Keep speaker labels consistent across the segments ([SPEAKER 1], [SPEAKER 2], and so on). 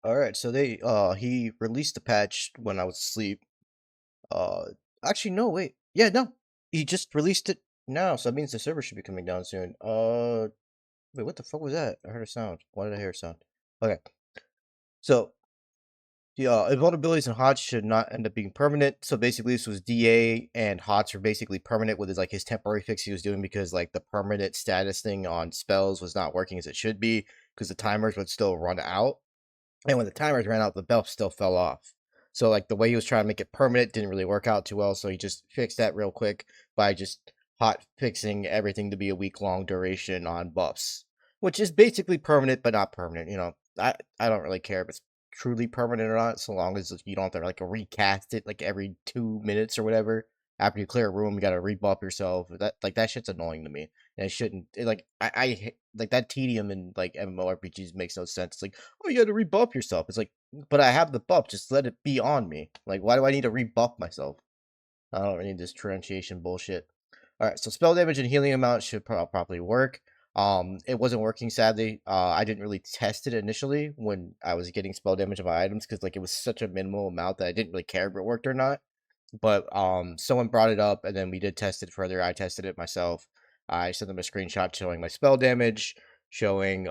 [SPEAKER 1] Alright, so he released the patch when I was asleep. Uh Actually no, wait. Yeah, no. He just released it now, so that means the server should be coming down soon. Wait, what the fuck was that? I heard a sound. Why did I hear a sound? Okay. So the vulnerabilities in HOTS should not end up being permanent. So basically this was DA and HOTS were basically permanent with his temporary fix he was doing because the permanent status thing on spells was not working as it should be because the timers would still run out. And when the timers ran out, the belt still fell off. So the way he was trying to make it permanent didn't really work out too well. So he just fixed that real quick by just hot fixing everything to be a week-long duration on buffs, which is basically permanent but not permanent. I don't really care if it's truly permanent or not, so long as you don't have to recast it every 2 minutes or whatever. After you clear a room, you gotta rebuff yourself. That shit's annoying to me, and it shouldn't. That tedium in MMORPGs makes no sense. It's like, oh, you got to rebuff yourself. It's like, but I have the buff. Just let it be on me. Like, why do I need to rebuff myself? I don't need this differentiation bullshit. All right, so spell damage and healing amount should properly work. It wasn't working sadly. I didn't really test it initially when I was getting spell damage on my items because it was such a minimal amount that I didn't really care if it worked or not. But someone brought it up, and then we did test it further. I tested it myself. I sent them a screenshot showing my spell damage, showing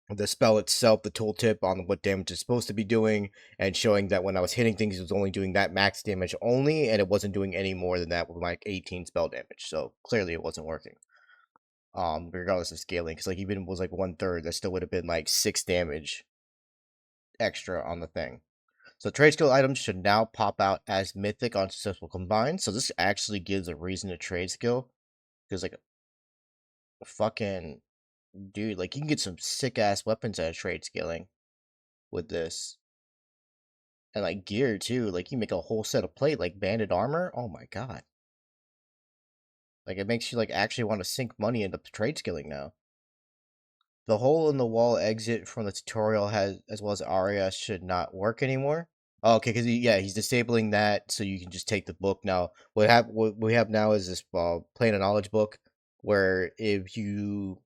[SPEAKER 1] the spell itself, the tooltip on what damage it's supposed to be doing, and showing that when I was hitting things, it was only doing that max damage only, and it wasn't doing any more than that with 18 spell damage. So clearly, it wasn't working. Regardless of scaling, because even if it was 1/3, that still would have been 6 damage extra on the thing. So trade skill items should now pop out as mythic on successful combine. So this actually gives a reason to trade skill, because fucking dude, you can get some sick ass weapons out of trade scaling with this. And gear too. You make a whole set of plate, banded armor. Oh my god. It makes you actually want to sink money into trade skilling now. The hole in the wall exit from the tutorial has as well as Aria should not work anymore. Oh, okay, because he's disabling that, so you can just take the book now. What we have now is this plane of knowledge book, where if you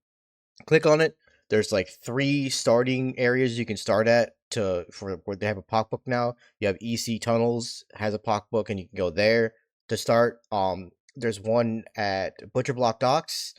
[SPEAKER 1] click on it, there's 3 starting areas you can start at for where they have a pocketbook now. You have EC Tunnels has a pocketbook, and you can go there to start. There's one at Butcher Block Docks.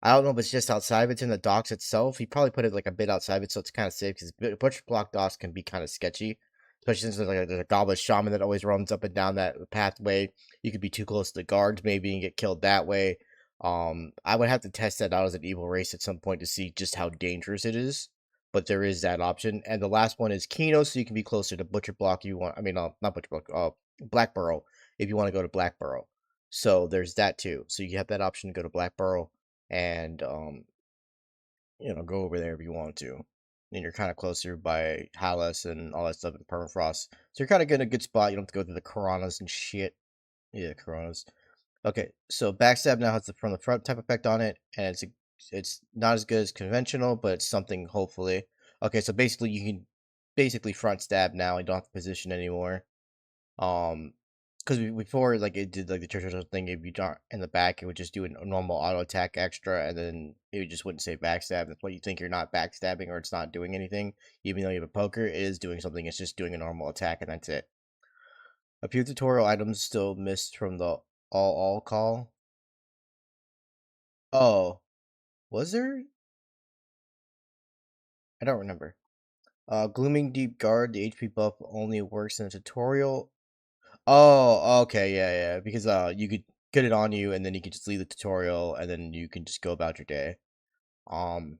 [SPEAKER 1] I don't know if it's just outside of it's in the docks itself. He probably put it a bit outside of it, so it's kind of safe because Butcher Block Docks can be kind of sketchy, especially since there's a goblin shaman that always runs up and down that pathway. You could be too close to the guards maybe and get killed that way. I would have to test that out as an evil race at some point to see just how dangerous it is. But there is that option. And the last one is Kino, so you can be closer to Butcher Block. You want, I mean, not Butcher Block, Blackborough, if you want to go to Blackborough. So there's that too. So you have that option to go to Blackborough and go over there if you want to. And you're kind of closer by Hallis and all that stuff in Permafrost. So you're kind of getting a good spot. You don't have to go through the Coronas and shit. Yeah, Coronas. Okay, so backstab now has the from the front type effect on it, and it's not as good as conventional, but it's something hopefully. Okay, so basically you can basically front stab now. You don't have to position anymore. Because before it did the traditional thing. If you don't in the back, it would just do a normal auto attack extra, and then it just wouldn't say backstab. That's why you think you're not backstabbing or it's not doing anything, even though you have a poker. It is doing something. It's just doing a normal attack, and that's it. A few tutorial items still missed from the all call. Oh, was there? I don't remember. Glooming Deep Guard, the HP buff only works in a tutorial. Oh, okay, yeah, yeah. Because you could get it on you and then you could just leave the tutorial and then you can just go about your day. Um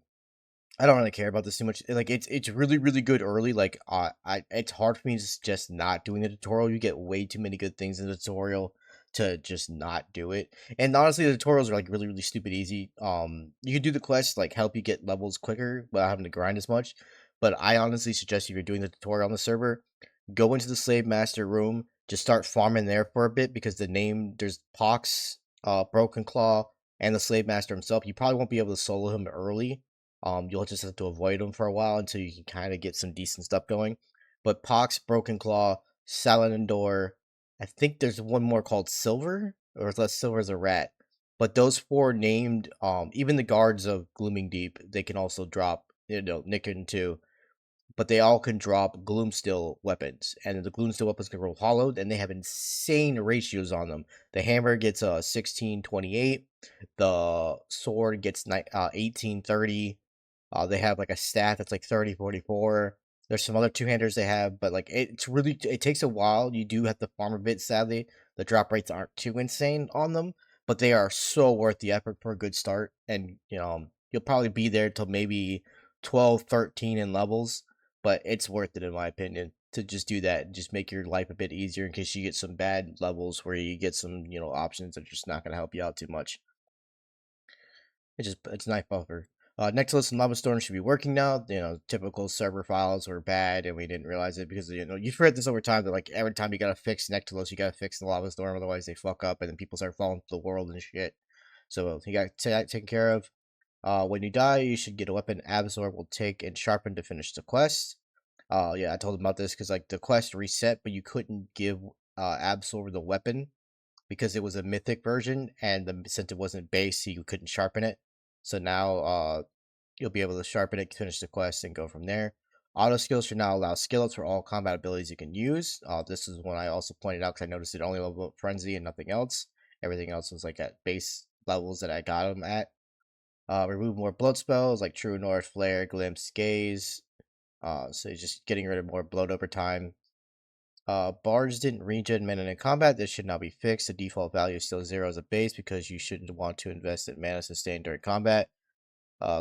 [SPEAKER 1] I don't really care about this too much. It's really really good early. It's hard for me to just not doing the tutorial. You get way too many good things in the tutorial to just not do it. And honestly, the tutorials are really really stupid easy. You can do the quests help you get levels quicker without having to grind as much. But I honestly suggest if you're doing the tutorial on the server, go into the slave master room, just start farming there for a bit because there's Pox, Broken Claw, and the slave master himself. You probably won't be able to solo him early. You'll just have to avoid him for a while until you can kind of get some decent stuff going. But Pox, Broken Claw, Salamandor, I think there's one more called Silver, or unless Silver's a rat. But those 4 named, even the guards of Glooming Deep, they can also drop, Nicken too. but they all can drop gloomstill weapons, and the gloomstill weapons can roll hollowed, and they have insane ratios on them. The hammer gets 1628, the sword gets 1830. They have like a stat that's like 3044. There's some other two-handers they have, but like it's really, it takes a while. You do have to farm a bit, sadly. The drop rates aren't too insane on them, but they are so worth the effort for a good start. And you'll probably be there till maybe 12, 13 in levels, but it's worth it in my opinion to just do that and just make your life a bit easier in case you get some bad levels where you get some options that are just not going to help you out too much. It's a nice buffer. Nexus and Lava Storm should be working now. Typical server files were bad, and we didn't realize it because you've heard this over time that like every time you gotta fix Nexus, you gotta fix the Lava Storm, otherwise they fuck up, and then people start falling to the world and shit. So you got that taken care of. When you die, you should get a weapon Absorb will take and sharpen to finish the quest. Yeah, I told him about this because like the quest reset, but you couldn't give Absorb the weapon because it was a mythic version, and since it wasn't base, you couldn't sharpen it. So now you'll be able to sharpen it, finish the quest, and go from there. Auto skills should now allow skillets for all combat abilities you can use. This is one I also pointed out because I noticed it only leveled up Frenzy and nothing else. Everything else was like at base levels that I got them at. Remove more bloat spells like True North, Flare, Glimpse, Gaze. So you're just getting rid of more bloat over time. Bards didn't regen mana in combat. This should now be fixed. The default value is still 0 as a base because you shouldn't want to invest in mana sustain during combat.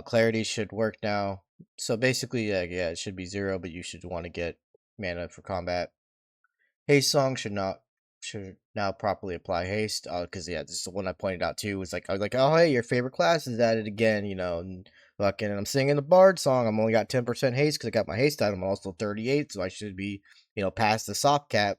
[SPEAKER 1] Clarity should work now. So basically, yeah, it should be 0, but you should want to get mana for combat. Haste Song should now properly apply haste. Because this is the one I pointed out too. It's like I was like, oh hey, your favorite class is added again, and fucking, I'm singing the Bard song. I'm only got 10% haste because I got my haste item. I'm also 38, so I should be past the soft cap.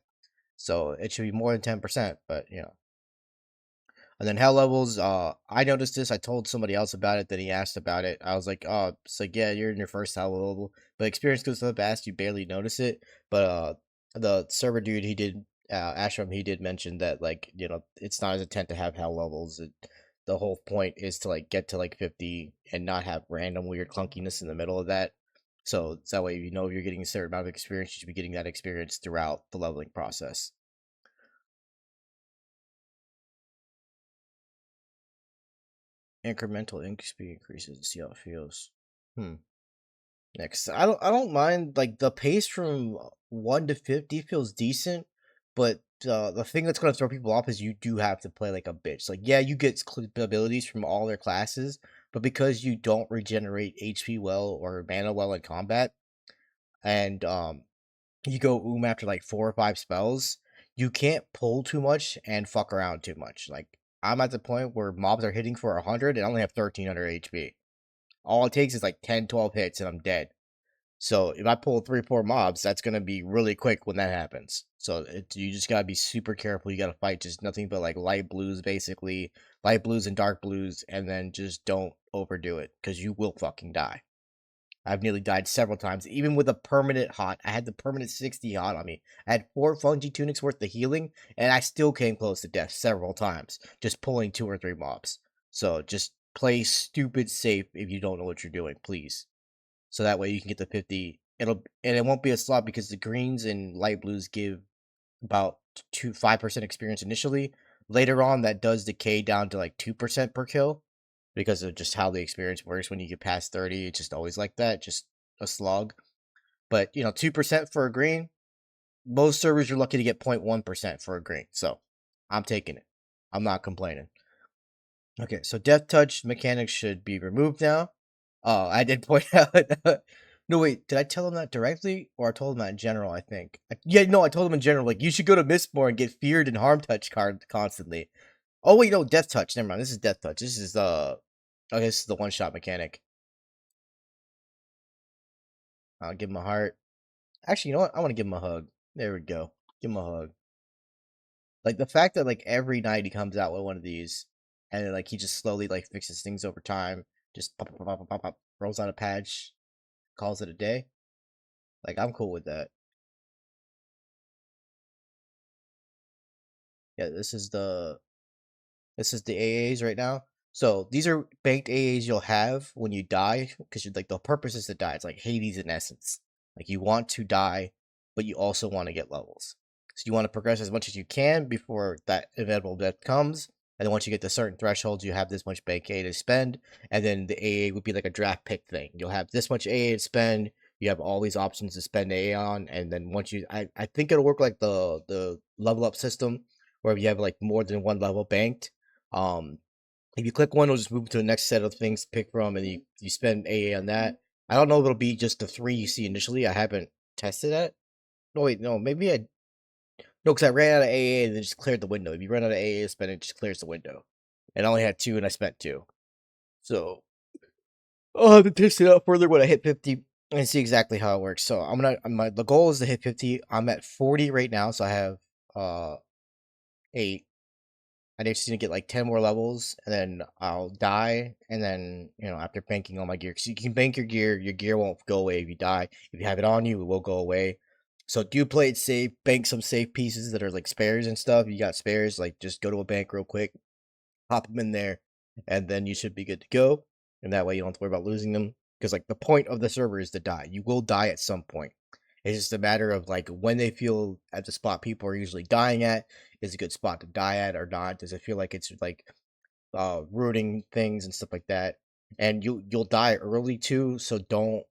[SPEAKER 1] So it should be more than 10%, but And then hell levels, I noticed this. I told somebody else about it. Then he asked about it. I was like, oh, it's like, yeah, you're in your first hell level. But experience goes so fast, you barely notice it. But the server dude, Ashram, he did mention that, like, it's not his intent to have hell levels. The whole point is to, like, get to, like, 50 and not have random weird clunkiness in the middle of that. So that way, if you're getting a certain amount of experience, you should be getting that experience throughout the leveling process. Incremental XP increases to see how it feels. Next, I don't mind, like, the pace from 1 to 50 feels decent, but the thing that's gonna throw people off is you do have to play like a bitch. Like, yeah, you get abilities from all their classes, but because you don't regenerate HP well or mana well in combat, and you go after like 4 or 5 spells, you can't pull too much and fuck around too much. Like, I'm at the point where mobs are hitting for 100 and I only have 1300 HP. All it takes is like 10, 12 hits and I'm dead. So if I pull 3, 4 mobs, that's gonna be really quick when that happens. So you just gotta be super careful. You gotta fight just nothing but like light blues, basically light blues and dark blues, and then just don't overdo it because you will fucking die. I've nearly died several times, even with a permanent hot. I had the permanent 60 hot on me. I had 4 fungi tunics worth of healing, and I still came close to death several times, just pulling 2 or 3 mobs. So just play stupid safe if you don't know what you're doing, please. So that way you can get the 50. It won't be a slot because the greens and light blues give about 5% experience initially. Later on, that does decay down to like 2% per kill because of just how the experience works. When you get past 30, it's just always like that, just a slog. But 2% for a green. Most servers you're lucky to get 0.1% for a green. So I'm taking it. I'm not complaining. Okay, so Death Touch mechanics should be removed now. Oh, I did point out. No, wait, did I tell him that directly, or I told him that in general? I think. Yeah, no, I told him in general. Like, you should go to Mistborn and get feared and harm touch card constantly. Oh wait, no, Death Touch. Never mind. This is Death Touch. This is okay, this is the one shot mechanic. I'll give him a heart. Actually, you know what? I want to give him a hug. There we go. Give him a hug. Like the fact that like every night he comes out with one of these, and then, like he just slowly like fixes things over time. Just pop, pop, pop, pop, pop, pop, rolls out a patch, calls it a day. Like, I'm cool with that. Yeah, this is the AAs right now. So these are banked AAs you'll have when you die, because like the purpose is to die. It's like Hades in essence. Like you want to die, but you also want to get levels. So you want to progress as much as you can before that inevitable death comes. And then once you get to certain thresholds, you have this much bank A to spend. And then the AA would be like a draft pick thing. You'll have this much AA to spend. You have all these options to spend AA on. And then once you, I think it'll work like the level up system where you have like more than one level banked. Um, if you click one, it'll just move to the next set of things to pick from, and you spend AA on that. I don't know if it'll be just the three you see initially. I haven't tested that. No, wait, no, maybe I no, because I ran out of AA and then just cleared the window. If you run out of AA to spend, it just clears the window. And I only had two, and I spent two. So I'll have to test it out further when I hit 50 and see exactly how it works. So the goal is to hit 50. I'm at 40 right now, so I have 8. I just need to get like 10 more levels, and then I'll die. And then, after banking all my gear, because you can bank your gear won't go away if you die. If you have it on you, it will go away. So do play it safe, bank some safe pieces that are like spares and stuff. You got spares, like just go to a bank real quick, pop them in there, and then you should be good to go. And that way you don't have to worry about losing them. Because like the point of the server is to die. You will die at some point. It's just a matter of like when they feel at the spot people are usually dying at is a good spot to die at or not. Does it feel like it's like ruining things and stuff like that? And you'll die early too, so don't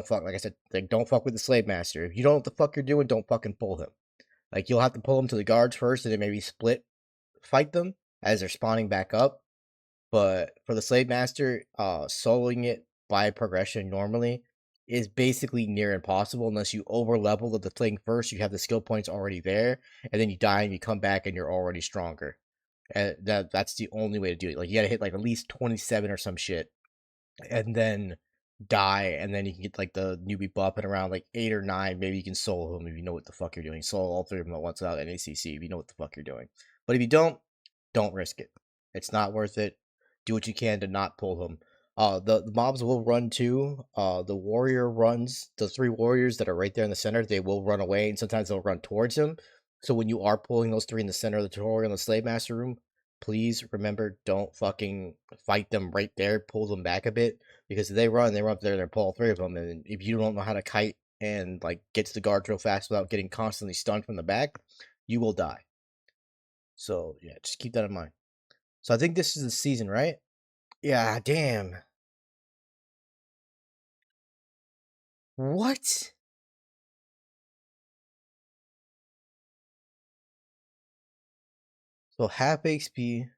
[SPEAKER 1] fuck, like I said, like don't fuck with the slave master. If you don't know what the fuck you're doing, don't fucking pull him. Like you'll have to pull him to the guards first and then maybe split fight them as they're spawning back up. But for the slave master, soloing it by progression normally is basically near impossible unless you over level the thing first. You have the skill points already there, and then you die and you come back and you're already stronger. And that's the only way to do it. Like you gotta hit like at least 27 or some shit, and then die, and then you can get like the newbie buff at around like 8 or 9. Maybe you can solo him if you know what the fuck you're doing. Solo all three of them at once without an ACC if you know what the fuck you're doing. But if you don't risk it. It's not worth it. Do what you can to not pull them. The mobs will run too. The warrior runs. The 3 warriors that are right there in the center, they will run away, and sometimes they'll run towards him. So when you are pulling those 3 in the center of the tutorial in the slave master room, please remember, don't fucking fight them right there. Pull them back a bit, because if they run up there and pull all 3 of them, and if you don't know how to kite and like get to the guards real fast without getting constantly stunned from the back, you will die. So yeah, just keep that in mind. So I think this is the season, right? Yeah, damn. What? So half XP.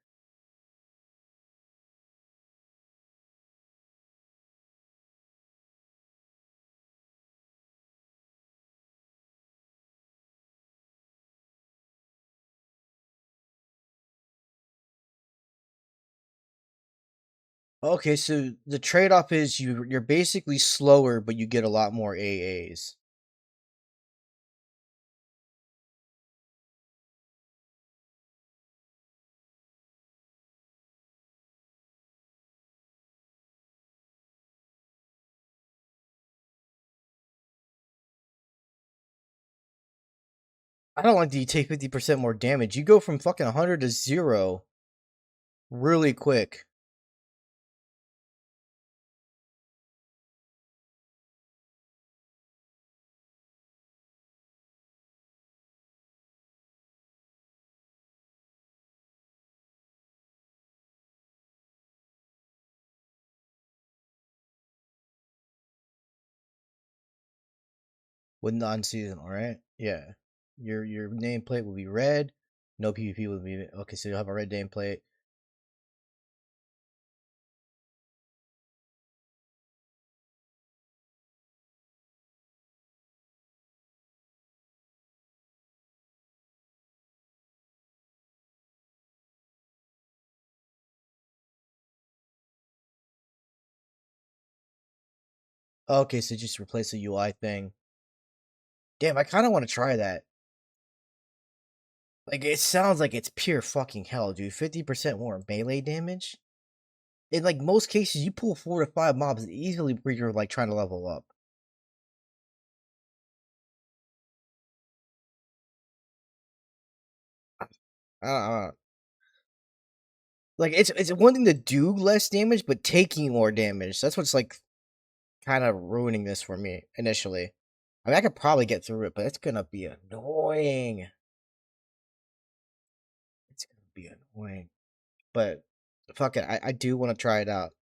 [SPEAKER 1] Okay, so the trade-off is you're basically slower, but you get a lot more AAs. I don't like that you take 50% more damage. You go from fucking 100 to 0 really quick. With non-seasonal, right? Yeah. Your nameplate will be red. No PvP will be okay. So you'll have a red nameplate. Okay, so just replace the UI thing. Damn, I kind of want to try that. Like, it sounds like it's pure fucking hell, dude. 50% more melee damage? In, like, most cases, you pull 4 to 5 mobs easily where you're, like, trying to level up. Uh, like, it's one thing to do less damage, but taking more damage. That's what's, like, kind of ruining this for me, initially. I mean, I could probably get through it, but it's gonna be annoying. It's gonna be annoying. But fuck it, I do want to try it out.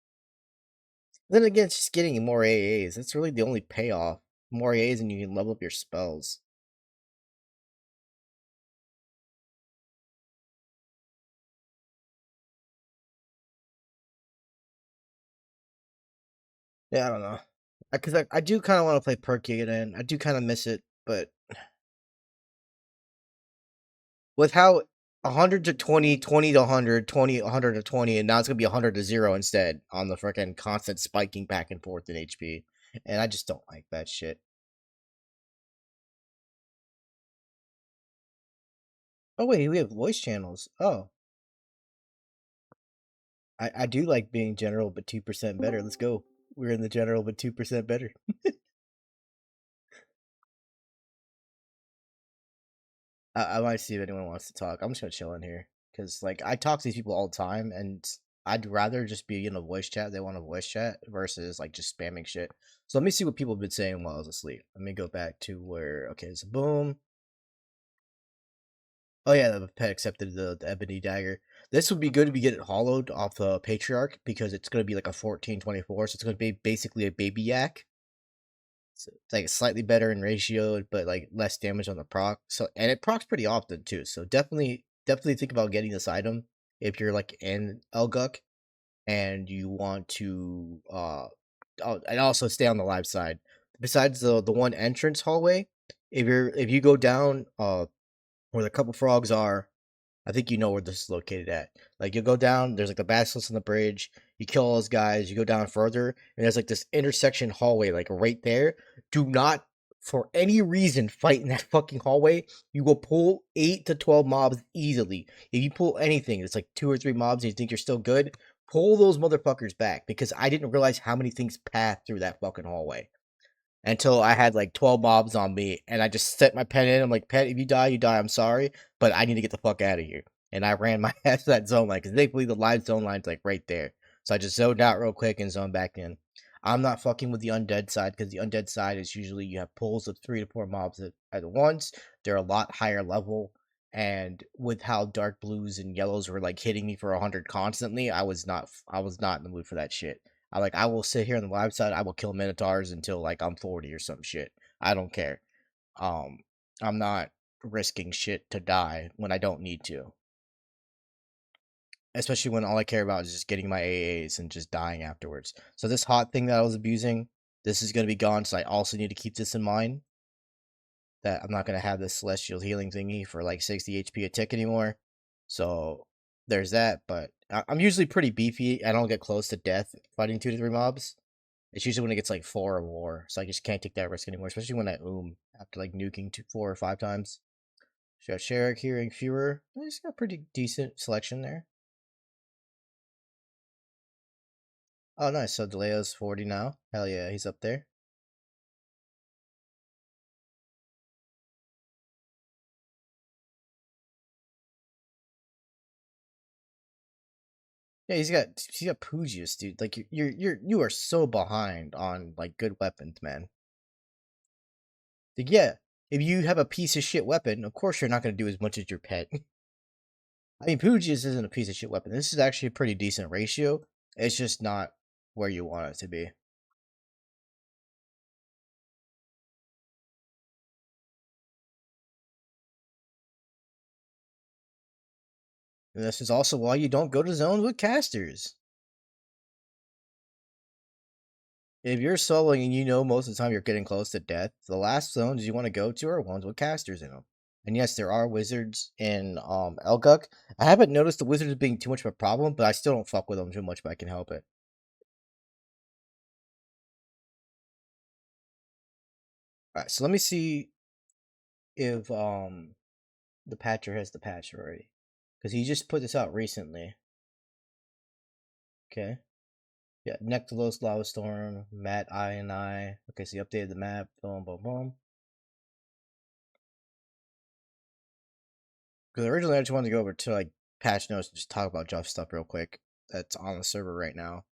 [SPEAKER 1] Then again, it's just getting more AAs. That's really the only payoff. More AAs and you can level up your spells. Yeah, I don't know. Because I do kind of want to play Perky again. I do kind of miss it, but with how 100 to 20, 20 to 100, 20, 100 to 20, and now it's going to be 100 to 0 instead on the freaking constant spiking back and forth in HP. And I just don't like that shit. Oh, wait, we have voice channels. Oh, I do like being general, but 2% better. Let's go. We're in the general, but 2% better. I might see if anyone wants to talk. I'm just gonna chill in here because, like, I talk to these people all the time, and I'd rather just be in a voice chat. They want a voice chat versus like just spamming shit. So let me see what people have been saying while I was asleep. Let me go back to where. Okay, so boom. Oh yeah, the pet accepted the ebony dagger. This would be good if you get it hollowed off the patriarch because it's gonna be like a 1424, so it's gonna be basically a baby yak. So it's like slightly better in ratio, but like less damage on the proc. So and it procs pretty often too. So definitely think about getting this item if you're like in Elguk and you want to oh, and also stay on the live side. Besides the one entrance hallway, if you go down where the couple frogs are, I think you know where this is located at. Like you go down, there's like the basilisk on the bridge. You kill all those guys. You go down further, and there's like this intersection hallway, like right there. Do not, for any reason, fight in that fucking hallway. You will pull 8 to 12 mobs easily. If you pull anything, it's like 2 or 3 mobs, and you think you're still good. Pull those motherfuckers back because I didn't realize how many things pass through that fucking hallway until I had like 12 mobs on me, and I just set my pet in. I'm like, pet, if you die, you die. I'm sorry, but I need to get the fuck out of here. And I ran my ass to that zone line because thankfully the live zone line's like right there. So I just zoned out real quick and zoned back in. I'm not fucking with the undead side because the undead side is usually you have pulls of 3 to 4 mobs at once. They're a lot higher level. And with how dark blues and yellows were like hitting me for 100 constantly, I was not in the mood for that shit. I will sit here on the live side. I will kill minotaurs until like I'm 40 or some shit. I don't care. Um, I'm not risking shit to die when I don't need to. Especially when all I care about is just getting my AAs and just dying afterwards. So this hot thing that I was abusing, this is gonna be gone. So I also need to keep this in mind that I'm not gonna have this celestial healing thingy for like 60 HP a tick anymore. So there's that. But I'm usually pretty beefy. I don't get close to death fighting 2 to 3 mobs. It's usually when it gets like 4 or more, so I just can't take that risk anymore, especially when I after like nuking 4 or 5 times. So got Sherrick here and Fewer. He's got a pretty decent selection there. Oh, nice. So Deleo's 40 now. Hell yeah, he's up there. Yeah, he's got Poogius, dude. Like you are so behind on like good weapons, man. Like, yeah, if you have a piece of shit weapon, of course you're not gonna do as much as your pet. I mean, Poogies isn't a piece of shit weapon. This is actually a pretty decent ratio. It's just not where you want it to be. And this is also why you don't go to zones with casters. If you're soloing and you know most of the time you're getting close to death, the last zones you want to go to are ones with casters in them. And yes, there are wizards in Elguk. I haven't noticed the wizards being too much of a problem, but I still don't fuck with them too much if I can help it. Alright, so let me see if the patcher has the patch already. Because he just put this out recently. Okay. Yeah, Nectalos, Lava Storm, Matt I and I. Okay, so he updated the map. Boom, boom, boom. Because originally I just wanted to go over to like patch notes and just talk about Juff stuff real quick that's on the server right now.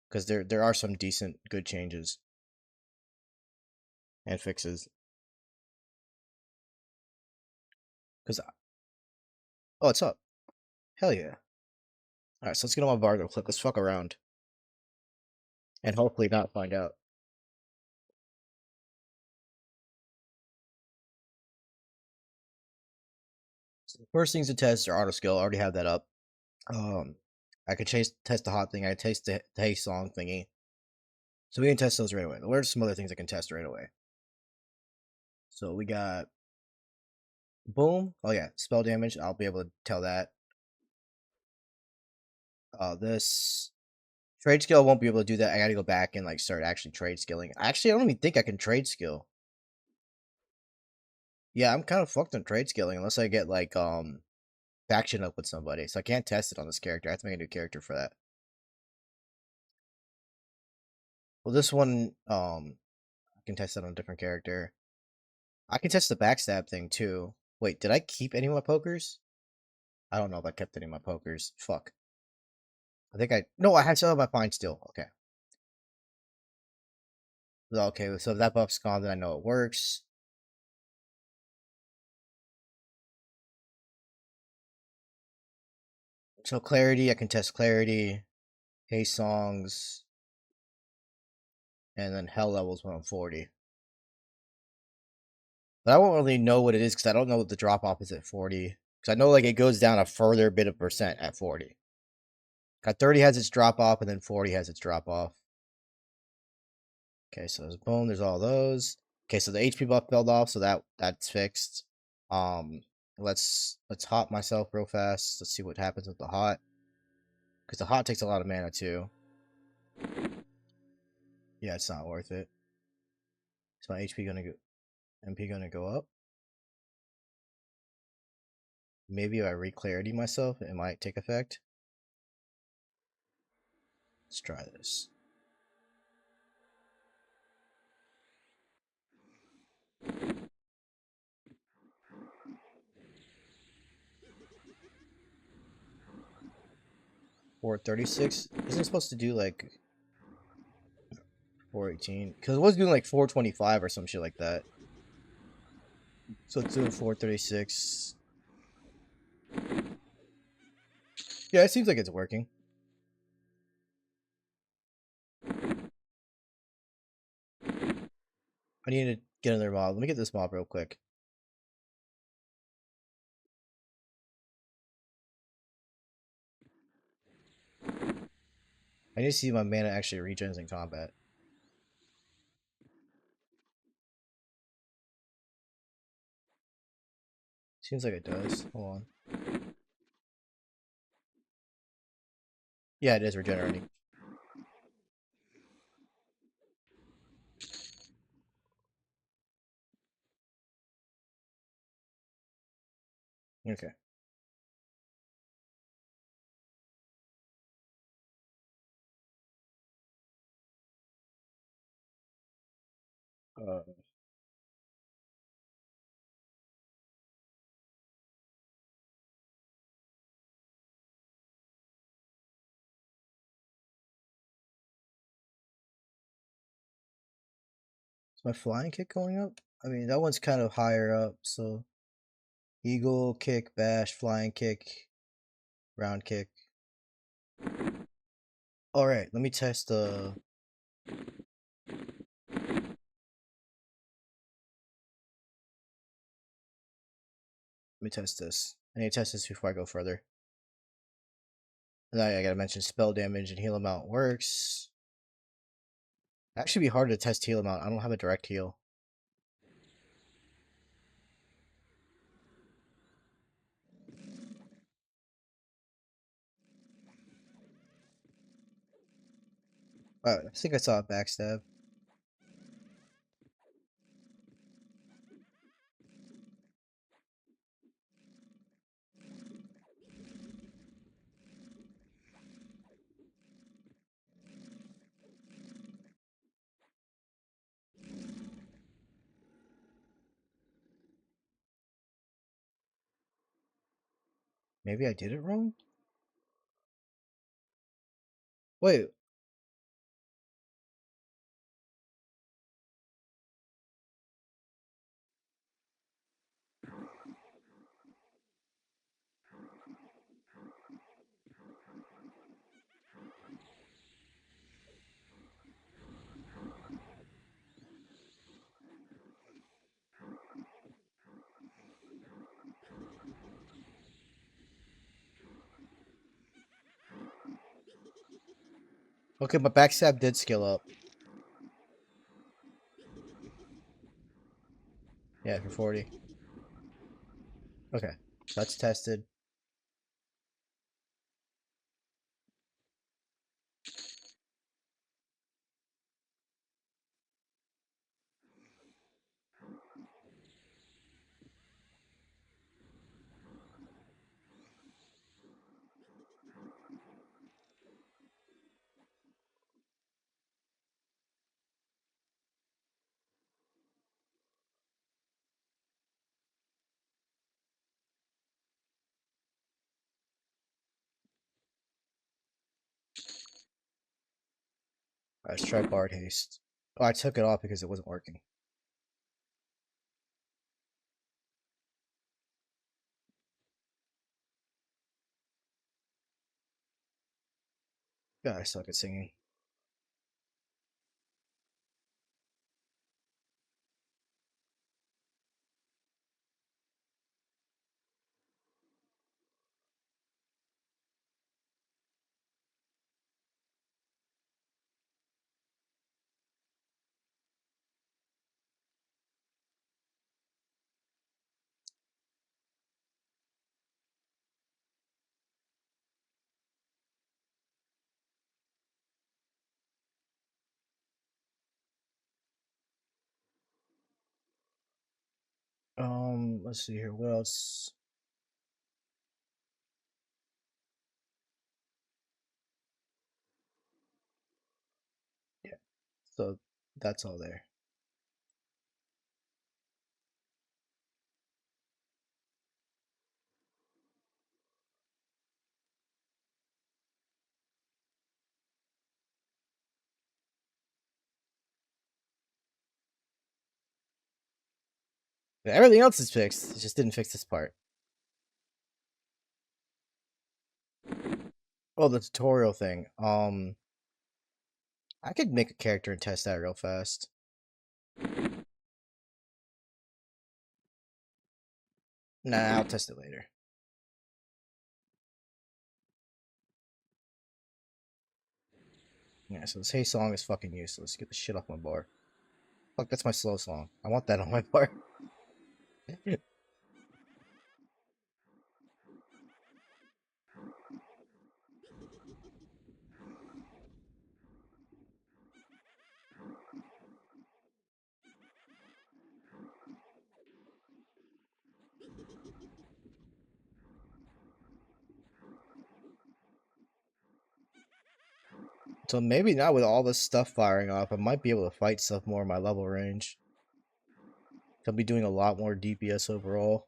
[SPEAKER 1] Because there are some decent good changes and fixes. Cause oh, it's up. Hell yeah. All right, so let's get on my bar real quick. Let's fuck around and hopefully not find out. So the first things to test are auto skill. I already have that up. Um, I could test the hot thing. I taste the hey song thingy. So we can test those right away. Where's some other things I can test right away? So we got boom. Oh yeah, spell damage. I'll be able to tell that. This trade skill I won't be able to do that. I got to go back and like start actually trade skilling. Actually, I don't even think I can trade skill. Yeah, I'm kind of fucked on trade skilling unless I get like faction up with somebody. So I can't test it on this character. I have to make a new character for that. Well, this one I can test it on a different character. I can test the backstab thing too. Wait, did I keep any of my pokers? I don't know if I kept any of my pokers. Fuck. I think I no, I have still have my fine still. Okay. Okay, so if that buff's gone, then I know it works. So clarity, I can test clarity, hey songs, and then hell levels when I'm 40. But I won't really know what it is because I don't know what the drop off is at 40. Because I know like it goes down a further bit of percent at 40. Got 30 has its drop off, and then 40 has its drop off. Okay, so there's boom, there's all those. Okay, so the HP buff fell off, so that's fixed. Um, let's hot myself real fast. Let's see what happens with the hot. Because the hot takes a lot of mana too. Yeah, it's not worth it. Is my HP gonna go MP gonna go up? Maybe if I re-clarity myself, it might take effect. Let's try this. $436. Isn't it supposed to do like 418? Because it was doing like 425 or some shit like that. So it's doing 436. Yeah, it seems like it's working. I need to get another mob. Let me get this mob real quick. I need to see my mana actually regens in combat. Seems like it does. Hold on. Yeah, it is regenerating. Okay. Uh, is my flying kick going up? I mean, that one's kind of higher up, so eagle, kick, bash, flying kick, round kick. All right, let me test the. Let me test this. I need to test this before I go further. And I gotta mention spell damage and heal amount works. Actually, be hard to test heal amount. I don't have a direct heal. I think I saw a backstab. Maybe I did it wrong? Wait. Okay, my backstab did skill up. Yeah, for 40. Okay, that's tested. Alright, let's try Bard Haste. Oh, I took it off because it wasn't working. God, I suck at singing. Let's see here. What else? Yeah, so that's all there. Everything else is fixed. It just didn't fix this part. Oh, the tutorial thing. I could make a character and test that real fast. Nah, I'll test it later. Yeah, so this Hey song is fucking useless. Get the shit off my bar. Fuck, that's my slow song. I want that on my bar. So maybe not with all this stuff firing off, I might be able to fight stuff more in my level range. I'll be doing a lot more DPS overall.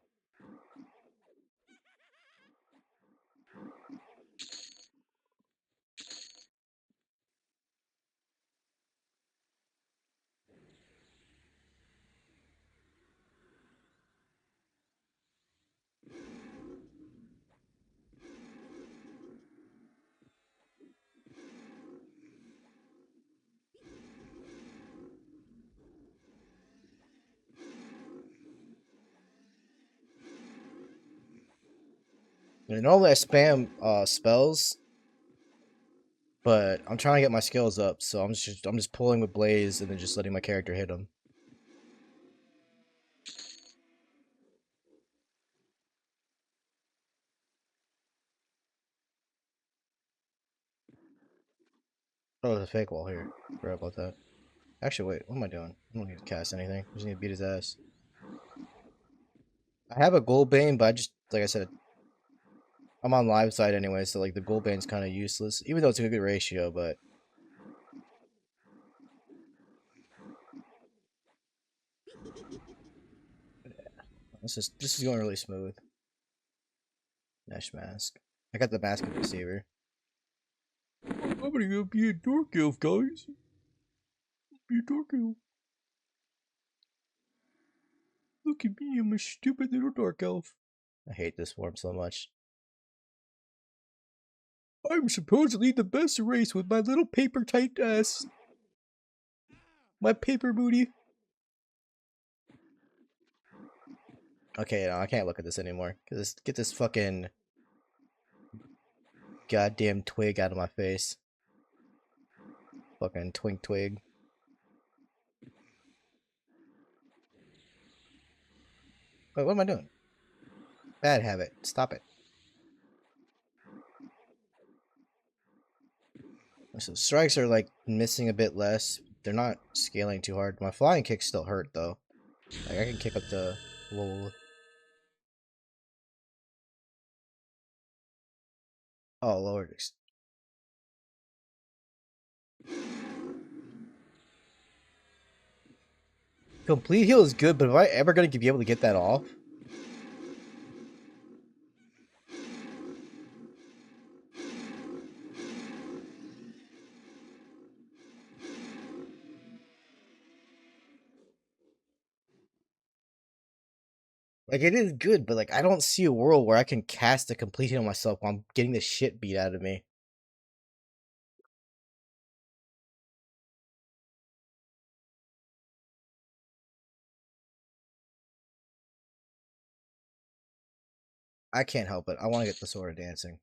[SPEAKER 1] And normally I spam spells, but I'm trying to get my skills up, so I'm just pulling with Blaze and then just letting my character hit him. Oh, there's a fake wall here. Forgot about that. Actually, wait, what am I doing? I don't need to cast anything. I just need to beat his ass. I have a gold bane, but I just, like I said, I'm on live side anyway, so like the gold bane's kind of useless, even though it's a good ratio. But this is going really smooth. Mesh mask. I got the mask of deceiver. I'm gonna go be a dark elf, guys. Be a dark elf. Look at me, I'm a stupid little dark elf. I hate this form so much. I'm supposedly the best race with my little paper tight ass. My paper booty. Okay, no, I can't look at this anymore. Get this fucking goddamn twig out of my face. Fucking twink twig. Wait, what am I doing? Bad habit. Stop it. So strikes are like missing a bit less. They're not scaling too hard. My flying kicks still hurt though. Like I can kick up to whoa. Oh, lowered. Complete heal is good, but am I ever gonna be able to get that off? Like it is good, but like I don't see a world where I can cast a complete heal on myself while I'm getting the shit beat out of me. I can't help it. I want to get the sword of dancing.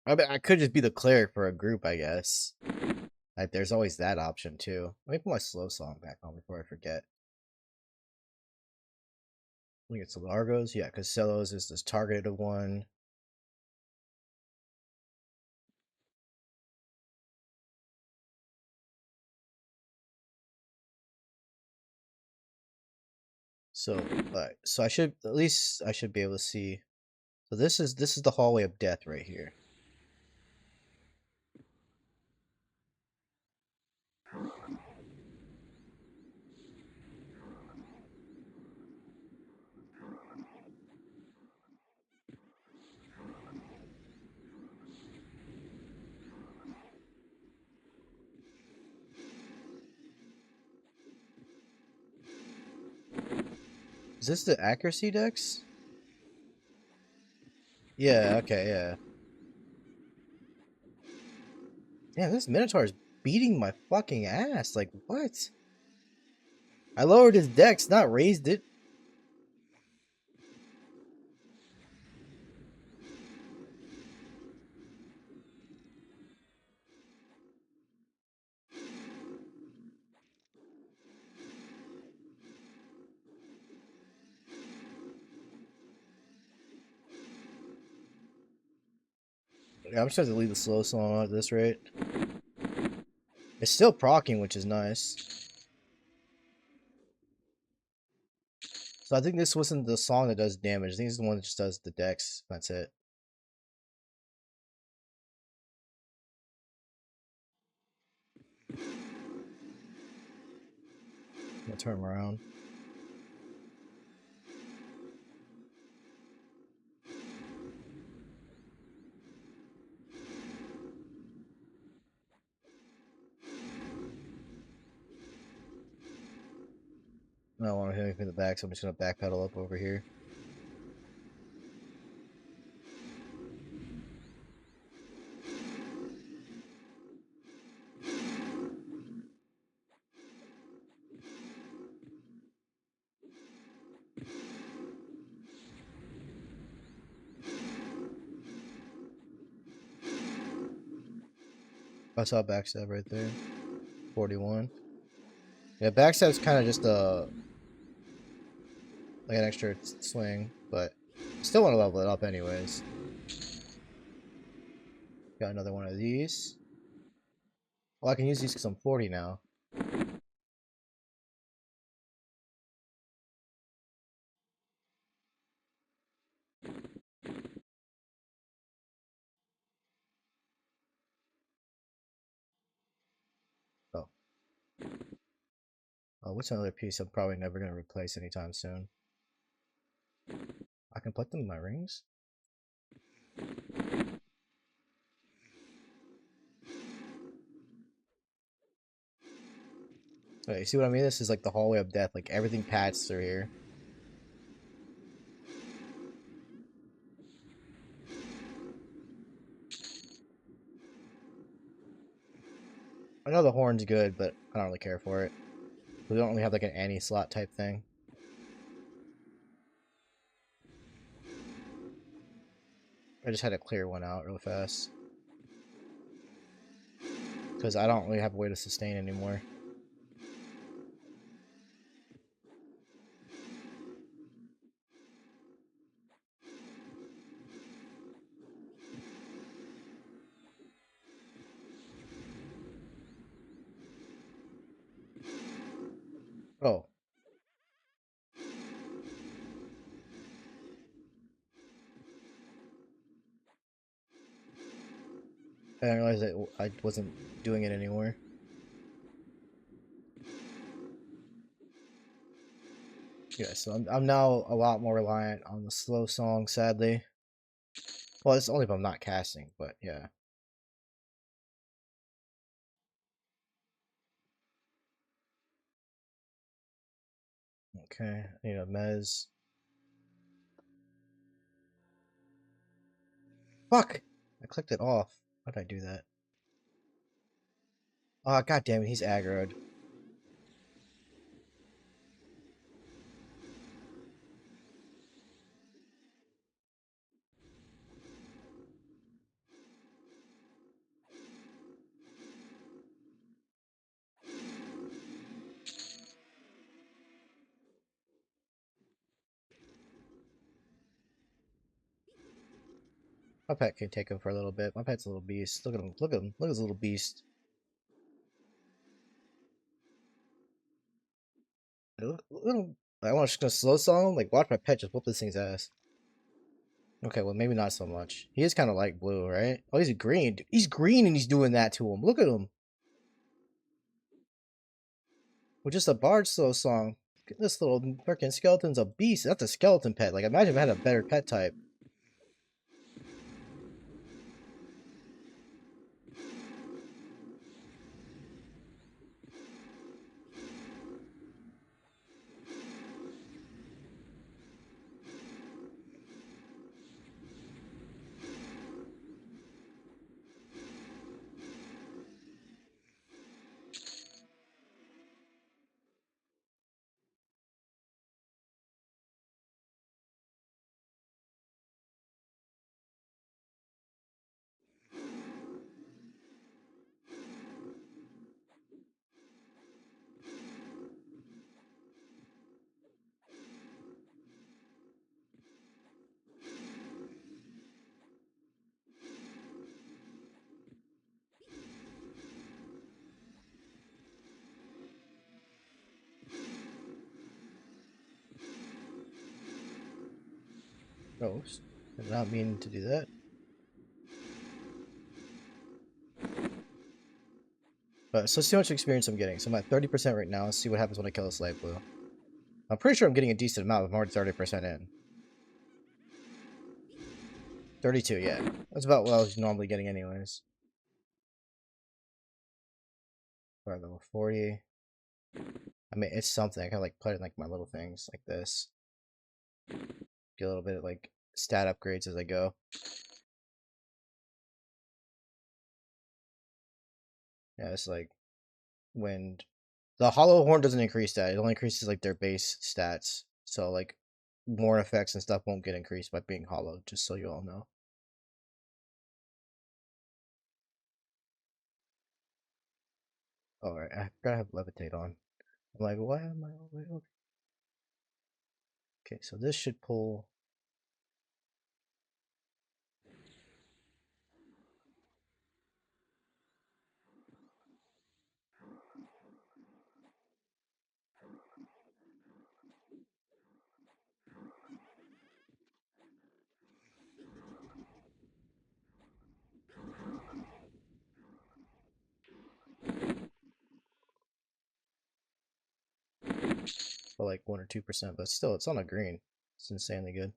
[SPEAKER 1] I mean, I could just be the cleric for a group, I guess. Like, there's always that option too. Let me put my slow song back on before I forget. We get some Largos, yeah, because Celos is this targeted one. So, so I should at least I should be able to see. So this is the hallway of death right here. Is this the accuracy dex? Yeah. Okay. Yeah. Damn, this Minotaur is beating my fucking ass. Like what? I lowered his dex, not raised it. Yeah, I'm just going to leave the slow song at this rate. It's still proccing, which is nice. So I think this wasn't the song that does damage. I think it's the one that just does the dex. That's it. I'm gonna turn him around. I don't want to hit anything in the back, so I'm just gonna backpedal up over here. I saw backstab right there. 41. Yeah, backstab's kind of just a like an extra swing, but still want to level it up anyways. Got another one of these. Well, I can use these because I'm 40 now. Oh. Oh, what's another piece I'm probably never going to replace anytime soon? I can put them in my rings? Okay, you see what I mean? This is like the hallway of death. Like everything patched through here. I know the horn's good, but I don't really care for it. We don't really have like an anti-slot type thing. I just had to clear one out real fast. Because I don't really have a way to sustain anymore. Oh. I didn't realize that I wasn't doing it anymore. Yeah, so I'm now a lot more reliant on the slow song, sadly. Well, it's only if I'm not casting, but yeah. Okay, I need a mez. Fuck! I clicked it off. How did I do that? Oh, god damn it, he's aggroed. My pet can take him for a little bit. My pet's a little beast. Look at him. Look at him. Look at his little beast. I want to slow song him. Like, watch my pet just whoop this thing's ass. Okay, well, maybe not so much. He is kind of like blue, right? Oh, he's green. He's green and he's doing that to him. Look at him. With just a bard slow song. This little freaking skeleton's a beast. That's a skeleton pet. Like, imagine if I had a better pet type. Oh, I did not mean to do that. But so let's see how much experience I'm getting. So I'm at 30% right now. Let's see what happens when I kill this light blue. I'm pretty sure I'm getting a decent amount. I'm already 30% in. 32, yeah. That's about what I was normally getting anyways. Alright, level 40. I mean, it's something. I can like put in like my little things like this. Get a little bit of like stat upgrades as I go. Yeah, it's like wind. The hollow horn doesn't increase that. It only increases like their base stats. So like more effects and stuff won't get increased by being hollow, just so you all know. Alright, I gotta have levitate on. I'm like, why am I all the way over? Okay, so this should pull. For like 1 or 2%, but still, it's on a green. It's insanely good.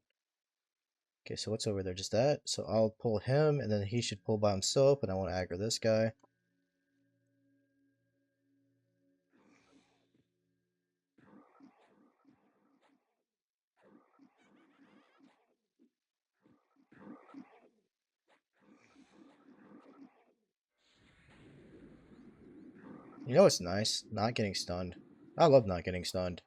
[SPEAKER 1] Okay, so what's over there? Just that. So I'll pull him, and then he should pull by himself, and I want to aggro this guy. You know what's nice? Not getting stunned. I love not getting stunned.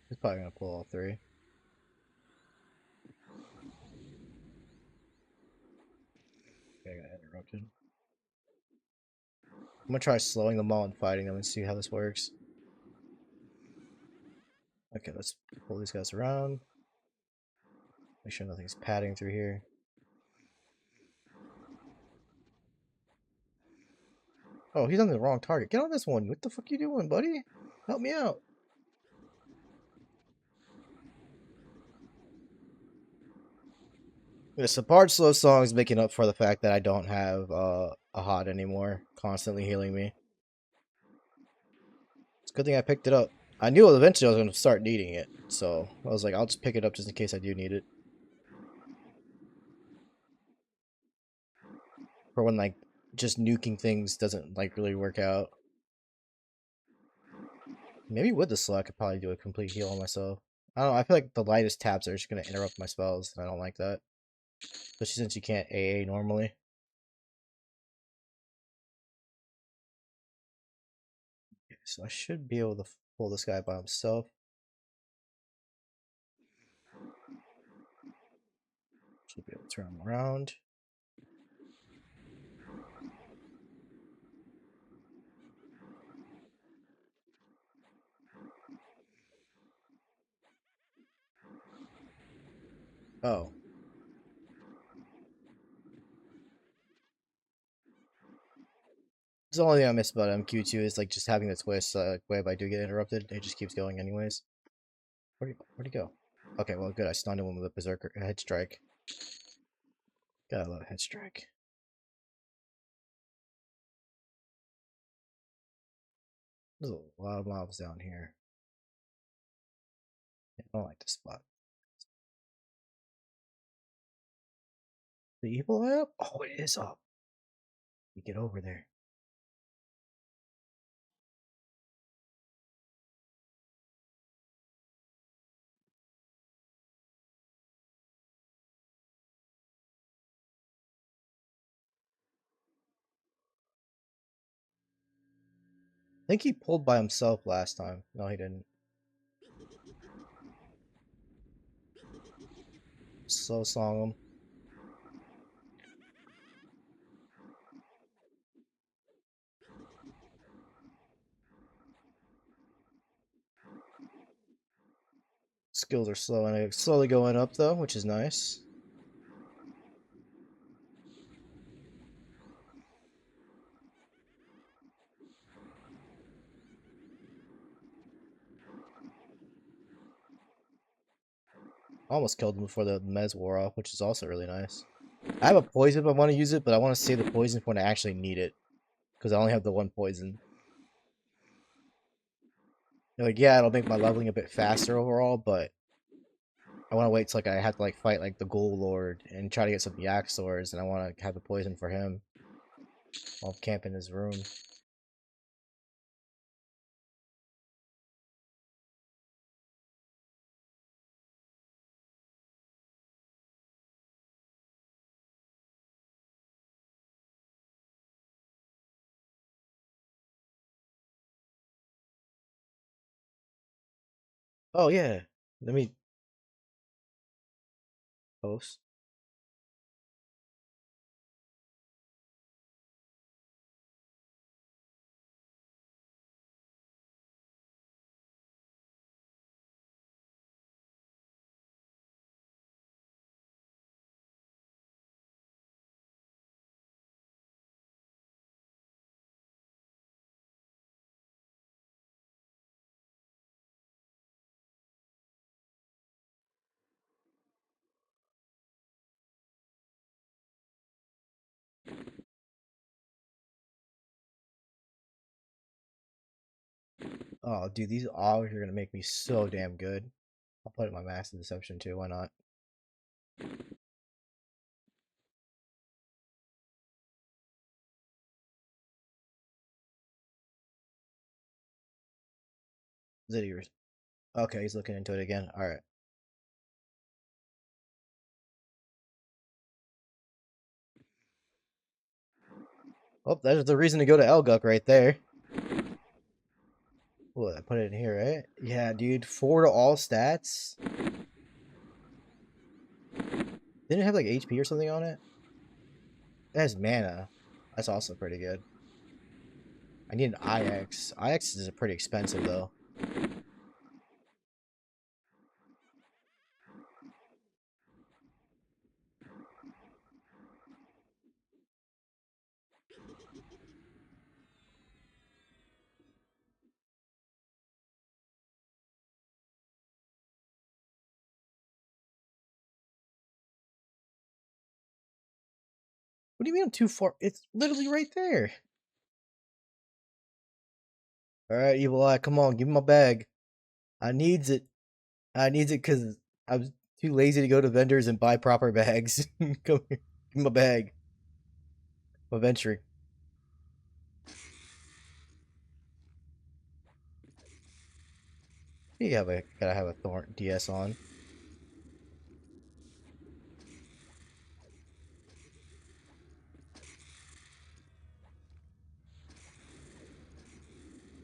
[SPEAKER 1] He's probably gonna pull all three. Okay, I got interrupted. I'm gonna try slowing them all and fighting them and see how this works. Okay, let's pull these guys around. Make sure nothing's padding through here. Oh, he's on the wrong target. Get on this one. What the fuck you doing, buddy? Help me out. The Sapard slow song is making up for the fact that I don't have a hot anymore, constantly healing me. It's a good thing I picked it up. I knew eventually I was going to start needing it, so I was like, I'll just pick it up just in case I do need it. For when, like, just nuking things doesn't, like, really work out. Maybe with the slow, I could probably do a complete heal on myself. I don't know, I feel like the lightest taps are just going to interrupt my spells, and I don't like that. Especially since you can't AA normally. So I should be able to pull this guy by himself. Should be able to turn him around. Oh. The only thing I miss about MQ2 is like just having the twist. If I do get interrupted, it just keeps going anyways. Where'd he go? Okay, well, good. I stunned him with a berserker head strike. Gotta love head strike. There's a lot of mobs down here. I don't like this spot. The evil up? Oh, it is up. You get over there. I think he pulled by himself last time. No, he didn't. Slow song him. Skills are slow and slowly going up though, which is nice. Almost killed him before the mez wore off, which is also really nice. I have a poison if I want to use it, but I want to save the poison for when I actually need it. Because I only have the one poison. Like, yeah, it'll make my leveling a bit faster overall, but I want to wait till like I have to like fight like the Ghoul Lord and try to get some Yak swords, and I want to have the poison for him while camping his room. Oh yeah, let me post. Oh, dude, these augers are gonna make me so damn good. I'll put it in my massive deception too. Why not? Is it yours? Okay, he's looking into it again. All right. Oh, there's the reason to go to Elguk right there. What, I put it in here, right? Yeah, dude. 4 to all stats. Didn't it have like HP or something on it? It has mana. That's also pretty good. I need an IX. IX is pretty expensive though. What do you mean I'm too far? It's literally right there. All right, Evil Eye, come on, give me my bag. I needs it. I needs it because I was too lazy to go to vendors and buy proper bags. Come here, give me my bag. My venturing. You gotta have a Thorn DS on.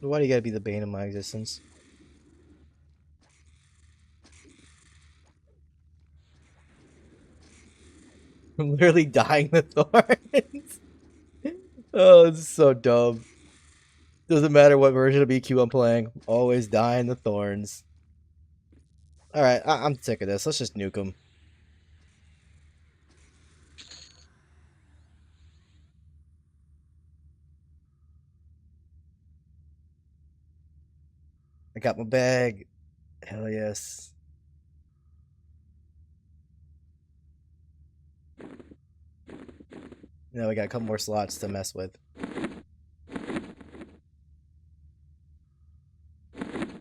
[SPEAKER 1] Why do you gotta be the bane of my existence? I'm literally dying the thorns. Oh, it's so dumb. Doesn't matter what version of EQ I'm playing. Always dying the thorns. Alright, I'm sick of this. Let's just nuke them. I got my bag. Hell yes. Now we got a couple more slots to mess with.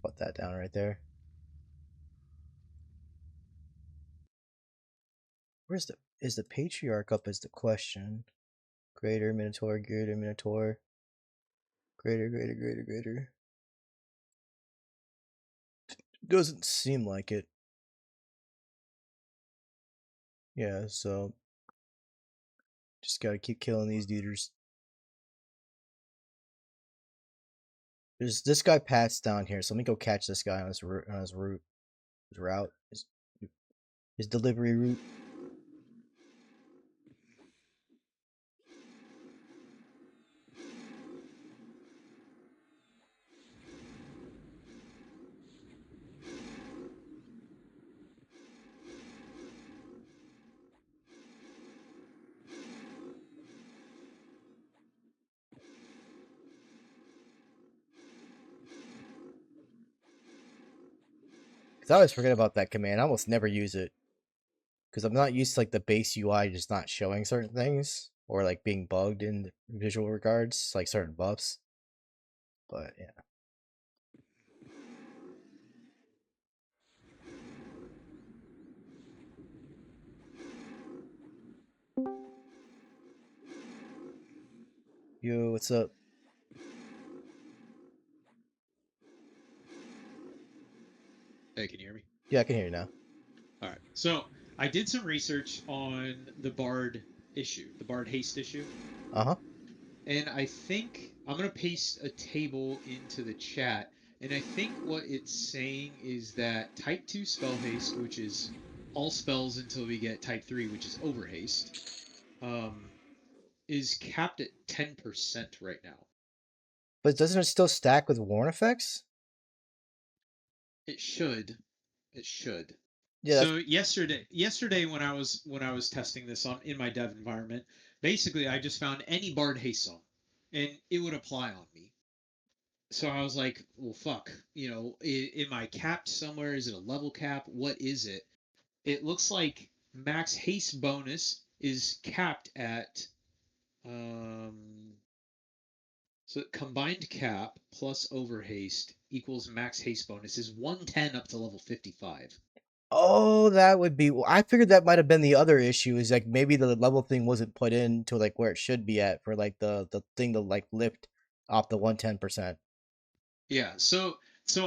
[SPEAKER 1] Put that down right there. Where's the... Is the Patriarch up is the question. Greater Minotaur, greater Minotaur. Greater. Doesn't seem like it. Yeah, so... Just gotta keep killing these duders. There's this guy Pat's down here, so let me go catch this guy on his route, his delivery route. Cause I always forget about that command. I almost never use it because I'm not used to like the base UI just not showing certain things or like being bugged in visual regards, like certain buffs. But yeah, yo, what's up?
[SPEAKER 2] Hey, can you hear me?
[SPEAKER 1] Yeah, I can hear you now.
[SPEAKER 2] All right. So I did some research on the Bard issue, the Bard haste issue,
[SPEAKER 1] Uh huh.
[SPEAKER 2] and I think I'm gonna paste a table into the chat. And I think what it's saying is that Type 2 spell haste, which is all spells until we get Type 3, which is over haste, um, is capped at 10% right now.
[SPEAKER 1] But doesn't it still stack with Warn effects?
[SPEAKER 2] It should. It should.
[SPEAKER 1] Yeah, that's
[SPEAKER 2] So yesterday when I was testing this on in my dev environment, basically I just found any Bard haste song, and it would apply on me. So I was like, well, fuck, am I capped somewhere? Is it a level cap? What is it? It looks like max haste bonus is capped at so combined cap plus over haste equals max haste bonus is 110 up to level 55.
[SPEAKER 1] Oh, that would be. I figured that might have been the other issue. Is like maybe the level thing wasn't put in to like where it should be at for like the thing to like lift off the 110%.
[SPEAKER 2] Yeah, so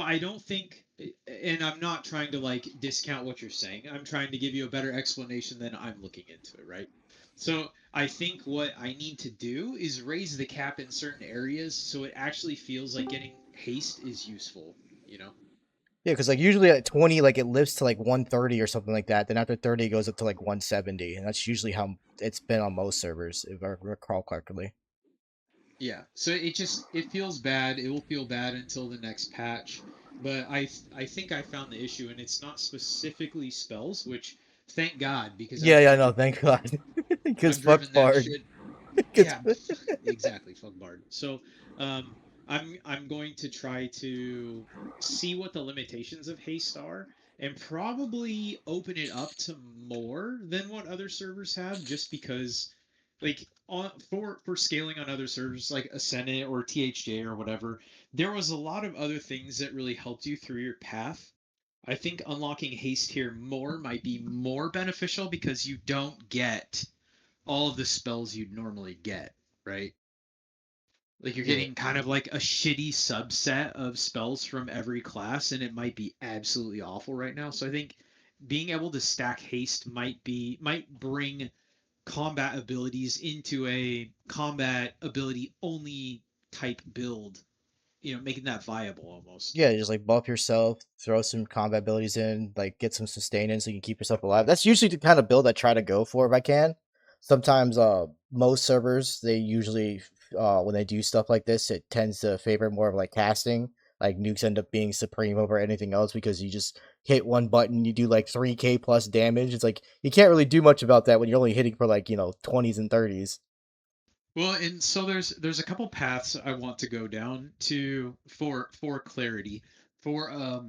[SPEAKER 2] I don't think, and I'm not trying to like discount what you're saying. I'm trying to give you a better explanation than I'm looking into it, right? So I think what I need to do is raise the cap in certain areas so it actually feels like getting haste is useful, you know?
[SPEAKER 1] Yeah, because like usually at 20, like it lifts to like 130 or something like that. Then after 30, it goes up to like 170, and that's usually how it's been on most servers, if I recall correctly.
[SPEAKER 2] Yeah. So it feels bad. It will feel bad until the next patch, but I think I found the issue and it's not specifically spells, which thank God because
[SPEAKER 1] Yeah, yeah, no, thank God. Because
[SPEAKER 2] I've
[SPEAKER 1] fuck
[SPEAKER 2] driven that
[SPEAKER 1] Bard.
[SPEAKER 2] shit.
[SPEAKER 1] 'Cause-
[SPEAKER 2] Yeah, exactly. Fuck Bard. So, um, I'm going to try to see what the limitations of haste are, and probably open it up to more than what other servers have, just because, like, for scaling on other servers like Ascendant or THJ or whatever, there was a lot of other things that really helped you through your path. I think unlocking haste here more might be more beneficial because you don't get all of the spells you'd normally get, right? Like you're
[SPEAKER 1] yeah,
[SPEAKER 2] getting kind of like a shitty subset of spells from every class, and it might be absolutely awful right now. So I think being able to stack haste might bring combat abilities into a combat ability only type build, making that viable almost.
[SPEAKER 1] yeah, just like buff yourself, throw some combat abilities in, like get some sustain in so you can keep yourself alive. That's usually the kind of build I try to go for if I can. Sometimes, most servers they usually, when they do stuff like this, it tends to favor more of like casting. Like nukes end up being supreme over anything else because you just hit one button, you do like 3k plus damage. It's like you can't really do much about that when you're only hitting for like 20s and 30s.
[SPEAKER 2] Well, and so there's a couple paths I want to go down to for clarity for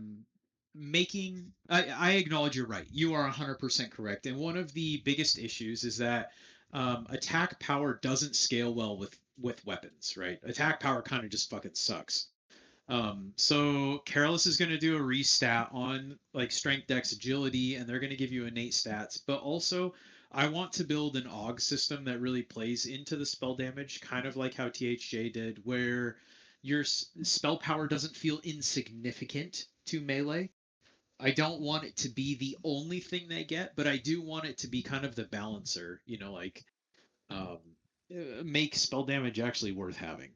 [SPEAKER 2] making I acknowledge you're right. You are 100% correct. And one of the biggest issues is that attack power doesn't scale well with weapons, right? Attack power kind of just fucking sucks. So Careless is going to do a restat on like strength, dex, agility, and they're going to give you innate stats. But also, I want to build an AUG system that really plays into the spell damage, kind of like how THJ did, where your spell power doesn't feel insignificant to melee. I don't want it to be the only thing they get, but I do want it to be kind of the balancer, like um, make spell damage actually worth having.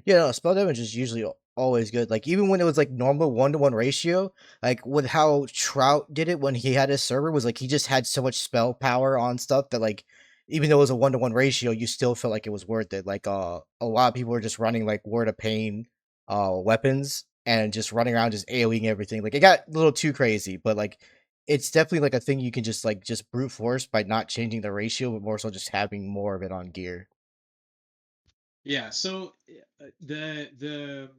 [SPEAKER 1] Yeah, no, spell damage is usually always good. Like even when it was like normal 1-to-1 ratio, like with how Trout did it when he had his server was like he just had so much spell power on stuff that like even though it was a 1-to-1 ratio, you still felt like it was worth it. Like a lot of people were just running like Word of Pain weapons and just running around just AoEing everything. Like it got a little too crazy, but like it's definitely like a thing you can just brute force by not changing the ratio, but more so just having more of it on gear.
[SPEAKER 2] Yeah, so the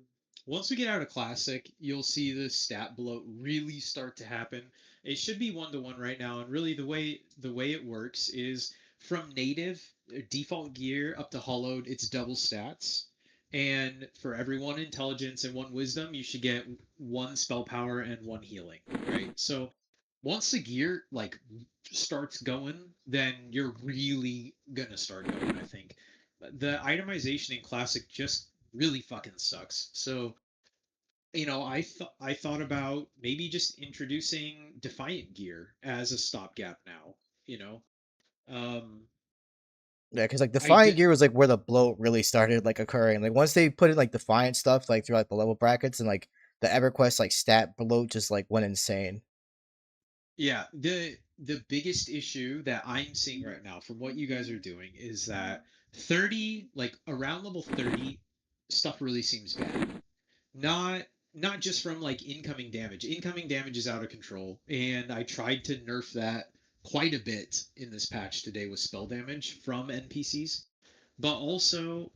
[SPEAKER 2] once we get out of classic, you'll see the stat bloat really start to happen. It should be 1-to-1 right now, and really the way it works is from native default gear up to hollowed, it's double stats. And for every one intelligence and one wisdom, you should get one spell power and one healing, right? So once the gear like starts going, then you're really gonna start going, I think. The itemization in classic just really fucking sucks. So, I thought about maybe just introducing Defiant gear as a stopgap now, you know. Um
[SPEAKER 1] Yeah, because like
[SPEAKER 2] I
[SPEAKER 1] Defiant
[SPEAKER 2] did
[SPEAKER 1] Gear was like where the bloat really started like occurring. Like once they put in like Defiant stuff like through like the level brackets and like the EverQuest like stat bloat just like went insane.
[SPEAKER 2] Yeah, the biggest issue that I'm seeing right now from what you guys are doing is that 30, like around level 30, stuff really seems bad. Not just from like incoming damage. Incoming damage is out of control, and I tried to nerf that quite a bit in this patch today with spell damage from NPCs. But also,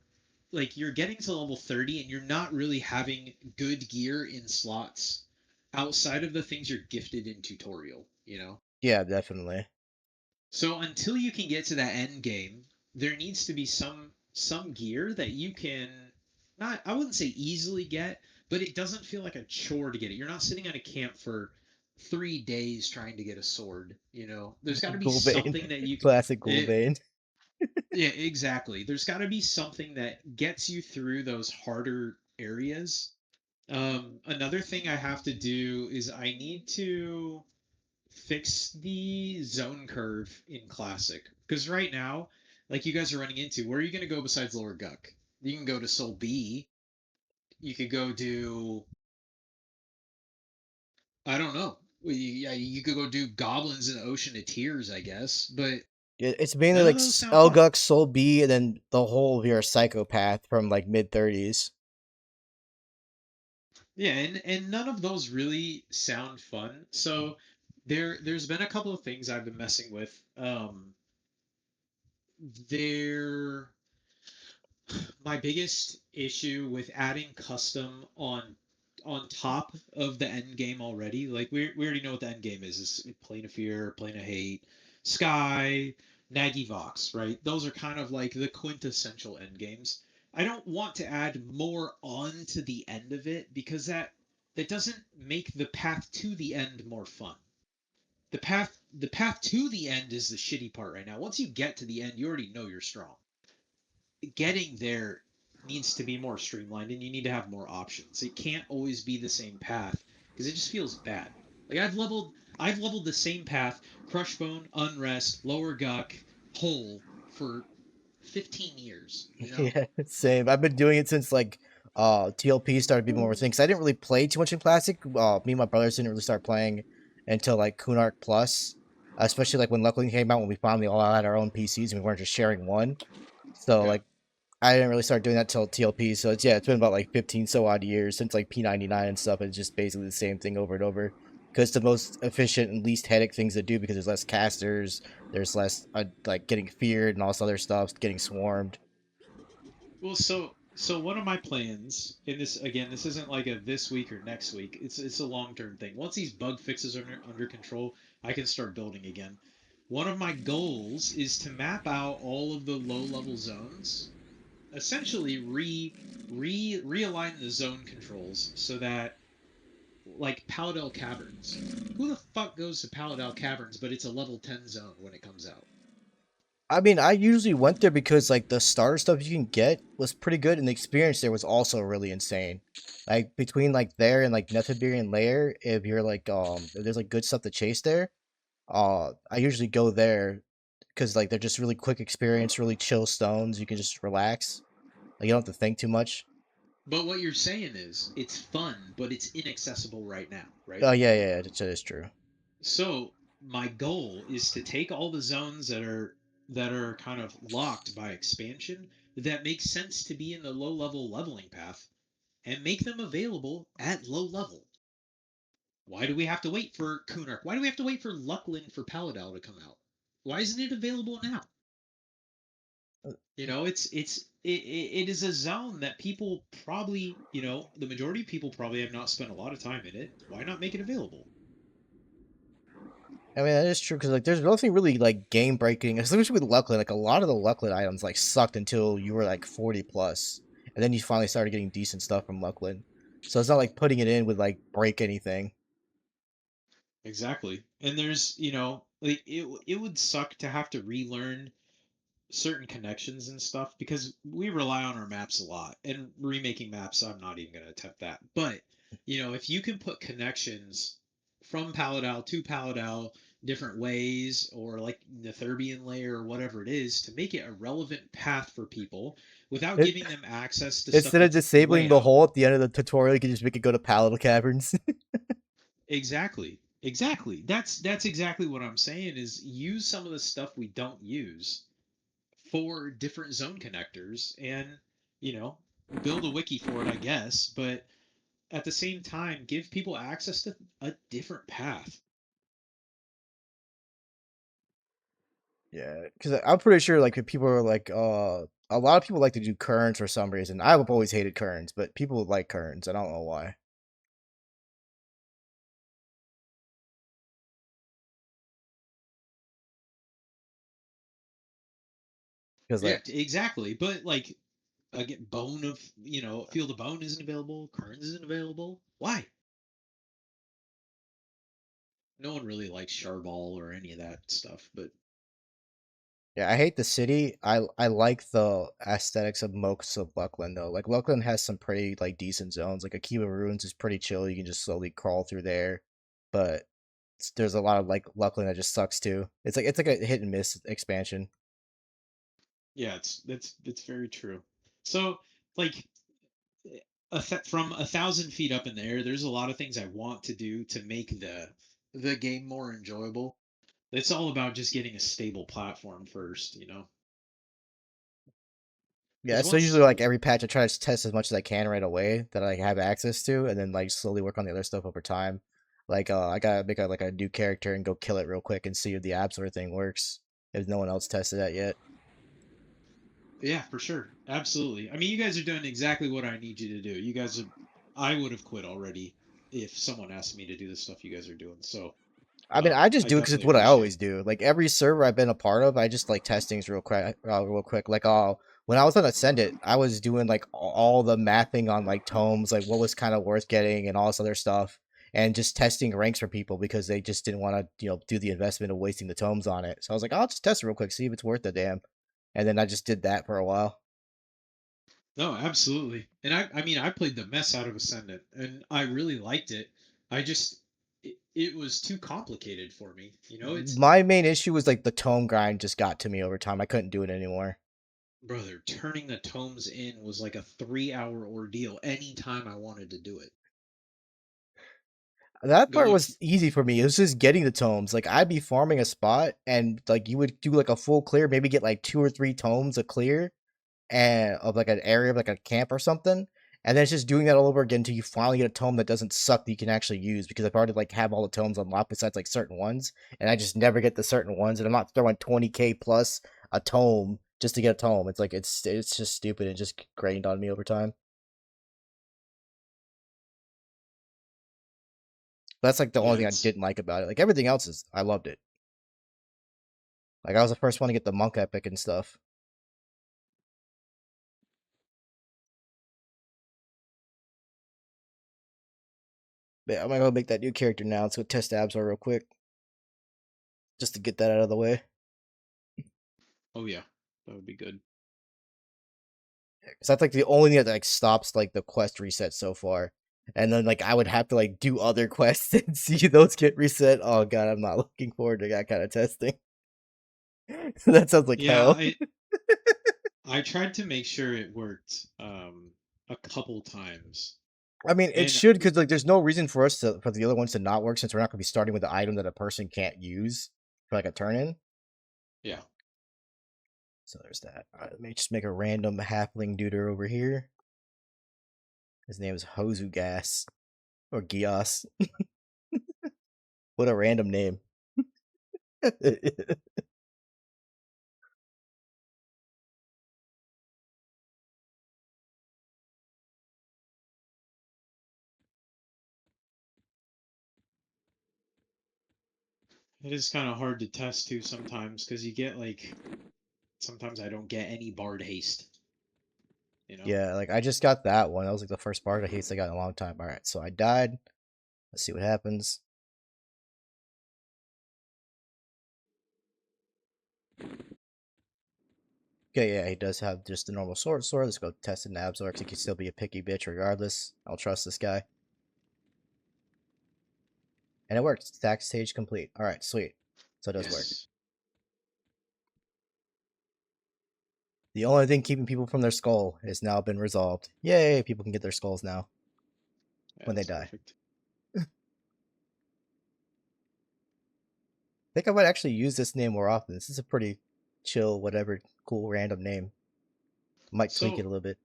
[SPEAKER 2] like you're getting to level 30 and you're not really having good gear in slots outside of the things you're gifted in tutorial.
[SPEAKER 1] Yeah, definitely.
[SPEAKER 2] So until you can get to that end game, there needs to be some gear that you can not I wouldn't say easily get, but it doesn't feel like a chore to get it. You're not sitting at a camp for 3 days trying to get a sword. There's got to be
[SPEAKER 1] Gul'Bane,
[SPEAKER 2] something that you.
[SPEAKER 1] classic
[SPEAKER 2] It,
[SPEAKER 1] Gul'Bane.
[SPEAKER 2] yeah, exactly. There's got to be something that gets you through those harder areas. Another thing I have to do is I need to fix the zone curve in classic because right now, like you guys are running into, where are you going to go besides lower guck? You can go to soul b. You could go do, I don't know. Well, yeah, you could go do goblins in the ocean of tears, I guess, but
[SPEAKER 1] It's mainly
[SPEAKER 2] none of
[SPEAKER 1] like
[SPEAKER 2] those sound fun.
[SPEAKER 1] Elguk, Soul B, and then the whole of your psychopath from like mid 30s.
[SPEAKER 2] Yeah, and none of those really sound fun. So there's been a couple of things I've been messing with. There My biggest issue with adding custom on top of the end game already, like we already know what the end game is Plane of Fear, Plane of Hate, Sky, Nagi Vox, right? Those are kind of like the quintessential end games. I don't want to add more on to the end of it because that doesn't make the path to the end more fun. The path to the end is the shitty part right now. Once you get to the end, you already know you're strong. Getting there needs to be more streamlined and you need to have more options. It can't always be the same path because it just feels bad. Like I've leveled the same path, Crushbone, Unrest, Lower Guck, Hole for 15 years,
[SPEAKER 1] Yeah, same. I've been doing it since like TLP started being more of a thing. Cause I didn't really play too much in Classic. Me and my brothers didn't really start playing until like Kunark Plus, especially like when Luckily came out when we finally all had our own PCs and we weren't just sharing one. So
[SPEAKER 2] Yeah.
[SPEAKER 1] like I didn't really start doing that till TLP. So it's been about like 15 so odd years since like P99 and stuff. It's just basically the same thing over and over. Because the most efficient and least headache things to do because there's less casters, there's less like getting feared and all this other stuff, getting swarmed.
[SPEAKER 2] Well, so one of my plans, and this again, this isn't like a this week or next week. It's a long term thing. Once these bug fixes are under control, I can start building again. One of my goals is to map out all of the low level zones, essentially realign the zone controls so that like Paladel Caverns. Who the fuck goes to Paladel Caverns? But it's a level 10 zone when it comes out.
[SPEAKER 1] I mean, I usually went there because like the starter stuff you can get was pretty good, and the experience there was also really insane. Like between like there and like Nethabirian Lair, if you're like if there's like good stuff to chase there, I usually go there because like they're just really quick experience, really chill stones. You can just relax. Like you don't have to think too much.
[SPEAKER 2] But what you're saying is it's fun, but it's inaccessible right now, right?
[SPEAKER 1] Oh yeah, that is true.
[SPEAKER 2] So my goal is to take all the zones that are kind of locked by expansion that make sense to be in the low level leveling path and make them available at low level. Why do we have to wait for Kunark? Why do we have to wait for Lucklin for Paladal to come out? Why isn't it available now? It is a zone that people probably, the majority of people probably have not spent a lot of time in it. Why not make it available?
[SPEAKER 1] I mean that is true because like there's nothing really like game breaking, especially with Lucklet. Like a lot of the Lucklet items like sucked until you were like 40 plus, and then you finally started getting decent stuff from Lucklet. So it's not like putting it in would like break anything.
[SPEAKER 2] Exactly. And there's, like it would suck to have to relearn certain connections and stuff because we rely on our maps a lot. And remaking maps, I'm not even going to attempt that. But, if you can put connections from Paladal to Paladal different ways or like the Thurbian layer or whatever it is to make it a relevant path for people without
[SPEAKER 1] It,
[SPEAKER 2] giving them access to stuff
[SPEAKER 1] instead of
[SPEAKER 2] that's
[SPEAKER 1] disabling
[SPEAKER 2] way
[SPEAKER 1] the
[SPEAKER 2] out.
[SPEAKER 1] hole at the end of the tutorial, you can just make it go to Paladin Caverns.
[SPEAKER 2] Exactly. Exactly. That's exactly what I'm saying is use some of the stuff we don't use for different zone connectors and, you know, build a wiki for it, I guess, but at the same time give people access to a different path.
[SPEAKER 1] Yeah, because I'm pretty sure like if people are like a lot of people like to do currents for some reason. I've always hated currents, but people like currents. I don't know why. Because
[SPEAKER 2] Yeah,
[SPEAKER 1] like
[SPEAKER 2] exactly. But like Again, bone of field of bone isn't available. Kerns isn't available. Why? No one really likes Charball or any of that stuff, but
[SPEAKER 1] Yeah, I hate the city. I like the aesthetics of most of Luckland though. Like Luckland has some pretty like decent zones. Like Akiba Ruins is pretty chill. You can just slowly crawl through there, but there's a lot of like Luckland that just sucks too. It's like a hit and miss expansion.
[SPEAKER 2] yeah, it's very true. So like from 1,000 feet up in the air, there's a lot of things I want to do to make the game more enjoyable. It's all about just getting a stable platform first.
[SPEAKER 1] Yeah,
[SPEAKER 2] Because
[SPEAKER 1] so usually like
[SPEAKER 2] once
[SPEAKER 1] every patch I try to test as much as I can right away that I have access to, and then like slowly work on the other stuff over time. Like I gotta make a new character and go kill it real quick and see if the Absol thing works. If no one else tested that yet.
[SPEAKER 2] Yeah, for sure. Absolutely. I mean, you guys are doing exactly what I need you to do. You guys are, I would have quit already if someone asked me to do the stuff you guys are doing. So,
[SPEAKER 1] I mean, I just
[SPEAKER 2] I
[SPEAKER 1] do it because it's
[SPEAKER 2] definitely
[SPEAKER 1] what I
[SPEAKER 2] appreciate it.
[SPEAKER 1] always do. Like every server I've been a part of, I just like test things real quick, real quick. Like, when I was on Ascendant, I was doing like all the mathing on like tomes, like what was kind of worth getting and all this other stuff, and just testing ranks for people because they just didn't want to, do the investment of wasting the tomes on it. So I was like, I'll just test it real quick, see if it's worth the damn. And then I just did that for a while.
[SPEAKER 2] No, absolutely. And I mean, I played the mess out of Ascendant, and I really liked it. I just, it was too complicated for me. It's
[SPEAKER 1] My main issue was like the tome grind just got to me over time. I couldn't do it anymore.
[SPEAKER 2] brother, turning the tomes in was like a 3-hour ordeal anytime I wanted to do it.
[SPEAKER 1] That part
[SPEAKER 2] Going,
[SPEAKER 1] was easy for me. It was just getting the tomes. Like I'd be farming a spot and like you would do like a full clear, maybe get like 2 or 3 tomes a clear and of like an area of like a camp or something. And then it's just doing that all over again until you finally get a tome that doesn't suck that you can actually use because I've already like have all the tomes unlocked besides like certain ones. And I just never get the certain ones and I'm not throwing 20k plus a tome just to get a tome. It's like it's just stupid and just grained on me over time. That's like the only
[SPEAKER 2] yeah,
[SPEAKER 1] thing I
[SPEAKER 2] it's
[SPEAKER 1] didn't like about it. Like everything else is I loved it. Like I was the first one to get the monk epic and stuff. But I'm gonna go make that new character now. Let's go test Absol real quick, just to get that out of the way.
[SPEAKER 2] oh yeah, that would be good.
[SPEAKER 1] Because that's like the only thing that like stops like the quest reset so far. And then like I would have to like do other quests and see those get reset. Oh god, I'm not looking forward to that kind of testing. That sounds like
[SPEAKER 2] Yeah,
[SPEAKER 1] hell.
[SPEAKER 2] I tried to make sure it worked a couple times,
[SPEAKER 1] I mean, it
[SPEAKER 2] and
[SPEAKER 1] should because like there's no reason for us to for the other ones to not work since we're not gonna be starting with an item that a person can't use for like a turn in.
[SPEAKER 2] yeah.
[SPEAKER 1] So there's that. Alright, let me just make a random halfling duder over here. His name is Hozu Gas or Gios. What a random name. It
[SPEAKER 2] It is kind of hard to test too sometimes because you get like sometimes I don't get any bard haste. You know.
[SPEAKER 1] Yeah, like I just got that one. That was like the first part of haste I got in a long time. All right, so I died. Let's see what happens. Okay, yeah, he does have just the normal sword. Let's go test it in Absorx. He can still be a picky bitch regardless. I'll trust this guy. And it works. Stack stage complete. All right, sweet. So it does work.
[SPEAKER 2] Yes.
[SPEAKER 1] The only thing keeping people from their skull has now been resolved. Yay, people can get their skulls now
[SPEAKER 2] Yeah,
[SPEAKER 1] when they
[SPEAKER 2] that's
[SPEAKER 1] die.
[SPEAKER 2] perfect.
[SPEAKER 1] I think I might actually use this name more often. This is a pretty chill, whatever, cool, random name. Might tweak it
[SPEAKER 2] So
[SPEAKER 1] a little bit.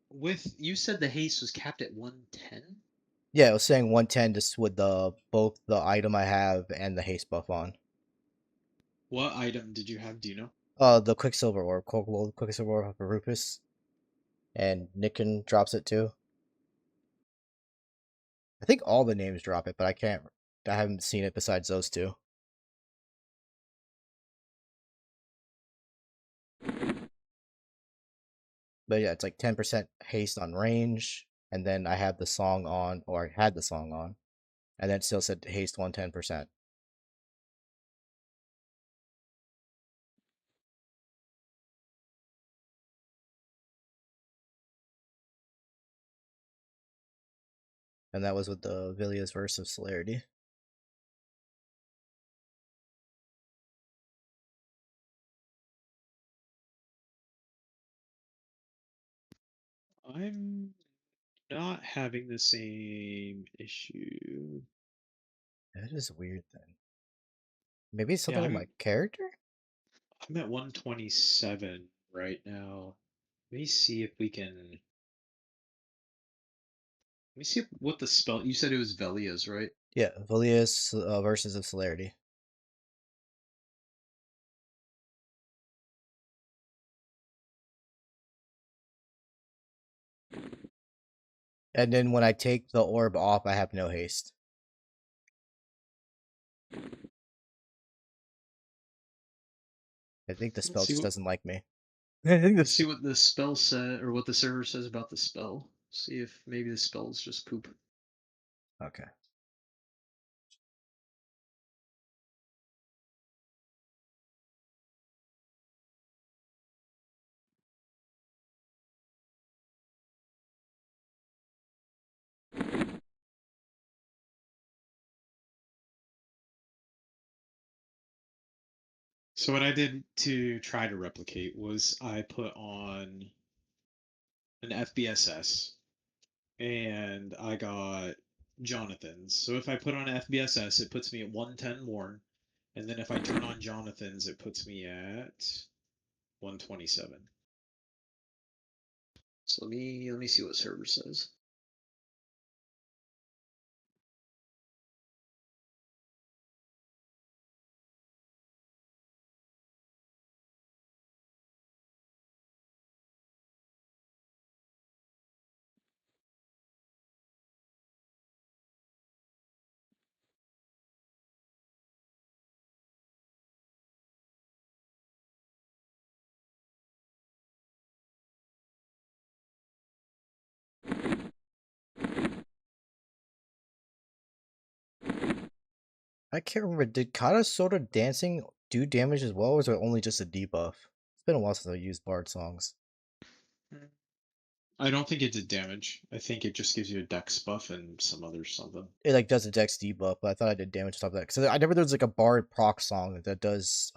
[SPEAKER 2] with you said the haste was capped at 110.
[SPEAKER 1] Yeah, I was saying 110 just with the both the item I have and the haste buff on.
[SPEAKER 2] What item did you have? Do you know?
[SPEAKER 1] The Quicksilver Orb, Quicksilver Orb for Rufus, and Nicken drops it too. I think all the names drop it, but I can't. I haven't seen it besides those two. But yeah, it's like 10% haste on range, and then I had the song on, or I had the song on, and then it still said haste 110%. And that was with the Villia's verse of Celerity.
[SPEAKER 2] I'm not having the same issue.
[SPEAKER 1] That is weird then. Maybe it's
[SPEAKER 2] Yeah,
[SPEAKER 1] something with my character?
[SPEAKER 2] I'm at 127 right now. Let me see if we can. Let me see what the spell. You said it was Velia's, right?
[SPEAKER 1] Yeah, Villia's verses of Celerity. And then when I take the orb off, I have no haste. I think the
[SPEAKER 2] Let's
[SPEAKER 1] spell
[SPEAKER 2] see
[SPEAKER 1] just
[SPEAKER 2] what.
[SPEAKER 1] doesn't like me. I think
[SPEAKER 2] Let's
[SPEAKER 1] that's
[SPEAKER 2] see what the spell said, or what the server says about the spell. See if maybe the spell is just poop.
[SPEAKER 1] okay.
[SPEAKER 2] So what I did to try to replicate was I put on an FBSS and I got Jonathan's. So if I put on FBSS, it puts me at 110 Warren, and then if I turn on Jonathan's, it puts me at 127. So let me see what server says.
[SPEAKER 1] I can't remember. Did Kata sort of dancing do damage as well, or was it only just a debuff? It's been a while since I used Bard songs.
[SPEAKER 2] I don't think it did damage. I think it just gives you a dex buff and some other something.
[SPEAKER 1] It like does a dex debuff, but I thought I did damage on top of that. Because I never there was like a Bard proc song that does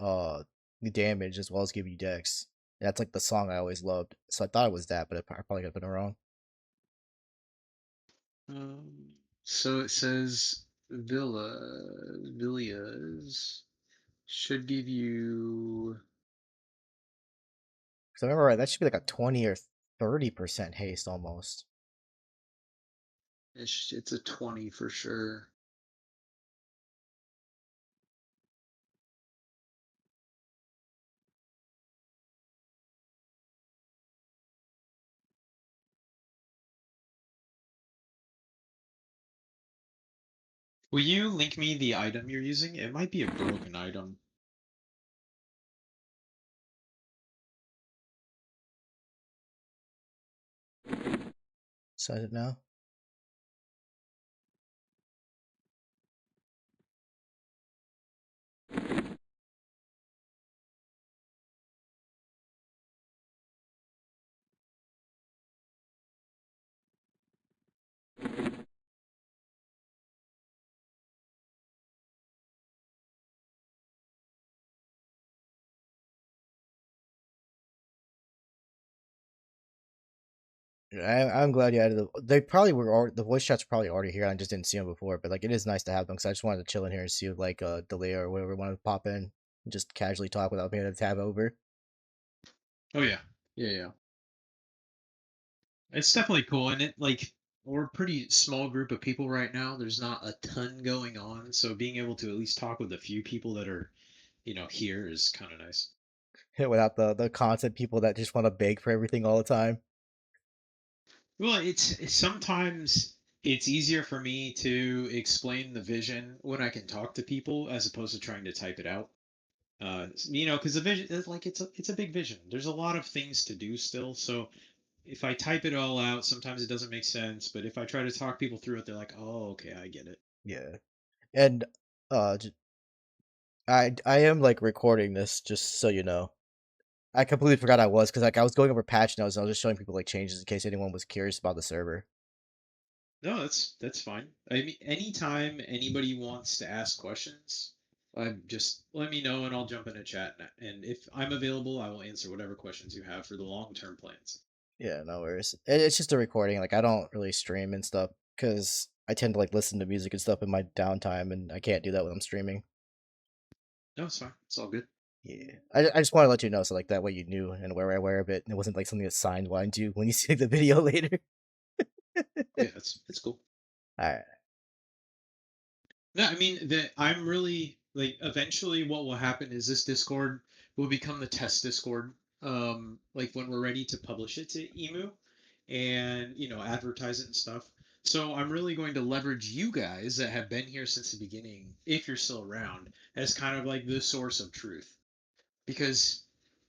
[SPEAKER 1] damage as well as give you dex. And that's like the song I always loved. So I thought it was that, but I probably could have been wrong.
[SPEAKER 2] So it says Villas should give you.
[SPEAKER 1] Because I remember right, that should be like a 20 or 30% haste almost.
[SPEAKER 2] It's a 20 for sure. Will you link me the item you're using? It might be a broken item.
[SPEAKER 1] Said it now. I'm glad you added the. They probably were the voice chats were probably already here. I just didn't see them before, but like it is nice to have them because I just wanted to chill in here and see if like delay or whatever wanted to pop in, and just casually talk without being able to tab over.
[SPEAKER 2] Oh yeah. Yeah, yeah. It's definitely cool, and it like we're a pretty small group of people right now. There's not a ton going on, so being able to at least talk with a few people that are, here is kind of nice.
[SPEAKER 1] Without the constant people that just want to beg for everything all the time.
[SPEAKER 2] Well, it's sometimes it's easier for me to explain the vision when I can talk to people as opposed to trying to type it out. Because the vision is like it's a big vision. There's a lot of things to do still, so if I type it all out, sometimes it doesn't make sense. But if I try to talk people through it, they're like, "Oh, okay, I get it."
[SPEAKER 1] Yeah. And j- I am like recording this just so you know. I completely forgot I was because like I was going over patch notes and I was just showing people like changes in case anyone was curious about the server.
[SPEAKER 2] No, that's fine. I mean, anytime anybody wants to ask questions, I'm just let me know and I'll jump in a chat. And if I'm available, I will answer whatever questions you have for the long-term plans.
[SPEAKER 1] Yeah, no worries. It's just a recording. Like I don't really stream and stuff because I tend to like listen to music and stuff in my downtime, and I can't do that when I'm streaming.
[SPEAKER 2] No, it's fine. It's all good.
[SPEAKER 1] Yeah, I just want to let you know so like that way you knew and were aware of it, and it wasn't like something that sidelined you when you see the video later.
[SPEAKER 2] Oh yeah, that's cool.
[SPEAKER 1] All right.
[SPEAKER 2] No, I mean that I'm really like eventually what will happen is this Discord will become the test Discord. Like when we're ready to publish it to Emu and advertise it and stuff. So I'm really going to leverage you guys that have been here since the beginning, if you're still around, as kind of like the source of truth. Because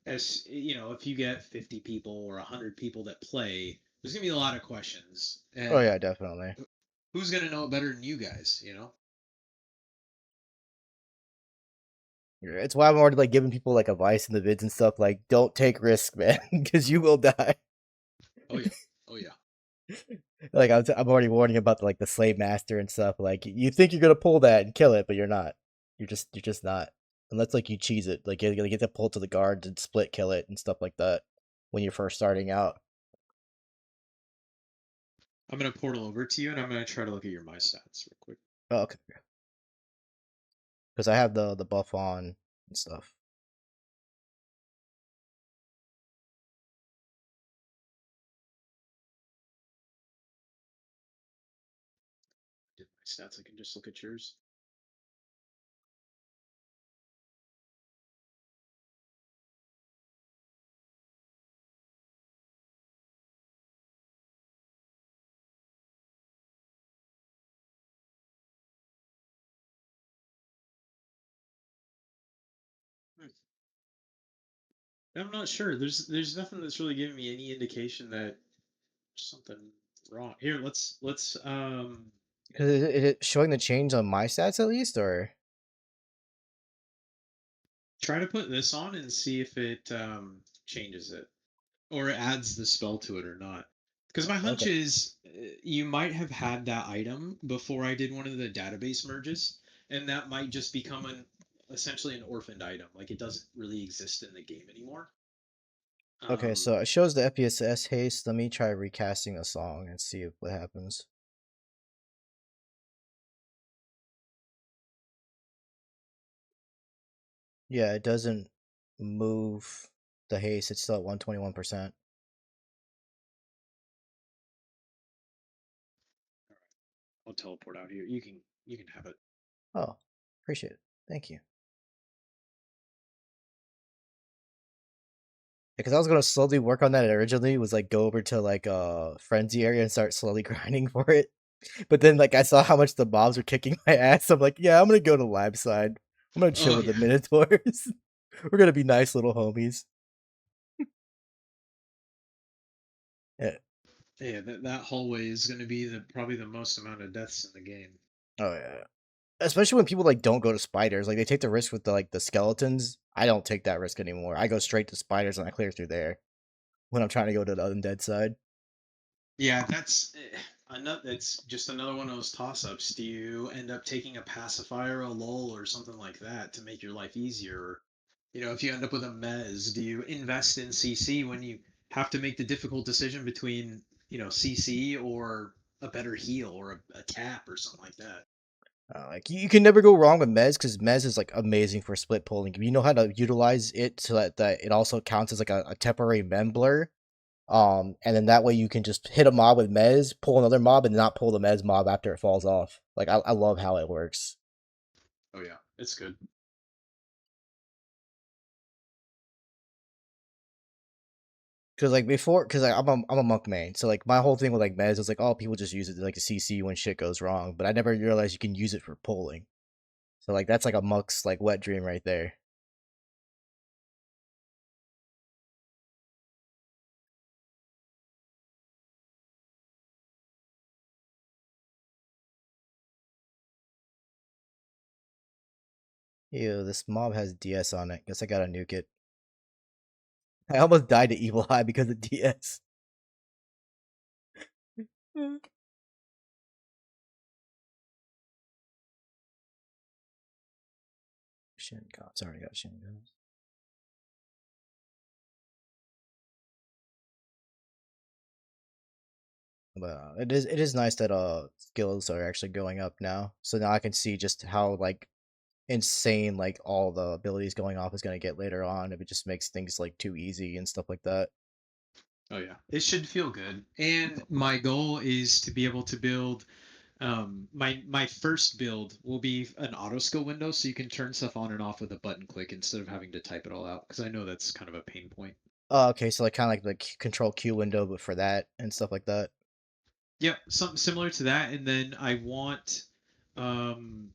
[SPEAKER 2] as if you get 50 people or 100 people that play, there's gonna be a lot of questions,
[SPEAKER 1] Oh
[SPEAKER 2] and
[SPEAKER 1] yeah, definitely.
[SPEAKER 2] who's gonna know it better than you guys?
[SPEAKER 1] Yeah, it's why I'm already like giving people like advice in the vids and stuff. Like, don't take risks, man, because you will die.
[SPEAKER 2] Oh yeah, oh yeah.
[SPEAKER 1] Like I'm already warning about like the slave master and stuff. Like you think you're gonna pull that and kill it, but you're not. You're just not. Unless like you cheese it, like you're gonna get to pull to the guards and split kill it and stuff like that when you're first starting out.
[SPEAKER 2] I'm gonna portal over to you, and I'm gonna try to look at your my stats real quick.
[SPEAKER 1] Oh, okay, because I have the buff on and stuff.
[SPEAKER 2] Did my stats? I can just look at yours. Hmm. I'm not sure. There's nothing that's really giving me any indication that something wrong. Here, let's.
[SPEAKER 1] Is it showing the change on my stats at least, or
[SPEAKER 2] Try to put this on and see if it changes it or adds the spell to it or not. Because my hunch
[SPEAKER 1] okay,
[SPEAKER 2] is you might have had that item before I did one of the database merges, and that might just become essentially an orphaned item. Like it doesn't really exist in the game anymore.
[SPEAKER 1] okay?
[SPEAKER 2] Um,
[SPEAKER 1] So it shows the FPSS haste. Let me try recasting a song and see what happens. Yeah, it doesn't move the haste. It's still at 121%.
[SPEAKER 2] I'll teleport out here. You can have it.
[SPEAKER 1] Oh, appreciate it. Thank you. Because I was gonna slowly work on that originally, was like go over to like frenzy area and start slowly grinding for it. But then like I saw how much the mobs were kicking my ass. I'm like, yeah, I'm gonna go to lab side. I'm gonna chill
[SPEAKER 2] Oh
[SPEAKER 1] with the
[SPEAKER 2] yeah,
[SPEAKER 1] Minotaurs. We're gonna be nice little homies. Yeah.
[SPEAKER 2] yeah. That hallway is going to be the probably the most amount of deaths in the game.
[SPEAKER 1] Oh yeah. Especially when people like don't go to spiders, like they take the risk with the skeletons. I don't take that risk anymore. I go straight to spiders and I clear through there when I'm trying to go to the undead side.
[SPEAKER 2] Yeah, that's another. It's just another one of those toss-ups. Do you end up taking a pacifier, a lull, or something like that to make your life easier? If you end up with a mez, do you invest in CC when you have to make the difficult decision between CC or a better heal or a tap or something like that?
[SPEAKER 1] Like you can never go wrong with Mez because Mez is like amazing for split pulling. If you know how to utilize it so that it also counts as like a temporary mem blur. And then that way you can just hit a mob with Mez, pull another mob, and not pull the Mez mob after it falls off. Like I love how it works.
[SPEAKER 2] Oh yeah, it's good.
[SPEAKER 1] Cause like before, cause I'm a monk main, so like my whole thing with like Mez is like, oh, people just use it like a CC when shit goes wrong, but I never realized you can use it for pulling. So like that's like a monk's like wet dream right there. Ew, this mob has DS on it. Guess I gotta nuke it. I almost died to Evil Eye because of DS. Shingon. Sorry, I got Shingon. But it is nice that skills are actually going up now. So now I can see just how like insane like all the abilities going off is gonna get later on if it just makes things like too easy and stuff like that.
[SPEAKER 2] Oh yeah, it should feel good. And my goal is to be able to build. My first build will be an auto skill window, so you can turn stuff on and off with a button click instead of having to type it all out. Because I know that's kind of a pain point.
[SPEAKER 1] Oh, okay, so like kind of like the control Q window, but for that and stuff like that.
[SPEAKER 2] Yep, something similar to that. And then um,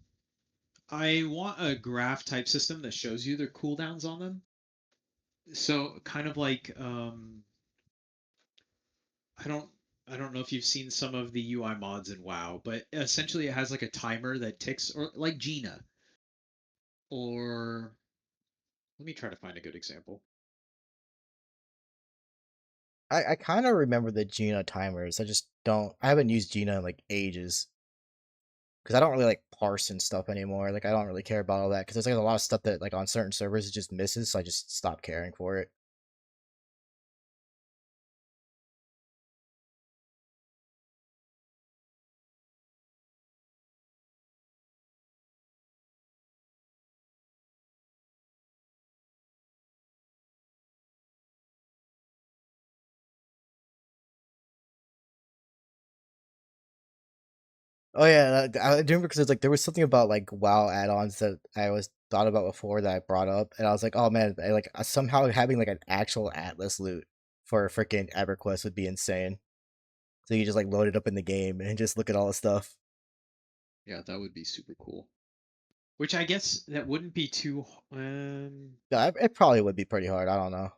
[SPEAKER 2] I want a graph type system that shows you their cooldowns on them. So kind of like I don't I don't know if you've seen some of the UI mods in WoW, but essentially it has like a timer that ticks, or like Gina, or let me try to find a good example.
[SPEAKER 1] I kind of remember the Gina timers. I just don't. I haven't used Gina in like ages because I don't really like parse and stuff anymore. Like I don't really care about all that because there's like a lot of stuff that like on certain servers it just misses. So I just stopped caring for it. Oh yeah, I do remember because it's like there was something about like WoW add-ons that I was thought about before that I brought up, and I was like, oh man, somehow having like an actual Atlas loot for freaking EverQuest would be insane. So you just like load it up in the game and just look at all the stuff.
[SPEAKER 2] Yeah, that would be super cool. Which I guess that wouldn't be too.
[SPEAKER 1] Yeah, it probably would be pretty hard. I don't know.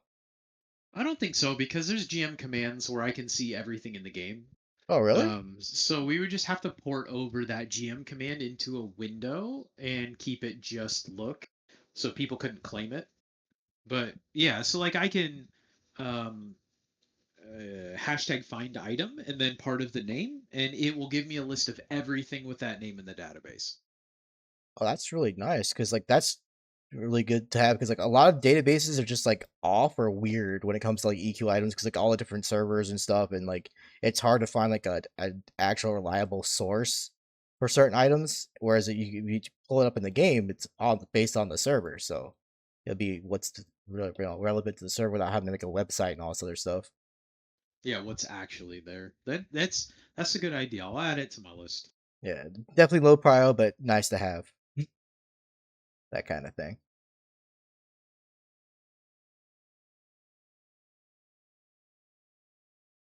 [SPEAKER 2] I don't think so because there's GM commands where I can see everything in the game.
[SPEAKER 1] Oh really?
[SPEAKER 2] So we would just have to port over that GM command into a window and keep it just look, so people couldn't claim it. But yeah, so like I can um, hashtag find item and then part of the name, and it will give me a list of everything with that name in the database.
[SPEAKER 1] Oh, that's really nice because like that's really good to have because like a lot of databases are just like off or weird when it comes to like EQ items because like all the different servers and stuff and like it's hard to find like a actual reliable source for certain items. Whereas you pull it up in the game, it's all based on the server, so it'll be what's really relevant to the server without having to make a website and all this other stuff.
[SPEAKER 2] Yeah, what's actually there? That's a good idea. I'll add it to my list.
[SPEAKER 1] Yeah, definitely low prio, but nice to have that kind of thing.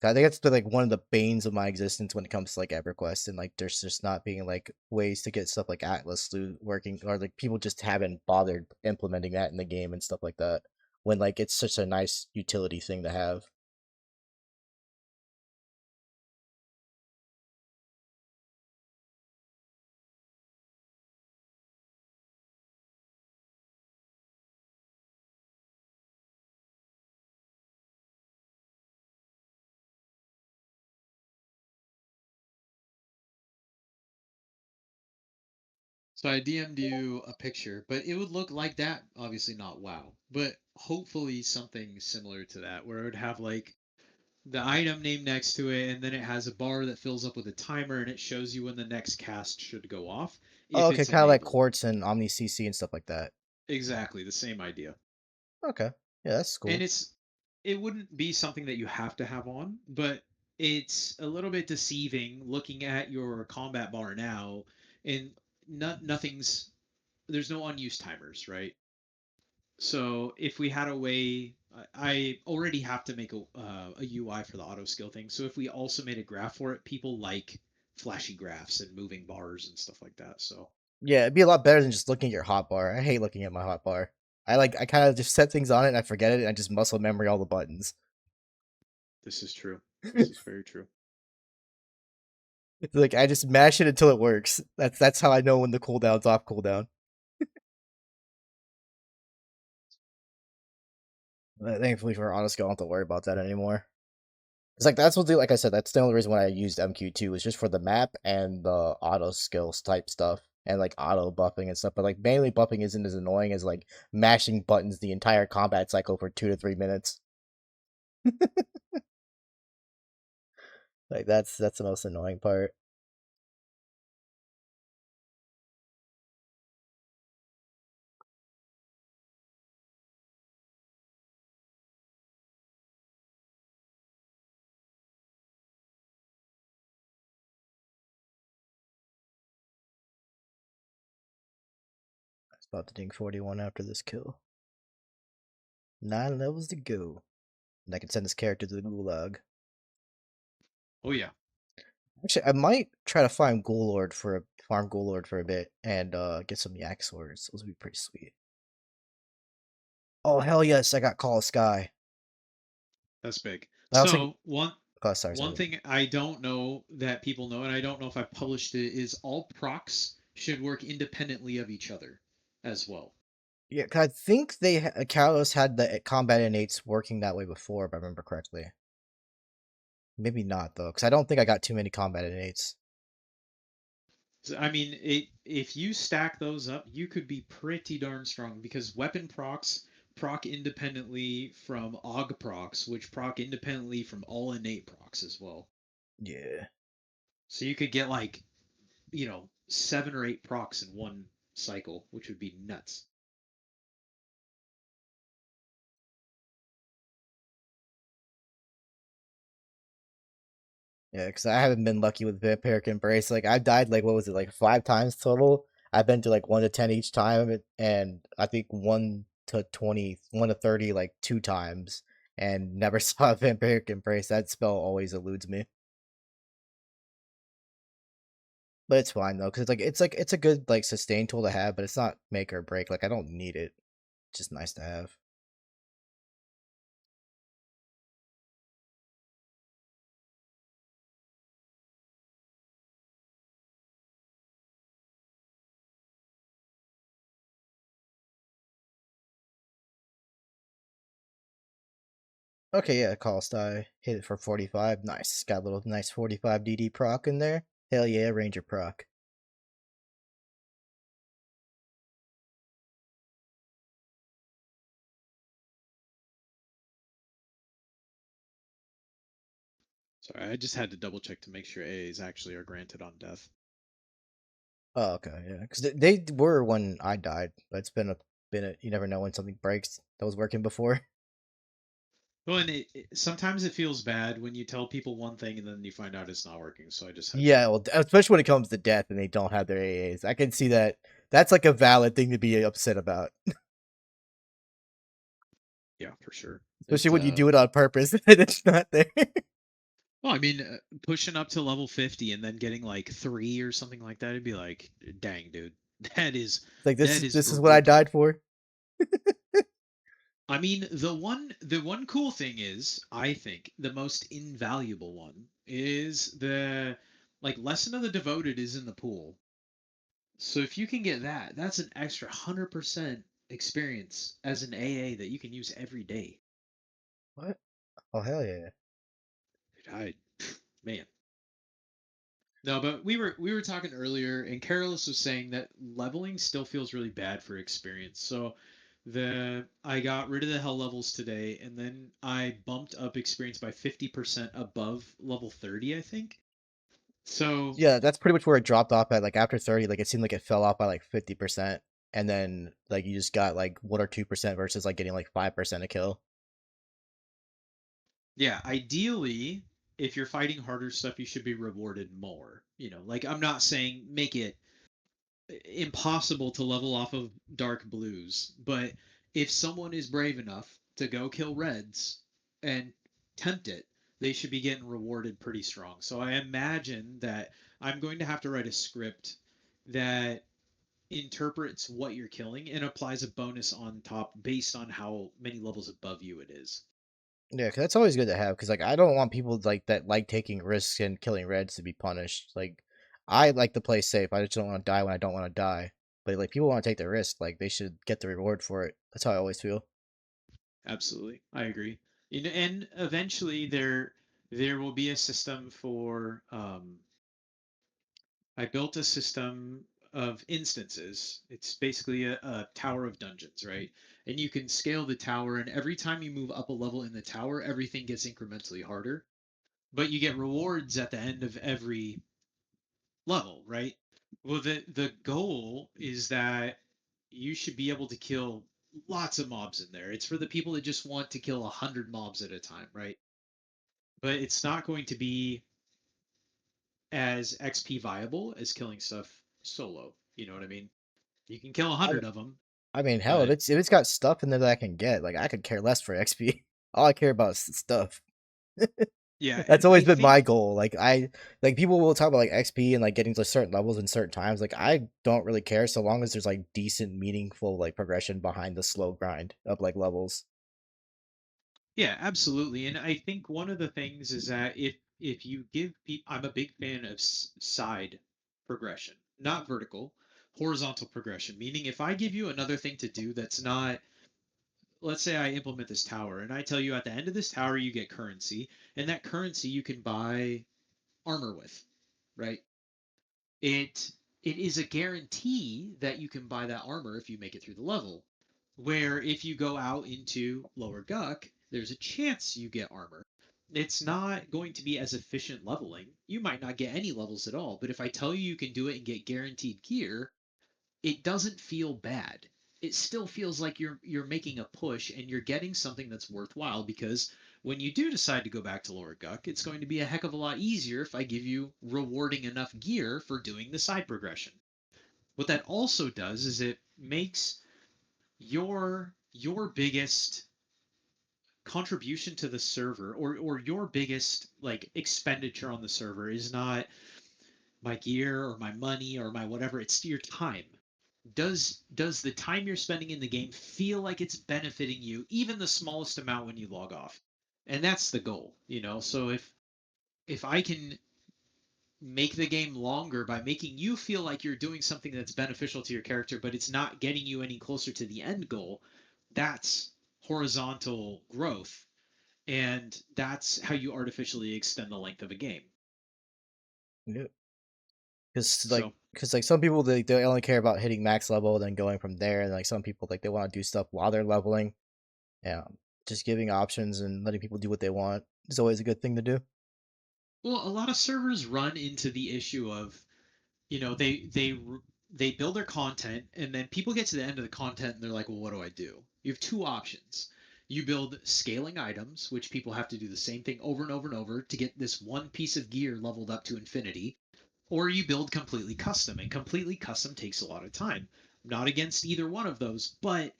[SPEAKER 1] I think that's been like one of the banes of my existence when it comes to like EverQuest and like there's just not being like ways to get stuff like Atlas working or like people just haven't bothered implementing that in the game and stuff like that when like it's such a nice utility thing to have.
[SPEAKER 2] So I DM'd you a picture, but it would look like that. Obviously not WoW, but hopefully something similar to that, where it would have like the item name next to it, and then it has a bar that fills up with a timer, and it shows you when the next cast should go off
[SPEAKER 1] Oh,
[SPEAKER 2] if
[SPEAKER 1] okay,
[SPEAKER 2] it's
[SPEAKER 1] kind of like
[SPEAKER 2] enabled.
[SPEAKER 1] Quartz and Omni CC and stuff like that.
[SPEAKER 2] Exactly the same idea.
[SPEAKER 1] Okay, yeah, that's
[SPEAKER 2] And
[SPEAKER 1] cool.
[SPEAKER 2] it wouldn't be something that you have to have on, but it's a little bit deceiving looking at your combat bar now, and nothing's there's no unused timers, right? So if we had a way, I already have to make a UI for the auto skill thing. So if we also made a graph for it, people like flashy graphs and moving bars and stuff like that. So
[SPEAKER 1] Yeah, it'd be a lot better than just looking at your hotbar. I hate looking at my hotbar. I kind of just set things on it and I forget it and I just muscle memory all the buttons.
[SPEAKER 2] this is true. This is very true.
[SPEAKER 1] It's like I just mash it until it works. That's how I know when the cooldown's off cooldown. Thankfully for auto skill, I don't have to worry about that anymore. It's like that's what the like I said, that's the only reason why I used MQ2 was just for the map and the auto skills type stuff and like auto buffing and stuff. But like mainly buffing isn't as annoying as like mashing buttons the entire combat cycle for 2 to 3 minutes. Like that's the most annoying part. I was about to ding 41 after this kill. 9 levels to go. And I can send this character to the gulag.
[SPEAKER 2] Oh yeah.
[SPEAKER 1] Actually, I might try to find Ghoulord for a farm Ghoulord for a bit and get some Yak swords. Those would be pretty sweet. Oh hell yes, I got Call of Sky.
[SPEAKER 2] That's big.
[SPEAKER 1] I was thinking,
[SPEAKER 2] So one
[SPEAKER 1] oh, sorry,
[SPEAKER 2] one
[SPEAKER 1] sorry.
[SPEAKER 2] thing I don't know that people know, and I don't know if I published it, is all procs should work independently of each other as well.
[SPEAKER 1] Yeah, 'cause I think Kalos had the combat innates working that way before, if I remember correctly. Maybe not though, because I don't think I got too many combat innates.
[SPEAKER 2] So, I mean, if you stack those up, you could be pretty darn strong because weapon procs proc independently from AUG procs, which proc independently from all innate procs as well.
[SPEAKER 1] Yeah.
[SPEAKER 2] So you could get like, 7 or 8 procs in one cycle, which would be nuts.
[SPEAKER 1] Yeah, because I haven't been lucky with Vampiric Embrace. Like I've died like what was it like 5 times total. I've been to like 1 to 10 each time, and I think 1 to 20, 1 to 30 like 2 times, and never saw a Vampiric Embrace. That spell always eludes me, but it's fine though because it's a good like sustain tool to have, but it's not make or break. Like I don't need it. It's just nice to have. Okay, yeah, call style. Hit it for 45. Nice. Got a little nice 45 DD proc in there. Hell yeah, Ranger proc.
[SPEAKER 2] Sorry, I just had to double check to make sure AAs actually are granted on death.
[SPEAKER 1] Oh, okay, yeah. Because they were when I died, but it's been a you never know when something breaks that was working before.
[SPEAKER 2] Well, and sometimes it feels bad when you tell people one thing and then you find out it's not working. So I just had to.
[SPEAKER 1] Yeah, well, especially when it comes to death and they don't have their AAs. I can see that. That's like a valid thing to be upset about,
[SPEAKER 2] Yeah, for sure.
[SPEAKER 1] especially
[SPEAKER 2] It
[SPEAKER 1] when you do it on purpose and it's not there.
[SPEAKER 2] Well, I mean, pushing up to level 50 and then getting like 3 or something like that, it'd be like, dang, dude, that is
[SPEAKER 1] Like this
[SPEAKER 2] that
[SPEAKER 1] is
[SPEAKER 2] is
[SPEAKER 1] this is what I
[SPEAKER 2] brutal.
[SPEAKER 1] died for.
[SPEAKER 2] I mean, the one cool thing is, I think the most invaluable one is the like lesson of the devoted is in the pool. So if you can get that, that's an extra 100% experience as an AA that you can use every day.
[SPEAKER 1] What? Oh hell yeah.
[SPEAKER 2] I man. No, but we were talking earlier, and Carolus was saying that leveling still feels really bad for experience. So the I got rid of the hell levels today, and then I bumped up experience by 50% above level 30, I think. So
[SPEAKER 1] Yeah, that's pretty much where it dropped off at. Like after 30, like it seemed like it fell off by like 50%, and then like you just got like 1 or 2% versus like getting like 5% a kill.
[SPEAKER 2] yeah, ideally, if you're fighting harder stuff, you should be rewarded more. Like I'm not saying make it impossible to level off of dark blues, but if someone is brave enough to go kill reds and tempt it, they should be getting rewarded pretty strong. So I imagine that I'm going to have to write a script that interprets what you're killing and applies a bonus on top based on how many levels above you it is.
[SPEAKER 1] Yeah, 'cause that's always good to have. Because like I don't want people like that like taking risks and killing reds to be punished. Like I like to play safe. I just don't want to die when I don't want to die. But like people want to take the risk, like they should get the reward for it. That's how I always feel.
[SPEAKER 2] Absolutely, I agree. And eventually there will be a system for. I built a system of instances. It's basically a tower of dungeons, right? And you can scale the tower, and every time you move up a level in the tower, everything gets incrementally harder. But you get rewards at the end of every level, right? Well, the goal is that you should be able to kill lots of mobs in there. It's for the people that just want to kill 100 mobs at a time, right? But it's not going to be as XP viable as killing stuff solo. You know what I mean? You can kill a
[SPEAKER 1] I,
[SPEAKER 2] hundred of them,
[SPEAKER 1] I mean, hell,
[SPEAKER 2] but
[SPEAKER 1] if it's got stuff in there that I can get, like I could care less for XP. All I care about is the stuff.
[SPEAKER 2] yeah,
[SPEAKER 1] That's
[SPEAKER 2] and
[SPEAKER 1] always
[SPEAKER 2] I
[SPEAKER 1] been my
[SPEAKER 2] think
[SPEAKER 1] goal. Like people will talk about like XP and like getting to certain levels in certain times. Like I don't really care so long as there's like decent, meaningful like progression behind the slow grind of like levels.
[SPEAKER 2] yeah, absolutely. And I think one of the things is that if you give people, I'm a big fan of side progression, not vertical, horizontal progression. Meaning, if I give you another thing to do that's not, let's say I implement this tower, and I tell you at the end of this tower you get currency, and that currency you can buy armor with, right? it it is a guarantee that you can buy that armor if you make it through the level. Where if you go out into lower Guck, there's a chance you get armor. It's not going to be as efficient leveling. You might not get any levels at all, but if I tell you you can do it and get guaranteed gear, it doesn't feel bad. It still feels like you're making a push and you're getting something that's worthwhile because when you do decide to go back to Lower Guck, it's going to be a heck of a lot easier if I give you rewarding enough gear for doing the side progression. What that also does is it makes your biggest contribution to the server or your biggest like expenditure on the server is not my gear or my money or my whatever, it's your time. Does the time you're spending in the game feel like it's benefiting you even the smallest amount when you log off? And that's the goal, so if I can make the game longer by making you feel like you're doing something that's beneficial to your character but it's not getting you any closer to the end goal, that's horizontal growth, and that's how you artificially extend the length of a game. So
[SPEAKER 1] Because like some people they only care about hitting max level, then going from there, and like some people like they want to do stuff while they're leveling. Yeah, just giving options and letting people do what they want is always a good thing to do.
[SPEAKER 2] well, a lot of servers run into the issue of, they build their content and then people get to the end of the content and they're like, well, what do I do? You have two options. You build scaling items, which people have to do the same thing over and over and over to get this one piece of gear leveled up to infinity, or you build completely custom, and completely custom takes a lot of time. I'm not against either one of those, but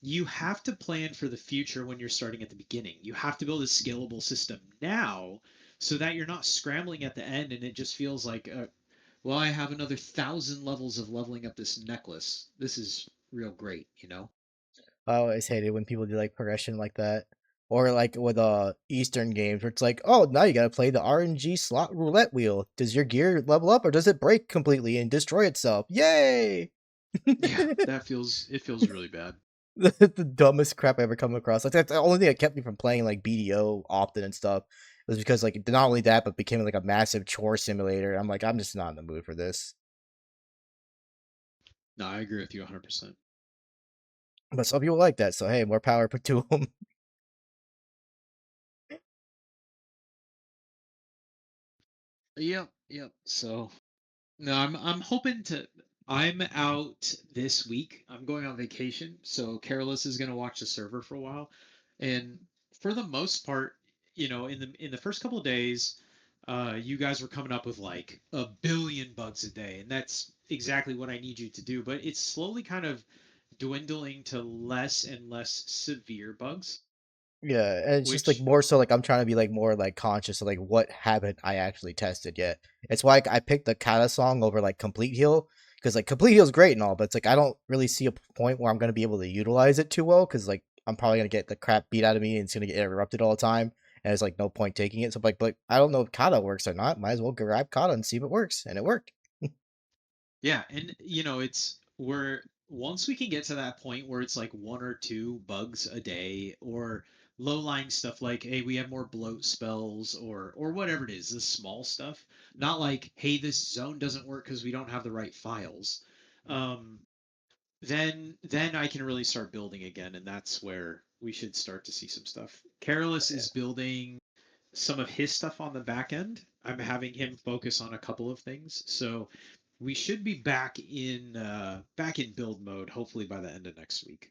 [SPEAKER 2] you have to plan for the future when you're starting at the beginning. You have to build a scalable system now so that you're not scrambling at the end and it just feels like, well, I have another 1,000 levels of leveling up this necklace. This is real great, you know?
[SPEAKER 1] I always hate it when people do like progression like that. Or like with Eastern games where it's like, oh, now you gotta play the RNG slot roulette wheel. Does your gear level up or does it break completely and destroy itself? Yay!
[SPEAKER 2] Yeah, it feels really bad.
[SPEAKER 1] The dumbest crap I ever come across. Like that's the only thing that kept me from playing like BDO often and stuff was because like not only that, but became like a massive chore simulator. I'm like, I'm just not in the mood for this.
[SPEAKER 2] No, I agree with you 100%.
[SPEAKER 1] But some people like that, so hey, more power put to them.
[SPEAKER 2] Yep, yep. So, no, I'm hoping to. I'm out this week. I'm going on vacation, so Careless is going to watch the server for a while, and for the most part, in the first couple of days, you guys were coming up with like a billion bugs a day, and that's exactly what I need you to do. But it's slowly kind of dwindling to less and less severe bugs,
[SPEAKER 1] Yeah, and it's just like
[SPEAKER 2] which
[SPEAKER 1] more so like I'm trying to be like more like conscious of like what haven't I actually tested yet. It's why I picked the Kata song over like Complete Heal because like Complete Heal is great and all, but it's like I don't really see a point where I'm gonna be able to utilize it too well because like I'm probably gonna get the crap beat out of me and it's gonna get interrupted all the time, and there's like no point taking it. So I'm like, but I don't know if Kata works or not. Might as well grab Kata and see if it works, and it worked.
[SPEAKER 2] yeah, and it's once we can get to that point where it's like one or two bugs a day, or low lying stuff like, hey, we have more bloat spells, or whatever it is, this small stuff, not like, hey, this zone doesn't work because we don't have the right files. um then I can really start building again, and that's where we should start to see some stuff. Careless is building some of his stuff on the back end. I'm having him focus on a couple of things, so we should be back in build mode hopefully by the end of next week.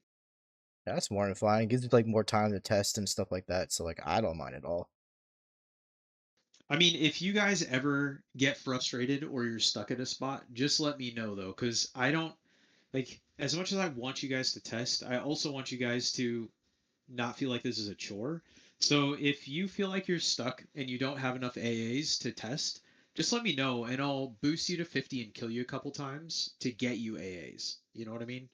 [SPEAKER 1] That's more than fine. It gives me like more time to test and stuff like that. So like I don't mind at all.
[SPEAKER 2] I mean, if you guys ever get frustrated or you're stuck at a spot, just let me know though, because I don't like, as much as I want you guys to test, I also want you guys to not feel like this is a chore. So if you feel like you're stuck and you don't have enough AAs to test, just let me know and I'll boost you to 50 and kill you a couple times to get you AAs. You know what I mean?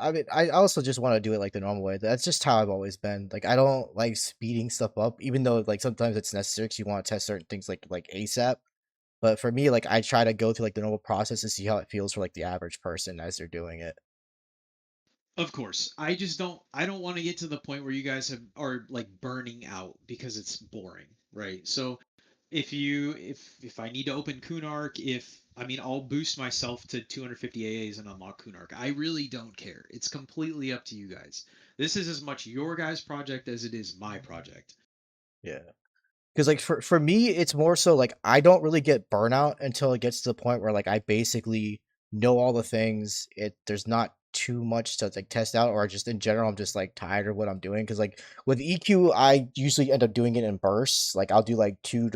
[SPEAKER 1] I mean, I also just want to do it like the normal way. That's just how I've always been. Like, I don't like speeding stuff up, even though like sometimes it's necessary because you want to test certain things like ASAP. But for me, like I try to go through like the normal process and see how it feels for like the average person as they're doing it.
[SPEAKER 2] Of course. I don't want to get to the point where you guys are like burning out because it's boring, right? So if I need to open Kunark, if I mean I'll boost myself to 250 AAs and unlock Kunark. I really don't care. It's completely up to you guys. This is as much your guys' project as it is my project.
[SPEAKER 1] Yeah. Because like for me, it's more so like I don't really get burnout until it gets to the point where like I basically know all the things. There's not too much to like test out, or just in general, I'm just like tired of what I'm doing. Because like with EQ, I usually end up doing it in bursts. Like I'll do like 2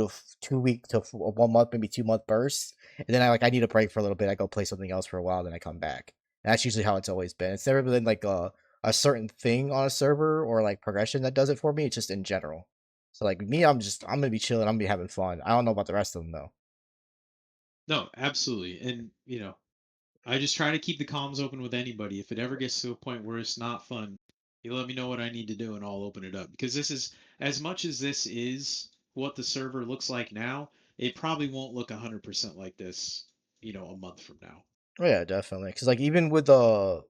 [SPEAKER 1] week to 1 month, maybe 2 month bursts, and then I need a break for a little bit. I go play something else for a while, then I come back. And that's usually how it's always been. It's never been like a certain thing on a server or like progression that does it for me. It's just in general. So like me, I'm gonna be chilling. I'm gonna be having fun. I don't know about the rest of them though.
[SPEAKER 2] No, absolutely. And I just try to keep the comms open with anybody. If it ever gets to a point where it's not fun, you let me know what I need to do and I'll open it up. Because this is, as much as this is what the server looks like now, it probably won't look 100% like this, a month from now.
[SPEAKER 1] Oh yeah, definitely. Because like even with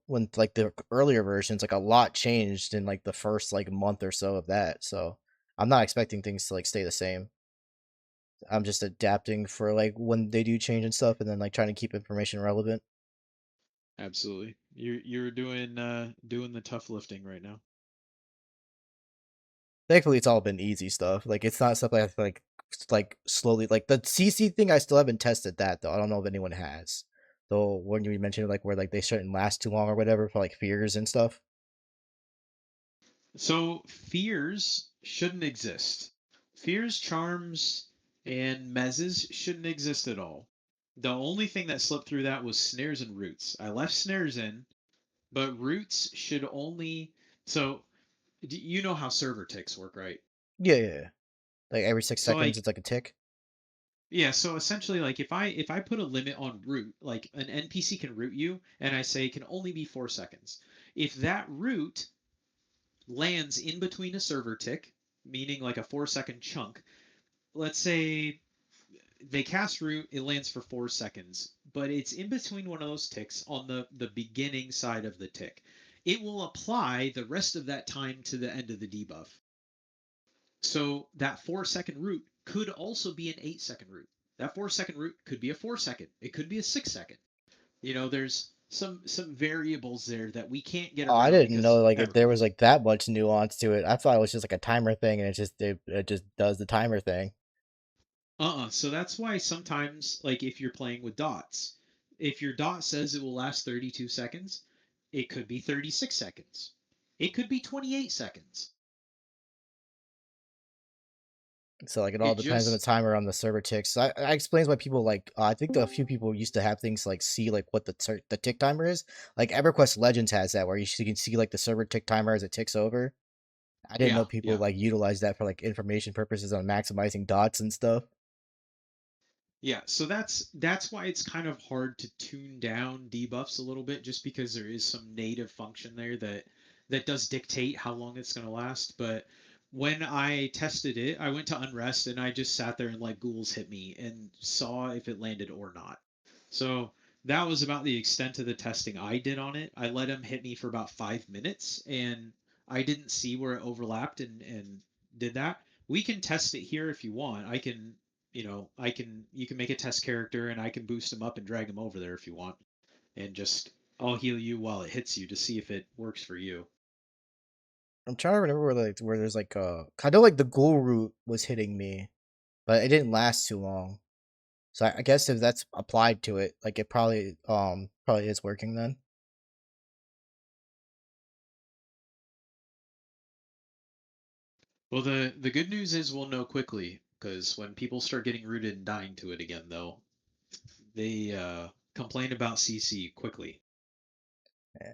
[SPEAKER 1] when like the earlier versions, like a lot changed in like the first like month or so of that. So I'm not expecting things to like stay the same. I'm just adapting for like when they do change and stuff, and then like trying to keep information relevant.
[SPEAKER 2] Absolutely. You're doing the tough lifting right now.
[SPEAKER 1] Thankfully, it's all been easy stuff. Like it's not stuff like I feel like slowly like the CC thing. I still haven't tested that though. I don't know if anyone has. Though when you mentioned like where like they shouldn't last too long or whatever for like fears and stuff.
[SPEAKER 2] So fears shouldn't exist. Fears, charms, and mezzes shouldn't exist at all. The only thing that slipped through that was snares and roots. I left snares in, but roots should only. So you know how server ticks work, right?
[SPEAKER 1] Yeah, yeah, yeah. Like every six
[SPEAKER 2] So
[SPEAKER 1] seconds,
[SPEAKER 2] like,
[SPEAKER 1] it's like a tick.
[SPEAKER 2] yeah, so essentially like if I put a limit on root, like an NPC can root you and I say it can only be 4 seconds. If that root lands in between a server tick, meaning like a 4-second chunk, let's say they cast root, it lands for 4 seconds, but it's in between one of those ticks on the beginning side of the tick. It will apply the rest of that time to the end of the debuff. So that 4 second root could also be an 8 second root. That 4 second root could be a 4 second. It could be a 6 second. There's some variables there that we can't get
[SPEAKER 1] Oh, I
[SPEAKER 2] around
[SPEAKER 1] didn't
[SPEAKER 2] because
[SPEAKER 1] know like
[SPEAKER 2] that
[SPEAKER 1] there
[SPEAKER 2] root
[SPEAKER 1] was
[SPEAKER 2] is.
[SPEAKER 1] like that much nuance to it. I thought it was just like a timer thing, and it just does the timer thing.
[SPEAKER 2] So that's why sometimes, like if you're playing with dots, if your dot says it will last 32 seconds, it could be 36 seconds. It could be 28 seconds.
[SPEAKER 1] So like it all
[SPEAKER 2] It
[SPEAKER 1] depends on the
[SPEAKER 2] just,
[SPEAKER 1] timer on the server ticks. So I explains why people like I think a few people used to have things like see like what the tick timer is. Like EverQuest Legends has that where you can see like the server tick timer as it ticks over. I didn't
[SPEAKER 2] yeah,
[SPEAKER 1] know people
[SPEAKER 2] yeah.
[SPEAKER 1] like utilize that for like information purposes on maximizing dots and stuff.
[SPEAKER 2] Yeah, so that's why it's kind of hard to tune down debuffs a little bit, just because there is some native function there that does dictate how long it's going to last. But when I tested it, I went to unrest and I just sat there and let ghouls hit me and saw if it landed or not. So that was about the extent of the testing I did on it. I let him hit me for about 5 minutes, and I didn't see where it overlapped and did that. We can test it here if you want. I can, you can make a test character, and I can boost him up and drag him over there if you want, and just I'll heal you while it hits you to see if it works for you.
[SPEAKER 1] I'm trying to remember where there's like I know like the ghoul root was hitting me, but it didn't last too long. So I guess if that's applied to it, like it probably is working then.
[SPEAKER 2] Well, the good news is we'll know quickly because when people start getting rooted and dying to it again, though, they complain about CC quickly.
[SPEAKER 1] Eh,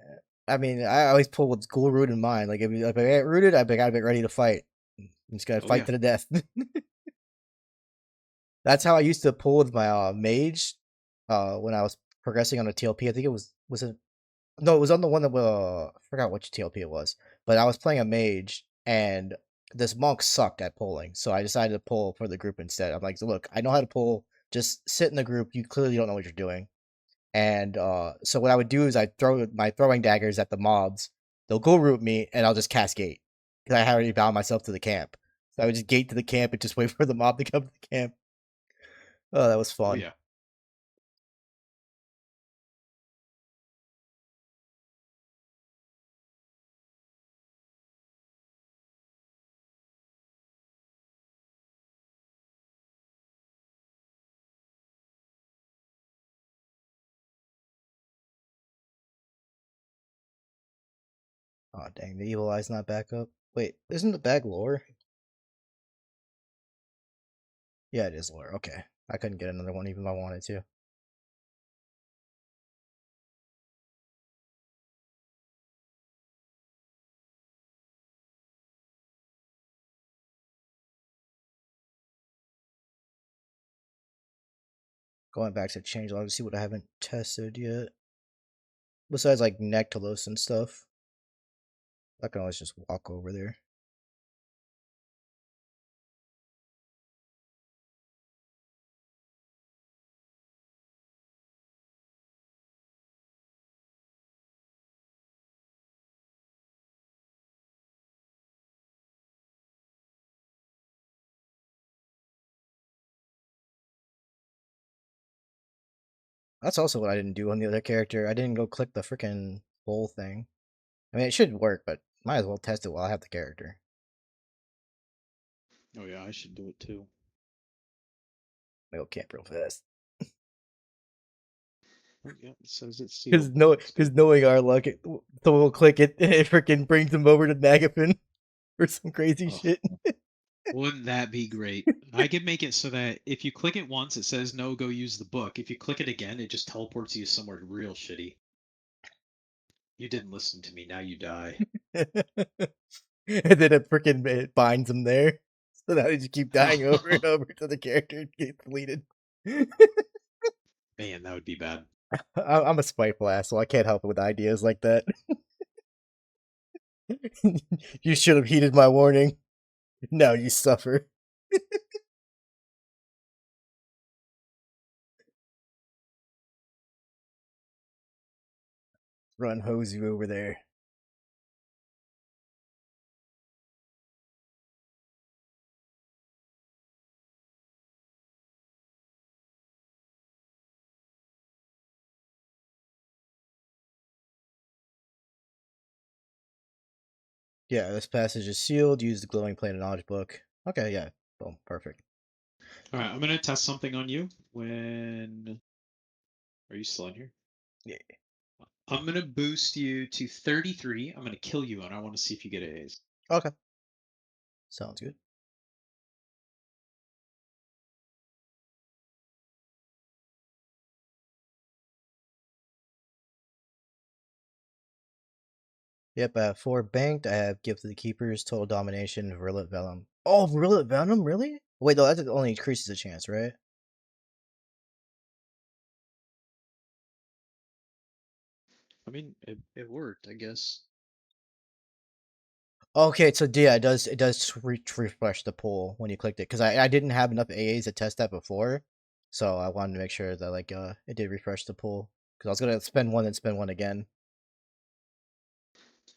[SPEAKER 1] I mean, I always pull with ghoul root in mind. Like if I get rooted, I gotta be ready to fight. I'm just gonna
[SPEAKER 2] Oh
[SPEAKER 1] fight
[SPEAKER 2] yeah.
[SPEAKER 1] to the death. That's how I used to pull with my mage. When I was progressing on the TLP, I think it was it no, it was on the one that I forgot which TLP it was, but I was playing a mage and this monk sucked at pulling, so I decided to pull for the group instead. I'm like, look, I know how to pull. Just sit in the group. You clearly don't know what you're doing. And so what I would do is I'd throw my throwing daggers at the mobs. They'll go root me, and I'll just cast gate because I had already bound myself to the camp. So I would just gate to the camp and just wait for the mob to come to the camp. Oh, that was
[SPEAKER 2] Oh
[SPEAKER 1] fun.
[SPEAKER 2] yeah.
[SPEAKER 1] Oh dang, the evil eye's not back up. Wait, isn't the bag lore? Yeah, it is lore. Okay, I couldn't get another one even if I wanted to. Going back to change log to see what I haven't tested yet. Besides like Nectalos and stuff. I can always just walk over there. That's also what I didn't do on the other character. I didn't go click the freaking bowl thing. I mean, it should work, but might as well test it while I have the character.
[SPEAKER 2] Oh yeah, I should do it too.
[SPEAKER 1] I'll go camp real fast.
[SPEAKER 2] Oh yeah, it says it's sealed.
[SPEAKER 1] Because no,
[SPEAKER 2] That's
[SPEAKER 1] because
[SPEAKER 2] good.
[SPEAKER 1] knowing our luck, someone will click it and it freaking brings them over to Nagapin or some crazy
[SPEAKER 2] Oh,
[SPEAKER 1] shit.
[SPEAKER 2] wouldn't that be great? I could make it so that if you click it once, it says no, go use the book. If you click it again, it just teleports you somewhere real shitty. You didn't listen to me. Now you die.
[SPEAKER 1] And then it binds them there. So now they just keep dying over and over till the character gets deleted.
[SPEAKER 2] Man, that would be bad.
[SPEAKER 1] I'm a spiteful asshole. I can't help it with ideas like that. You should have heeded my warning. Now you suffer. Run hose you over there. Yeah, this passage is sealed. Use the glowing plane of knowledge book. Okay, yeah. Boom. Perfect.
[SPEAKER 2] All right, I'm gonna test something on you. When are you still in here?
[SPEAKER 1] Yeah.
[SPEAKER 2] I'm gonna boost you to 33. I'm gonna kill you, and I want to see if you get A's.
[SPEAKER 1] Okay. Sounds good. Yep, I have 4 banked. I have Gift of the Keepers, Total Domination, Virulent Venom. Oh, Virulent Venom? Really? Wait, no, that only increases the chance, right?
[SPEAKER 2] I mean, it worked, I guess.
[SPEAKER 1] Okay, so yeah, it does refresh the pool when you clicked it because I didn't have enough AAs to test that before, so I wanted to make sure that like it did refresh the pool. Because I was gonna spend one and spend one again.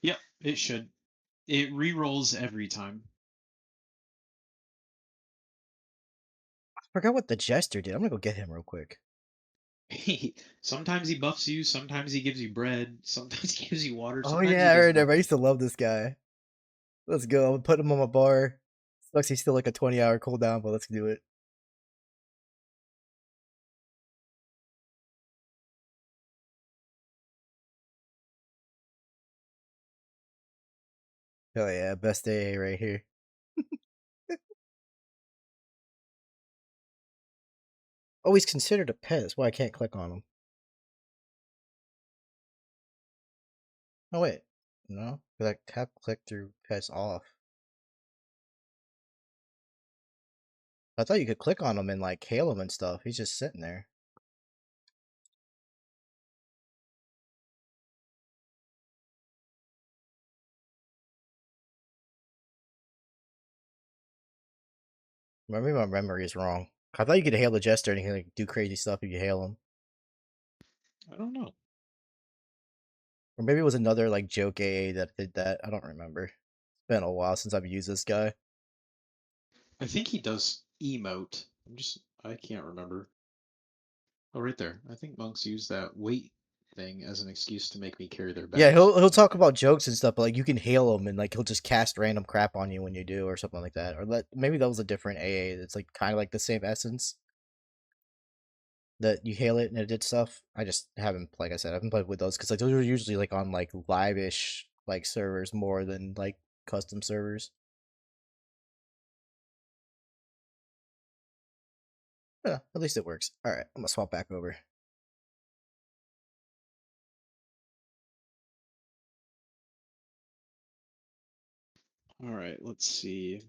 [SPEAKER 2] Yep, it should. It re-rolls every time.
[SPEAKER 1] I forgot what the Jester did. I'm gonna go get him real quick.
[SPEAKER 2] Sometimes he buffs you, sometimes he gives you bread, sometimes he gives you water,
[SPEAKER 1] Oh
[SPEAKER 2] sometimes
[SPEAKER 1] yeah,
[SPEAKER 2] he
[SPEAKER 1] I
[SPEAKER 2] does
[SPEAKER 1] remember. I
[SPEAKER 2] nothing.
[SPEAKER 1] used to love this guy. Let's go. I'm gonna put him on my bar. Sucks he's still like a 20-hour cooldown, but let's do it. Oh yeah, best AA right here. Oh, he's considered a pet. That's why I can't click on him. Oh wait, no, because I tap click through pets off. I thought you could click on him and like hail him and stuff. He's just sitting there. Maybe my memory is wrong. I thought you could hail the jester and he can like do crazy stuff if you hail him.
[SPEAKER 2] I don't know.
[SPEAKER 1] Or maybe it was another like joke AA that did that. I don't remember. It's been a while since I've used this guy.
[SPEAKER 2] I think he does emote. I can't remember. Oh, right there. I think monks use that weight thing as an excuse to make me carry their
[SPEAKER 1] Yeah,
[SPEAKER 2] bags.
[SPEAKER 1] he'll talk about jokes and stuff, but like you can hail him and like he'll just cast random crap on you when you do or something like that. Or maybe that was a different AA. It's like kind of like the same essence that you hail it and it did stuff. I just haven't, like I said, I haven't played with those because like those are usually like on like live-ish like servers more than like custom servers. Yeah, at least it works. All right, I'm gonna swap back over.
[SPEAKER 2] All right, let's see.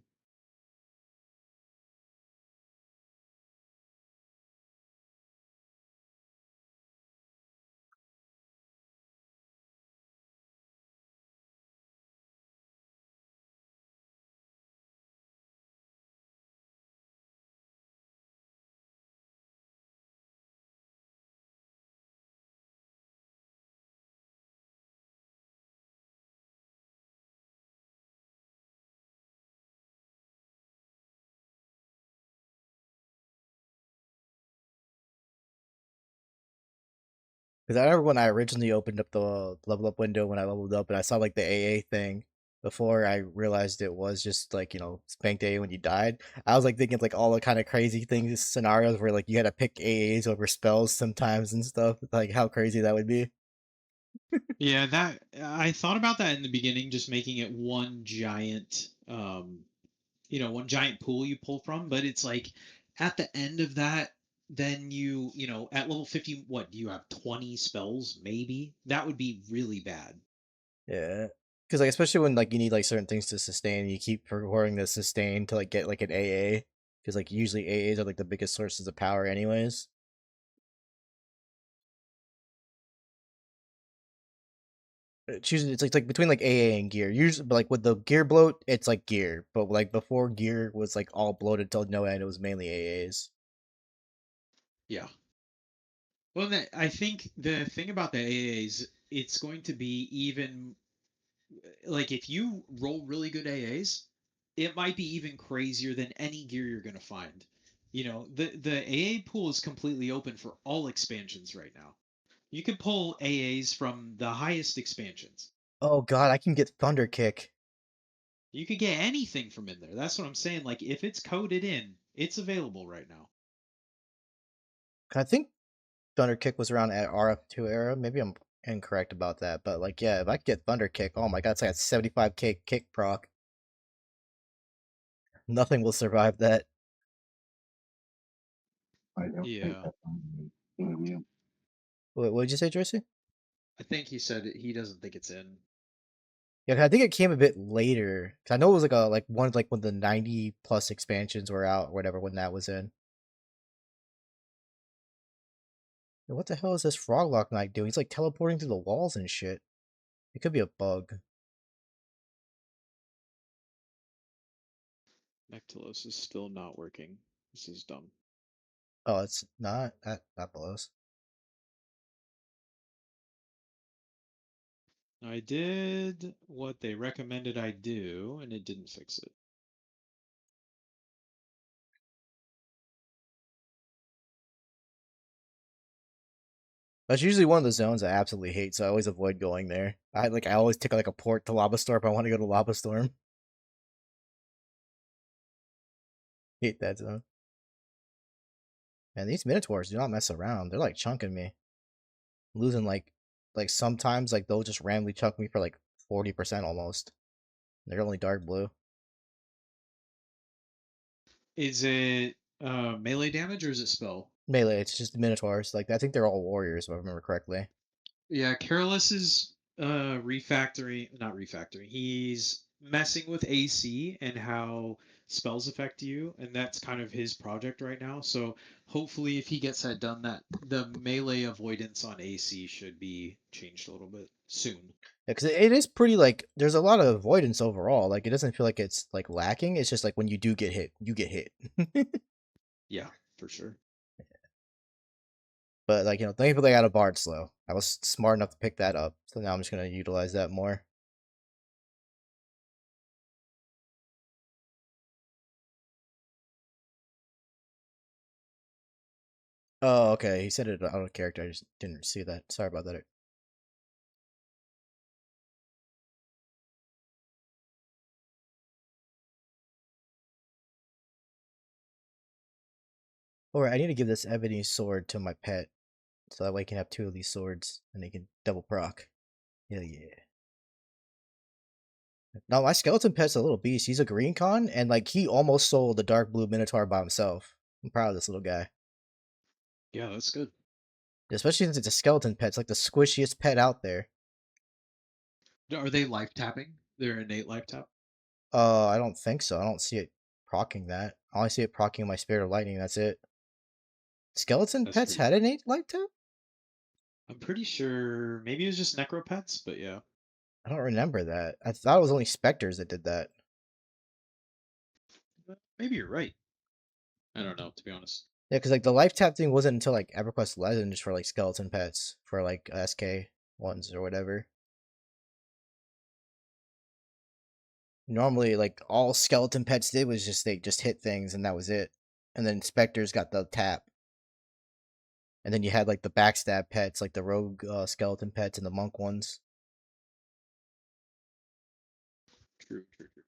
[SPEAKER 1] Because I remember when I originally opened up the level up window when I leveled up and I saw like the AA thing before I realized it was just like, spanked AA when you died. I was like thinking of like all the kind of crazy things, scenarios where like you had to pick AAs over spells sometimes and stuff. Like how crazy that would be.
[SPEAKER 2] Yeah, that I thought about that in the beginning, just making it one giant, one giant pool you pull from. But it's like at the end of that, then at level 50, what do you have? 20 spells, maybe? That would be really bad.
[SPEAKER 1] Yeah. Because like especially when like you need like certain things to sustain, you keep recording the sustain to like get like an AA. Because like usually AAs are like the biggest sources of power anyways. Choosing it's like between like AA and gear. Usually, but like with the gear bloat, it's like gear. But like before gear was like all bloated till no end, it was mainly AAs.
[SPEAKER 2] Yeah. Well, I think the thing about the AAs, it's going to be even like if you roll really good AAs, it might be even crazier than any gear you're going to find. The AA pool is completely open for all expansions right now. You can pull AAs from the highest expansions.
[SPEAKER 1] Oh god, I can get Thunder Kick.
[SPEAKER 2] You could get anything from in there. That's what I'm saying. Like if it's coded in, it's available right now.
[SPEAKER 1] I think Thunder Kick was around at RF2 era. Maybe I'm incorrect about that, but like yeah, if I could get Thunder Kick, oh my god, it's like a 75k kick proc. Nothing will survive that.
[SPEAKER 3] I don't think
[SPEAKER 2] Yeah.
[SPEAKER 3] that's on you.
[SPEAKER 1] What did you say, Tracy?
[SPEAKER 2] I think he said he doesn't think it's in.
[SPEAKER 1] Yeah, 'cause I think it came a bit later. 'Cause I know it was like one of like when the 90 plus expansions were out or whatever when that was in. Yo, what the hell is this Froglock Knight doing? He's like teleporting through the walls and shit. It could be a bug.
[SPEAKER 2] Nectalos is still not working. This is dumb.
[SPEAKER 1] Oh, it's not. That blows.
[SPEAKER 2] I did what they recommended I do, and it didn't fix it.
[SPEAKER 1] That's usually one of the zones I absolutely hate, so I always avoid going there. I always take like a port to Lava Storm if I want to go to Lava Storm. Hate that zone. And these Minotaurs do not mess around. They're like chunking me. Losing like sometimes like they'll just randomly chunk me for like 40% almost. They're only dark blue.
[SPEAKER 2] Is it melee damage or is it spell?
[SPEAKER 1] Melee, it's just Minotaurs. Like I think they're all warriors if I remember correctly.
[SPEAKER 2] Yeah, Careless is refactoring, not refactoring. He's messing with AC and how spells affect you, and that's kind of his project right now. So hopefully, if he gets that done, that the melee avoidance on AC should be changed a little bit soon.
[SPEAKER 1] Yeah, because it is pretty like there's a lot of avoidance overall. Like it doesn't feel like it's like lacking. It's just like when you do get hit, you get hit.
[SPEAKER 2] Yeah, for sure.
[SPEAKER 1] But like thankfully I got a bard slow. I was smart enough to pick that up, so now I'm just gonna utilize that more. Oh, okay. He said it out of character. I just didn't see that. Sorry about that. Alright, I need to give this ebony sword to my pet, so that way he can have two of these swords, and he can double proc. Hell yeah. Now my skeleton pet's a little beast. He's a green con, and like he almost sold the dark blue minotaur by himself. I'm proud of this little guy.
[SPEAKER 2] Yeah, that's good.
[SPEAKER 1] Especially since it's a skeleton pet. It's like the squishiest pet out there.
[SPEAKER 2] Are they life tapping? They're innate life tap.
[SPEAKER 1] I don't think so. I don't see it procking that. I only see it procking my spirit of lightning. That's it. Skeleton
[SPEAKER 2] That's
[SPEAKER 1] pets
[SPEAKER 2] pretty
[SPEAKER 1] had
[SPEAKER 2] cool.
[SPEAKER 1] innate light tap?
[SPEAKER 2] I'm pretty sure maybe it was just necropets, but yeah.
[SPEAKER 1] I don't remember that. I thought it was only specters that did that.
[SPEAKER 2] Maybe you're right. I don't know, to be honest.
[SPEAKER 1] Yeah, because like the life tap thing wasn't until like EverQuest Legends for like skeleton pets for like SK ones or whatever. Normally, like all skeleton pets did was just they just hit things and that was it. And then specters got the tap. And then you had like the backstab pets, like the rogue skeleton pets and the monk ones.
[SPEAKER 2] True, true, true.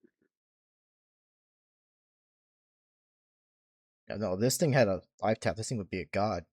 [SPEAKER 1] Yeah, no, this thing had a life tap. This thing would be a god.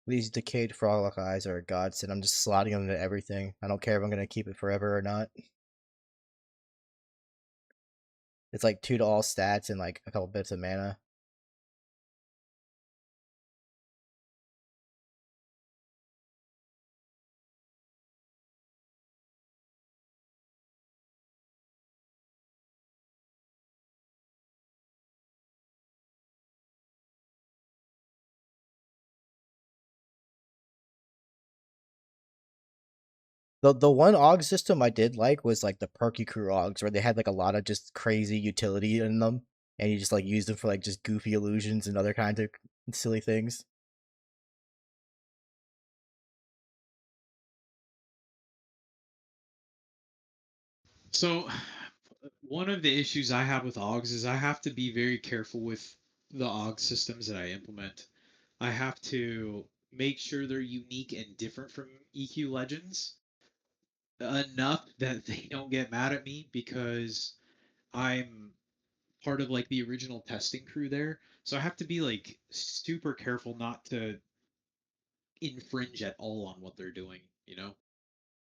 [SPEAKER 1] These decayed frog eyes are a godsend. I'm just slotting them into everything. I don't care if I'm gonna keep it forever or not. It's like 2 to all stats and like a couple bits of mana. The one AUG system I did like was like the Perky Crew AUGs where they had like a lot of just crazy utility in them, and you just like use them for like just goofy illusions and other kinds of silly things.
[SPEAKER 2] So, one of the issues I have with OGs is I have to be very careful with the OG systems that I implement. I have to make sure they're unique and different from EQ Legends enough that they don't get mad at me because I'm part of like the original testing crew there. So I have to be like super careful not to infringe at all on what they're doing, you know?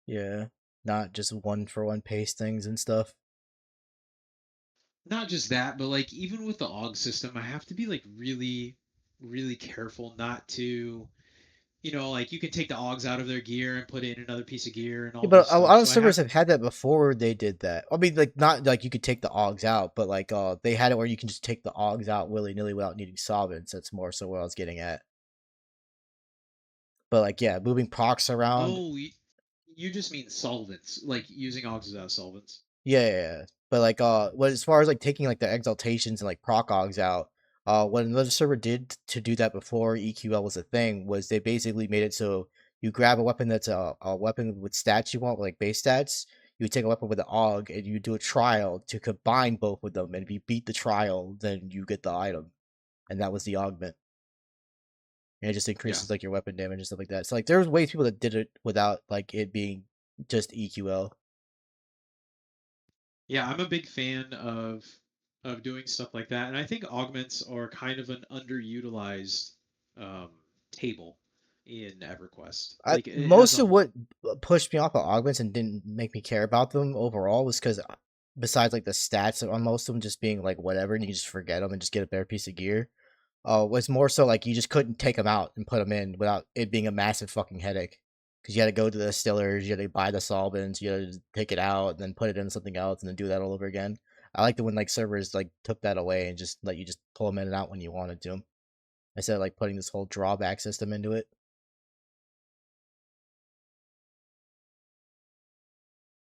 [SPEAKER 1] Yeah, not just one for one paste things and stuff.
[SPEAKER 2] Not just that, but like even with the AUG system, I have to be like really, really careful not to, like you can take the Augs out of their gear and put in another piece of gear and
[SPEAKER 1] Yeah,
[SPEAKER 2] all
[SPEAKER 1] but
[SPEAKER 2] this
[SPEAKER 1] a
[SPEAKER 2] stuff.
[SPEAKER 1] lot of
[SPEAKER 2] So I have,
[SPEAKER 1] servers have had that before they did that. I mean, like not like you could take the Augs out, but like they had it where you can just take the Augs out willy nilly without needing solvents. That's more so what I was getting at. But like yeah, moving procs around.
[SPEAKER 2] oh, you just mean solvents, like using Augs without solvents.
[SPEAKER 1] Yeah. But like what as far as like taking like the exaltations and like proc Augs out, what another server did to do that before EQL was a thing was they basically made it so you grab a weapon that's a weapon with stats you want, like base stats. You take a weapon with an AUG and you do a trial to combine both of them, and if you beat the trial, then you get the item, and that was the augment. And it just
[SPEAKER 2] Yeah.
[SPEAKER 1] increases like your weapon damage and stuff like that. So like there's ways people that did it without like it being just EQL.
[SPEAKER 2] Yeah, I'm a big fan of doing stuff like that, and I think augments are kind of an underutilized um, table in EverQuest, like as
[SPEAKER 1] Most
[SPEAKER 2] a
[SPEAKER 1] of
[SPEAKER 2] whole.
[SPEAKER 1] what pushed me off of augments and didn't make me care about them overall was because besides like the stats on most of them just being like whatever and you just forget them and just get a better piece of gear, was more so like you just couldn't take them out and put them in without it being a massive fucking headache. Because you had to go to the distillers, you had to buy the solvents, you had to take it out and then put it in something else and then do that all over again. I liked it when like servers like took that away and just let you just pull them in and out when you wanted to, instead of like putting this whole drawback system into it.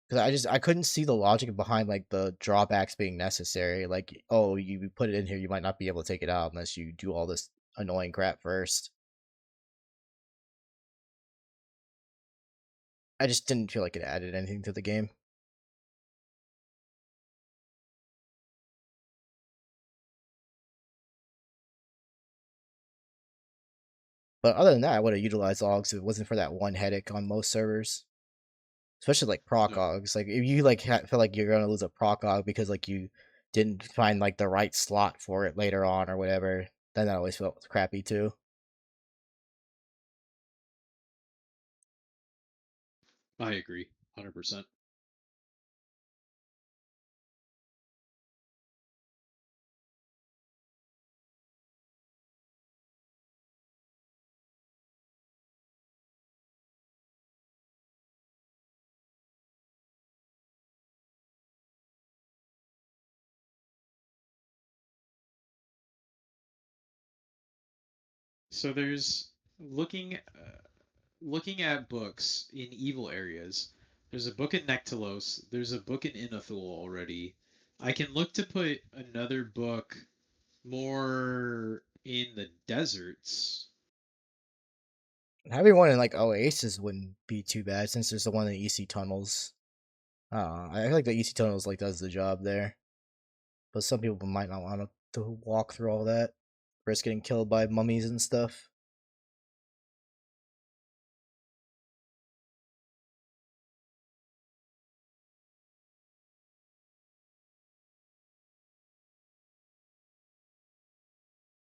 [SPEAKER 1] Because I couldn't see the logic behind like the drawbacks being necessary. Like, oh, you put it in here, you might not be able to take it out unless you do all this annoying crap first. I just didn't feel like it added anything to the game. But other than that, I would have utilized logs if it wasn't for that one headache on most servers, especially like proc
[SPEAKER 2] No.
[SPEAKER 1] logs. Like if you like feel like you're gonna lose a proc log because like you didn't find like the right slot for it later on or whatever, then that always felt crappy too.
[SPEAKER 2] I agree, 100%. So there's looking at books in evil areas. There's a book in Nectalos. There's a book in Inathul already. I can look to put another book more in the deserts.
[SPEAKER 1] Having one in like Oasis wouldn't be too bad since there's the one in the EC tunnels. I feel like the EC tunnels like does the job there, but some people might not want to walk through all that, risk getting killed by mummies and stuff.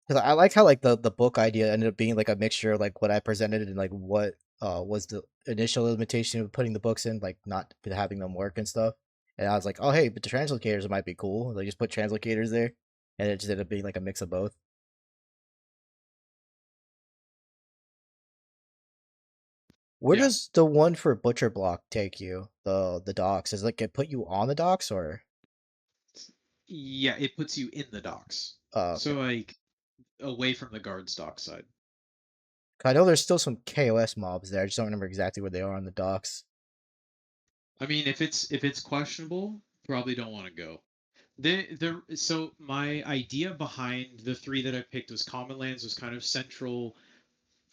[SPEAKER 1] Because I like how like the book idea ended up being like a mixture of like what I presented and like what was the initial limitation of putting the books in, like not having them work and stuff. And I was like, oh hey, but the translocators might be cool. Like just put translocators there, and it just ended up being like a mix of both. Where
[SPEAKER 2] Yeah,
[SPEAKER 1] does the one for Butcher Block take you? The docks? Does it like it put you on the docks or?
[SPEAKER 2] yeah, it puts you in the docks,
[SPEAKER 1] Oh,
[SPEAKER 2] so
[SPEAKER 1] okay.
[SPEAKER 2] like away from the guards dock side.
[SPEAKER 1] 'Cause I know there's still some KOS mobs there. I just don't remember exactly where they are on the docks.
[SPEAKER 2] I mean, if it's questionable, probably don't want to go. So my idea behind the three that I picked was Common Lands was kind of central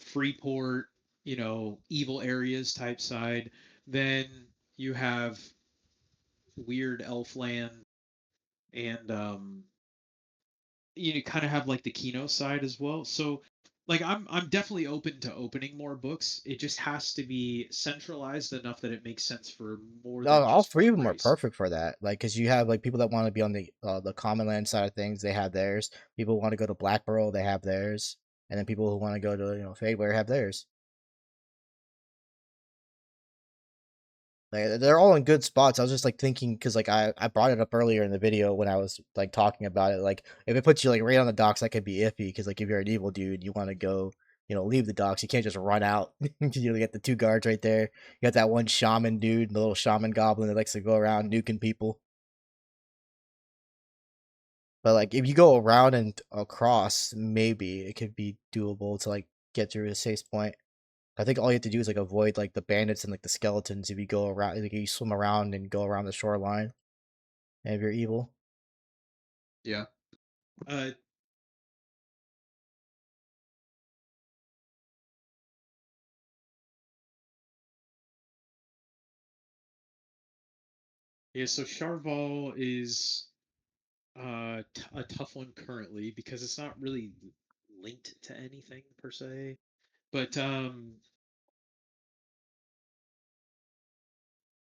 [SPEAKER 2] Freeport, evil areas type side. Then you have weird Elfland, and you kind of have like the Kino side as well. So like I'm definitely open to opening more books. It just has to be centralized enough that it makes sense for more
[SPEAKER 1] No,
[SPEAKER 2] than
[SPEAKER 1] all
[SPEAKER 2] just
[SPEAKER 1] three
[SPEAKER 2] one
[SPEAKER 1] of them are
[SPEAKER 2] race.
[SPEAKER 1] perfect for that. Like, cause you have like people that want to be on the common land side of things, they have theirs. People who want to go to Blackborough, they have theirs, and then people who want to go to Fadeware have theirs. Like, they're all in good spots. I was just like thinking because like I brought it up earlier in the video when I was like talking about it. Like if it puts you like right on the docks, that could be iffy because like if you're an evil dude, you want to go leave the docks. You can't just run out. You get the two guards right there. You got that one shaman dude, the little shaman goblin that likes to go around nuking people. But like if you go around and across, maybe it could be doable to like get through a safe point. I think all you have to do is like avoid like the bandits and like the skeletons if you go around, like you swim around and go around the shoreline. And if you're evil,
[SPEAKER 2] Yeah. Uh, yeah. So Charval is a tough one currently because it's not really linked to anything per se. But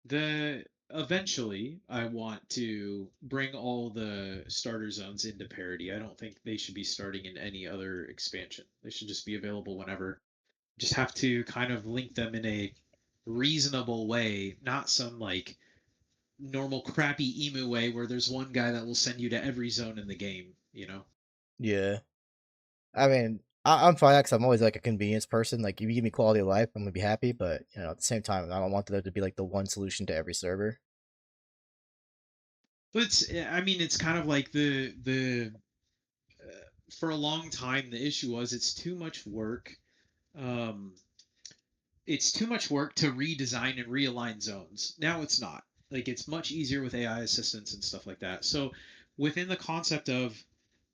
[SPEAKER 2] the eventually I want to bring all the starter zones into parity. I don't think they should be starting in any other expansion. They should just be available whenever. Just have to kind of link them in a reasonable way, not some like normal crappy emu way where there's one guy that will send you to every zone in the game, you know?
[SPEAKER 1] yeah. I mean, I'm fine because I'm always like a convenience person. Like if you give me quality of life, I'm gonna be happy. But at the same time, I don't want there to be like the one solution to every server.
[SPEAKER 2] But I mean, it's kind of like the for a long time the issue was it's too much work. Um, it's too much work to redesign and realign zones. Now it's not. Like it's much easier with AI assistance and stuff like that. So within the concept of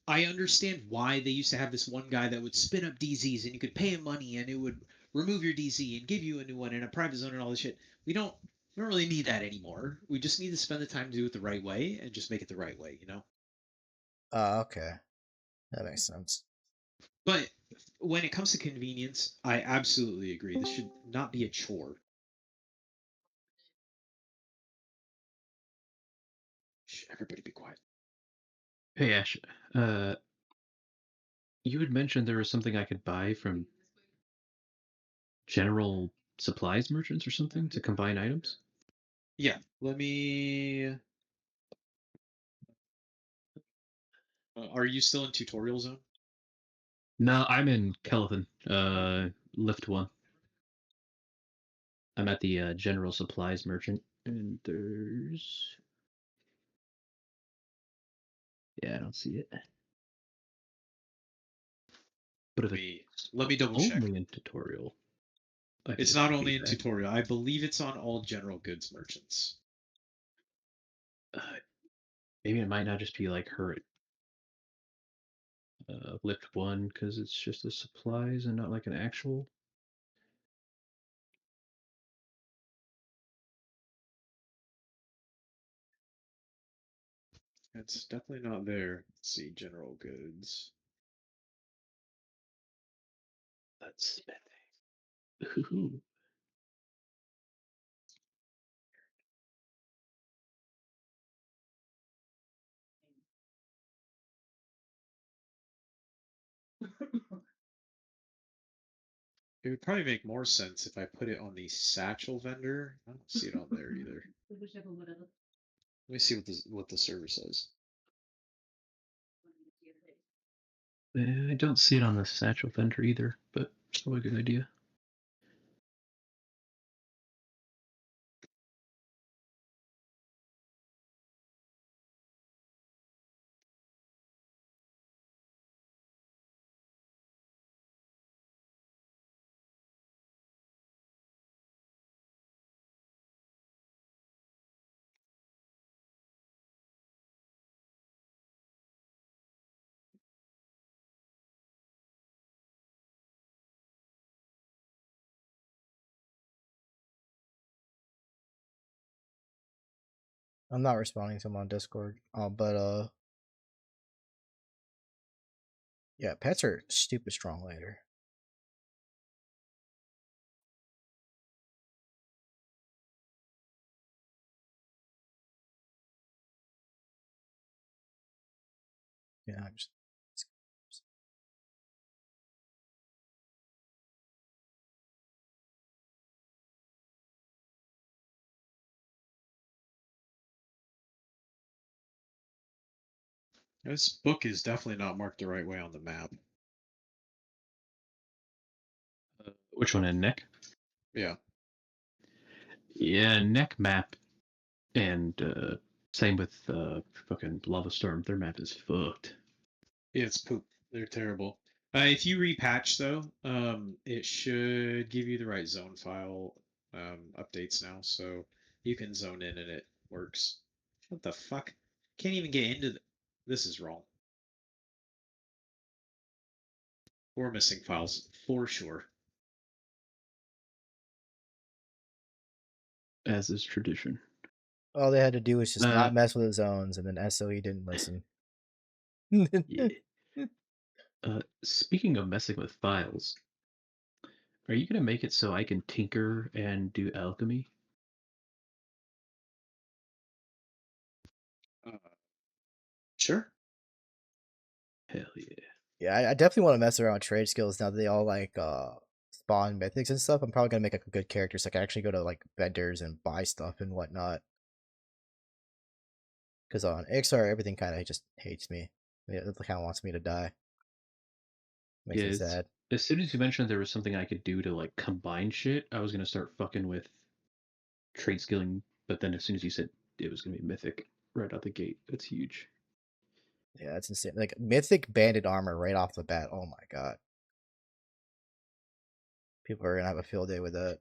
[SPEAKER 2] I understand why they used to have this one guy that would spin up DZs and you could pay him money and it would remove your DZ and give you a new one in a private zone and all this shit. We don't really need that anymore. We just need to spend the time to do it the right way and just make it the right way, you know?
[SPEAKER 1] Okay, that makes sense.
[SPEAKER 2] But when it comes to convenience, I absolutely agree. This should not be a chore. Shh, everybody be quiet.
[SPEAKER 4] Hey Ash, uh, you had mentioned there was something I could buy from general supplies merchants or something to combine items?
[SPEAKER 2] Yeah, let me. Are you still in tutorial zone?
[SPEAKER 4] No, I'm in Kelvin, Lift 1. I'm at the general supplies merchant, and there's... Yeah, I don't see it. But if
[SPEAKER 2] Let me
[SPEAKER 4] it's
[SPEAKER 2] double check.
[SPEAKER 4] only in tutorial, I could
[SPEAKER 2] It's
[SPEAKER 4] just
[SPEAKER 2] not only in
[SPEAKER 4] feedback.
[SPEAKER 2] tutorial. I believe it's on all general goods merchants.
[SPEAKER 4] Uh, Maybe it might not just be like her Lift 1, because it's just the supplies and not like an actual...
[SPEAKER 2] It's definitely not there. Let's see, general goods.
[SPEAKER 4] That's smithing.
[SPEAKER 2] It would probably make more sense if I put it on the satchel vendor. I don't see it on there either. Let me see what the server says.
[SPEAKER 4] I don't see it on the satchel vendor either, but probably a good idea.
[SPEAKER 1] I'm not responding to him on Discord. But yeah, pets are stupid strong later. Yeah, I'm just.
[SPEAKER 2] This book is definitely not marked the right way on the map.
[SPEAKER 4] Which one in neck?
[SPEAKER 2] Yeah.
[SPEAKER 4] Yeah, neck map, and same with fucking Lava Storm. Their map is fucked.
[SPEAKER 2] It's poop. They're terrible. If you repatch though, it should give you the right zone file updates now, so you can zone in and it works. What the fuck? Can't even get into this is wrong. We're missing files for sure.
[SPEAKER 4] As is tradition.
[SPEAKER 1] All they had to do was just
[SPEAKER 4] Uh,
[SPEAKER 1] not mess with the zones, and then SOE didn't listen.
[SPEAKER 4] yeah. Speaking of messing with files, are you gonna make it so I can tinker and do alchemy?
[SPEAKER 2] Uh, sure.
[SPEAKER 4] Hell yeah.
[SPEAKER 1] Yeah, I definitely want to mess around with trade skills now that they all like spawn mythics and stuff. I'm probably gonna make like a good character so I can actually go to like vendors and buy stuff and whatnot. Because on XR, everything kind of just hates me. It kind of wants me to die. Makes
[SPEAKER 4] Yeah,
[SPEAKER 1] me sad.
[SPEAKER 4] as soon as you mentioned there was something I could do to like combine shit, I was gonna start fucking with trade skilling. But then as soon as you said it was gonna be mythic right out the gate, that's huge.
[SPEAKER 1] Yeah, that's insane. Like mythic banded armor right off the bat. Oh my god. People are gonna have a field day with that.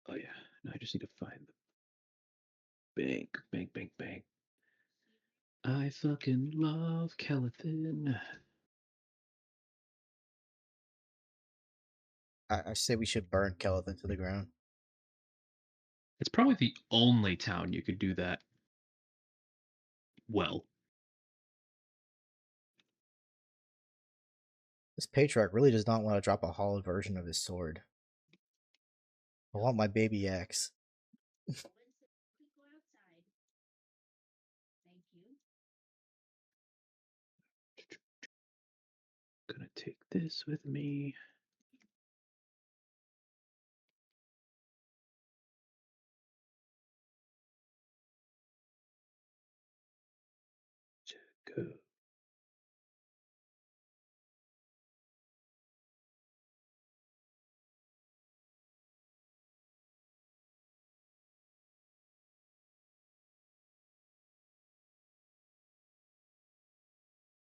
[SPEAKER 4] Oh yeah, now I just need to find the bank, bank, bank, bank. I fucking love Calithin.
[SPEAKER 1] I say we should burn Kelvin to the ground.
[SPEAKER 4] It's probably the only town you could do that well.
[SPEAKER 1] This patriarch really does not want to drop a hollowed version of his sword. I want my baby axe.
[SPEAKER 4] Gonna take this with me. Go.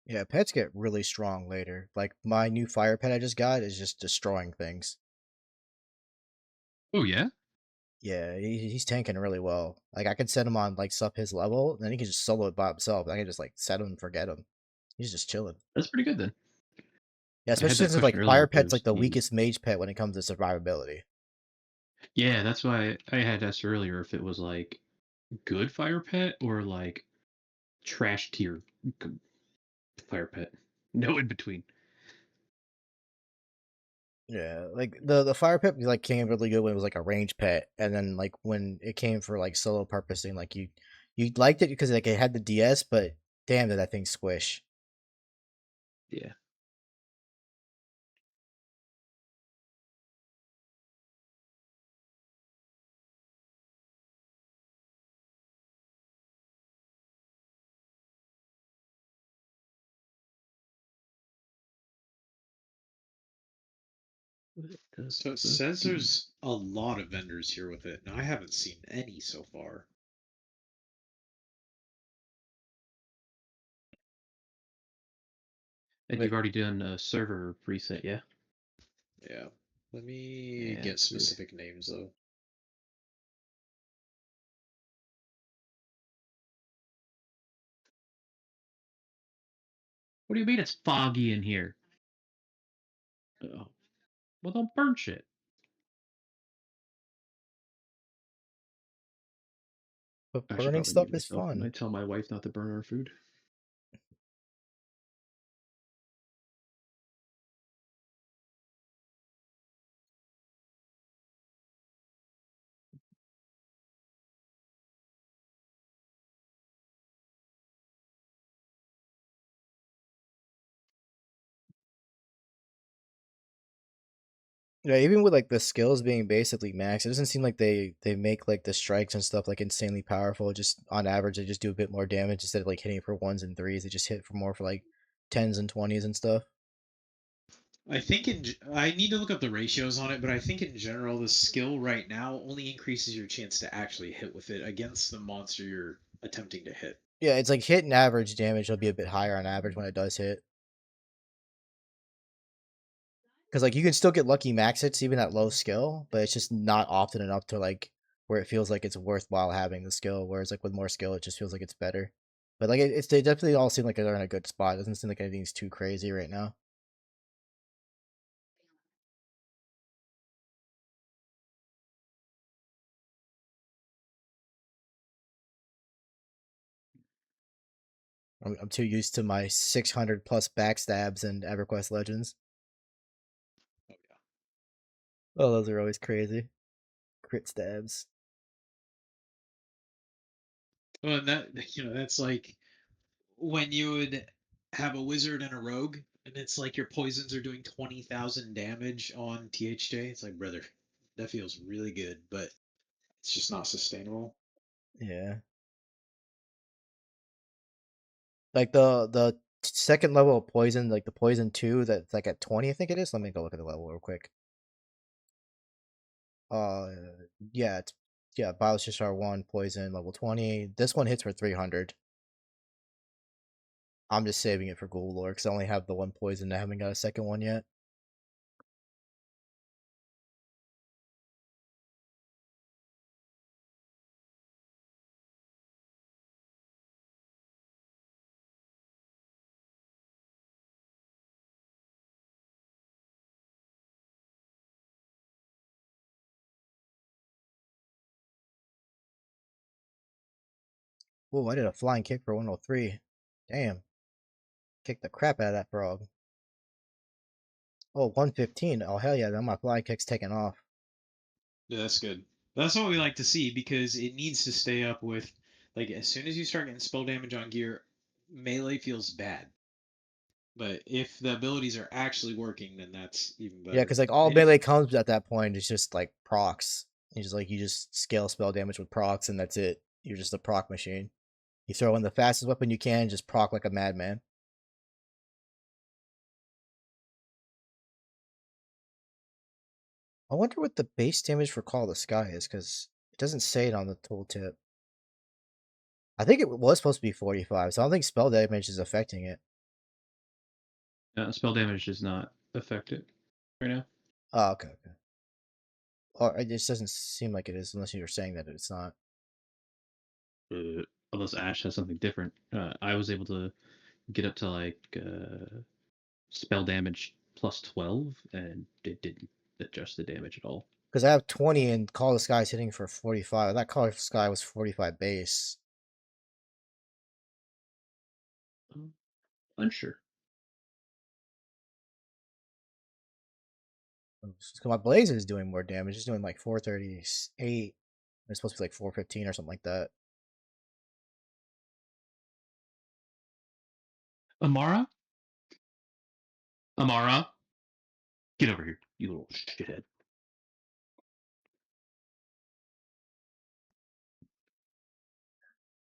[SPEAKER 1] Yeah, pets get really strong later. Like my new fire pet I just got is just destroying things.
[SPEAKER 4] Oh yeah,
[SPEAKER 1] Yeah, he's tanking really well. Like I could set him on like sub his level, and then he can just solo it by himself. I can just like set him and forget him. He's just chilling.
[SPEAKER 4] that's pretty good then.
[SPEAKER 1] Yeah,
[SPEAKER 4] I had
[SPEAKER 1] especially
[SPEAKER 4] that
[SPEAKER 1] since
[SPEAKER 4] question
[SPEAKER 1] like
[SPEAKER 4] earlier
[SPEAKER 1] fire pet's like
[SPEAKER 4] because
[SPEAKER 1] the
[SPEAKER 4] he.
[SPEAKER 1] weakest mage pet when it comes to survivability.
[SPEAKER 4] Yeah, that's why I had asked earlier if it was like good fire pet or like trash tier fire pet. No in between.
[SPEAKER 1] Yeah, like the fire pet like came really good when it was like a range pet, and then like when it came for like solo purposing, like you liked it because like it had the DS, but damn did that thing squish.
[SPEAKER 4] Yeah. What the
[SPEAKER 2] So it
[SPEAKER 4] fuck
[SPEAKER 2] says
[SPEAKER 4] do you...
[SPEAKER 2] there's a lot of vendors here with it, and I haven't seen any so far.
[SPEAKER 4] And
[SPEAKER 1] But
[SPEAKER 4] you've already done a server preset, yeah?
[SPEAKER 2] Yeah. Let me
[SPEAKER 4] Yeah,
[SPEAKER 2] get
[SPEAKER 4] that's good.
[SPEAKER 2] specific names though.
[SPEAKER 4] What do you mean it's foggy in here? Oh. Well, don't burn shit. I should
[SPEAKER 1] burning
[SPEAKER 4] probably mute
[SPEAKER 1] stuff is
[SPEAKER 4] myself when I
[SPEAKER 1] fun.
[SPEAKER 4] tell my wife not to burn our food.
[SPEAKER 1] Yeah, even with like the skills being basically max, it doesn't seem like they make like the strikes and stuff like insanely powerful. Just on average, they just do a bit more damage instead of like hitting for ones and threes. They just hit for more for like tens and twenties and stuff.
[SPEAKER 2] I think I need to look up the ratios on it, but I think in general the skill right now only increases your chance to actually hit with it against the monster you're attempting to hit.
[SPEAKER 1] Yeah, it's like hit and average damage will be a bit higher on average when it does hit. Because like you can still get lucky max hits even at low skill, but it's just not often enough to like where it feels like it's worthwhile having the skill. Whereas like with more skill, it just feels like it's better. But like they definitely all seem like they're in a good spot. It doesn't seem like anything's too crazy right now. I'm too used to my 600 plus backstabs and EverQuest Legends.
[SPEAKER 2] Oh yeah.
[SPEAKER 1] Oh, those are always crazy. Crit stabs.
[SPEAKER 2] Well, and that that's like when you would have a wizard and a rogue, and it's like your poisons are doing 20,000 damage on THJ. It's like, brother, that feels really good, but it's just not sustainable.
[SPEAKER 1] Yeah. Like the second level of poison, like the poison 2 that's like at 20, I think it is. Let me go look at the level real quick. Uh yeah, it's yeah, Biologist R1 poison level 20. This one hits for 300. I'm just saving it for Ghoul Lore because I only have the one poison. I haven't got a second one yet. Whoa, I did a flying kick for 103. Damn. Kicked the crap out of that frog. Oh, 115. Oh, hell yeah. Then my flying kick's taking off.
[SPEAKER 2] Yeah, that's good. That's what we like to see because it needs to stay up with, like, as soon as you start getting spell damage on gear, melee feels bad. But if the abilities are actually working, then that's even
[SPEAKER 1] Yeah,
[SPEAKER 2] better.
[SPEAKER 1] because like all
[SPEAKER 2] And if
[SPEAKER 1] melee comes at that point is just like procs. You just scale spell damage with procs and that's it. You're just a proc machine. You throw in the fastest weapon you can, just proc like a madman. I wonder what the base damage for Call of the Sky is, because it doesn't say it on the tooltip. I think it was supposed to be 45, so I don't think spell damage is affecting it.
[SPEAKER 4] Spell damage does not affect it right now.
[SPEAKER 1] Oh, okay, okay. Or it just doesn't seem like it is unless you're saying that it's not.
[SPEAKER 4] Unless Ash has something different. I was able to get up to like spell damage plus 12, and it didn't adjust the damage at all.
[SPEAKER 1] Because I have 20 and Call of the Sky is hitting for 45. That Call of the Sky was 45 base.
[SPEAKER 4] Unsure.
[SPEAKER 1] So my Blaze is doing more damage. It's doing like 438. It's supposed to be like 415 or something like that.
[SPEAKER 4] Amara? Amara? Get over here, you little shithead.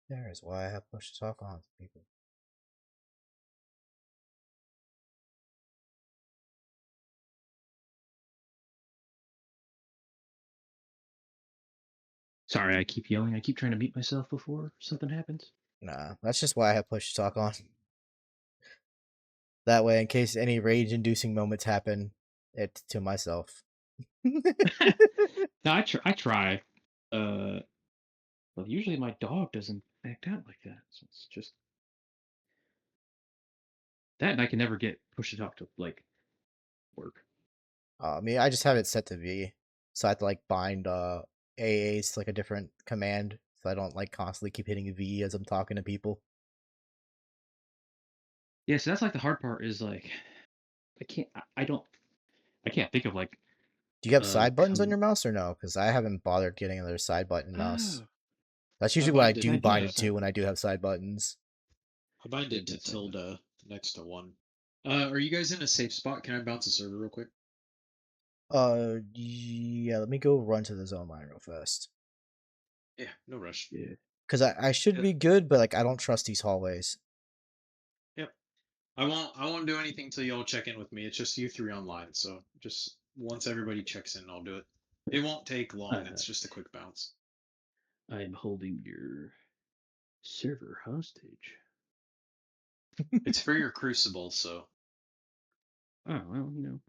[SPEAKER 1] There is why I have push to talk on people.
[SPEAKER 4] Sorry, I keep yelling. I keep trying to mute myself before something happens.
[SPEAKER 1] Nah, that's just why I have push to talk on. That way, in case any rage-inducing moments happen, it's to myself.
[SPEAKER 4] No, I try. Well, usually my dog doesn't act out like that, so it's just that, and I can never get push to talk to like work.
[SPEAKER 1] I mean, I just have it set to V, so I have to like bind AAs to like a different command, so I don't like constantly keep hitting V as I'm talking to people.
[SPEAKER 4] Yeah, so that's like the hard part is like I can't think of like
[SPEAKER 1] Do you have side buttons on
[SPEAKER 4] com
[SPEAKER 1] your mouse or no? Because I haven't bothered getting another side button mouse.
[SPEAKER 4] oh,
[SPEAKER 1] That's
[SPEAKER 2] I
[SPEAKER 1] usually what I
[SPEAKER 2] bind
[SPEAKER 1] do
[SPEAKER 2] it.
[SPEAKER 4] I do
[SPEAKER 1] bind
[SPEAKER 4] have
[SPEAKER 1] it to
[SPEAKER 4] side
[SPEAKER 1] when I
[SPEAKER 4] buttons.
[SPEAKER 1] do have side buttons.
[SPEAKER 2] I bind
[SPEAKER 4] Yeah,
[SPEAKER 2] it to
[SPEAKER 4] that's side buttons.
[SPEAKER 2] tilde next to one. Are you guys in a safe spot? Can I bounce a server real quick?
[SPEAKER 1] Yeah, let me go run to the zone line real fast.
[SPEAKER 2] Yeah, no rush.
[SPEAKER 4] Yeah.
[SPEAKER 1] Because I should
[SPEAKER 2] Uh,
[SPEAKER 1] be good, but like I don't trust these hallways.
[SPEAKER 2] Yep. I won't do anything till y'all check in with me. It's just you three online, so just once everybody checks in, I'll do it. It won't take long.
[SPEAKER 4] Uh,
[SPEAKER 2] It's just a quick bounce.
[SPEAKER 4] I am holding your server hostage.
[SPEAKER 2] It's for your crucible, so
[SPEAKER 4] Oh well,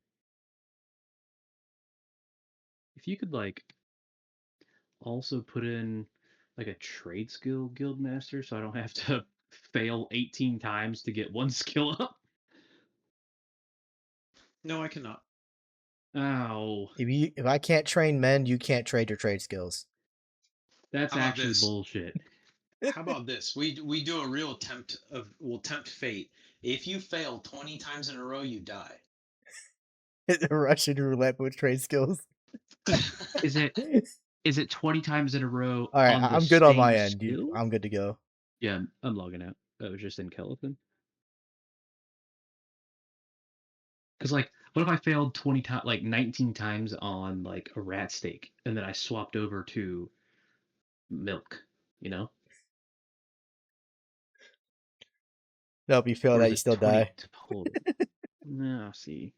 [SPEAKER 4] if you could like also put in like a trade skill guild master, so I don't have to fail 18 times to get one skill up.
[SPEAKER 2] no, I cannot.
[SPEAKER 4] Ow,
[SPEAKER 1] If I can't train men, you can't trade your trade skills.
[SPEAKER 4] that's
[SPEAKER 2] How about
[SPEAKER 4] actually
[SPEAKER 2] this?
[SPEAKER 4] bullshit.
[SPEAKER 2] How about this? We do a real attempt of we'll tempt fate. If you fail 20 times in a row, you die.
[SPEAKER 1] Russian roulette with trade skills.
[SPEAKER 4] Is it 20 times in a row
[SPEAKER 1] All right,
[SPEAKER 4] on the
[SPEAKER 1] I'm good on
[SPEAKER 4] same
[SPEAKER 1] my end.
[SPEAKER 4] skill?
[SPEAKER 1] I'm good to go.
[SPEAKER 4] Yeah, I'm logging out. That was just in Kelvin. Because like, what if I failed 20 times, like 19 times on like a rat steak, and then I swapped over to milk? You know,
[SPEAKER 1] No, if you fail
[SPEAKER 4] or
[SPEAKER 1] that,
[SPEAKER 4] is
[SPEAKER 1] you
[SPEAKER 4] it
[SPEAKER 1] still
[SPEAKER 4] 20
[SPEAKER 1] die.
[SPEAKER 4] total? No, see,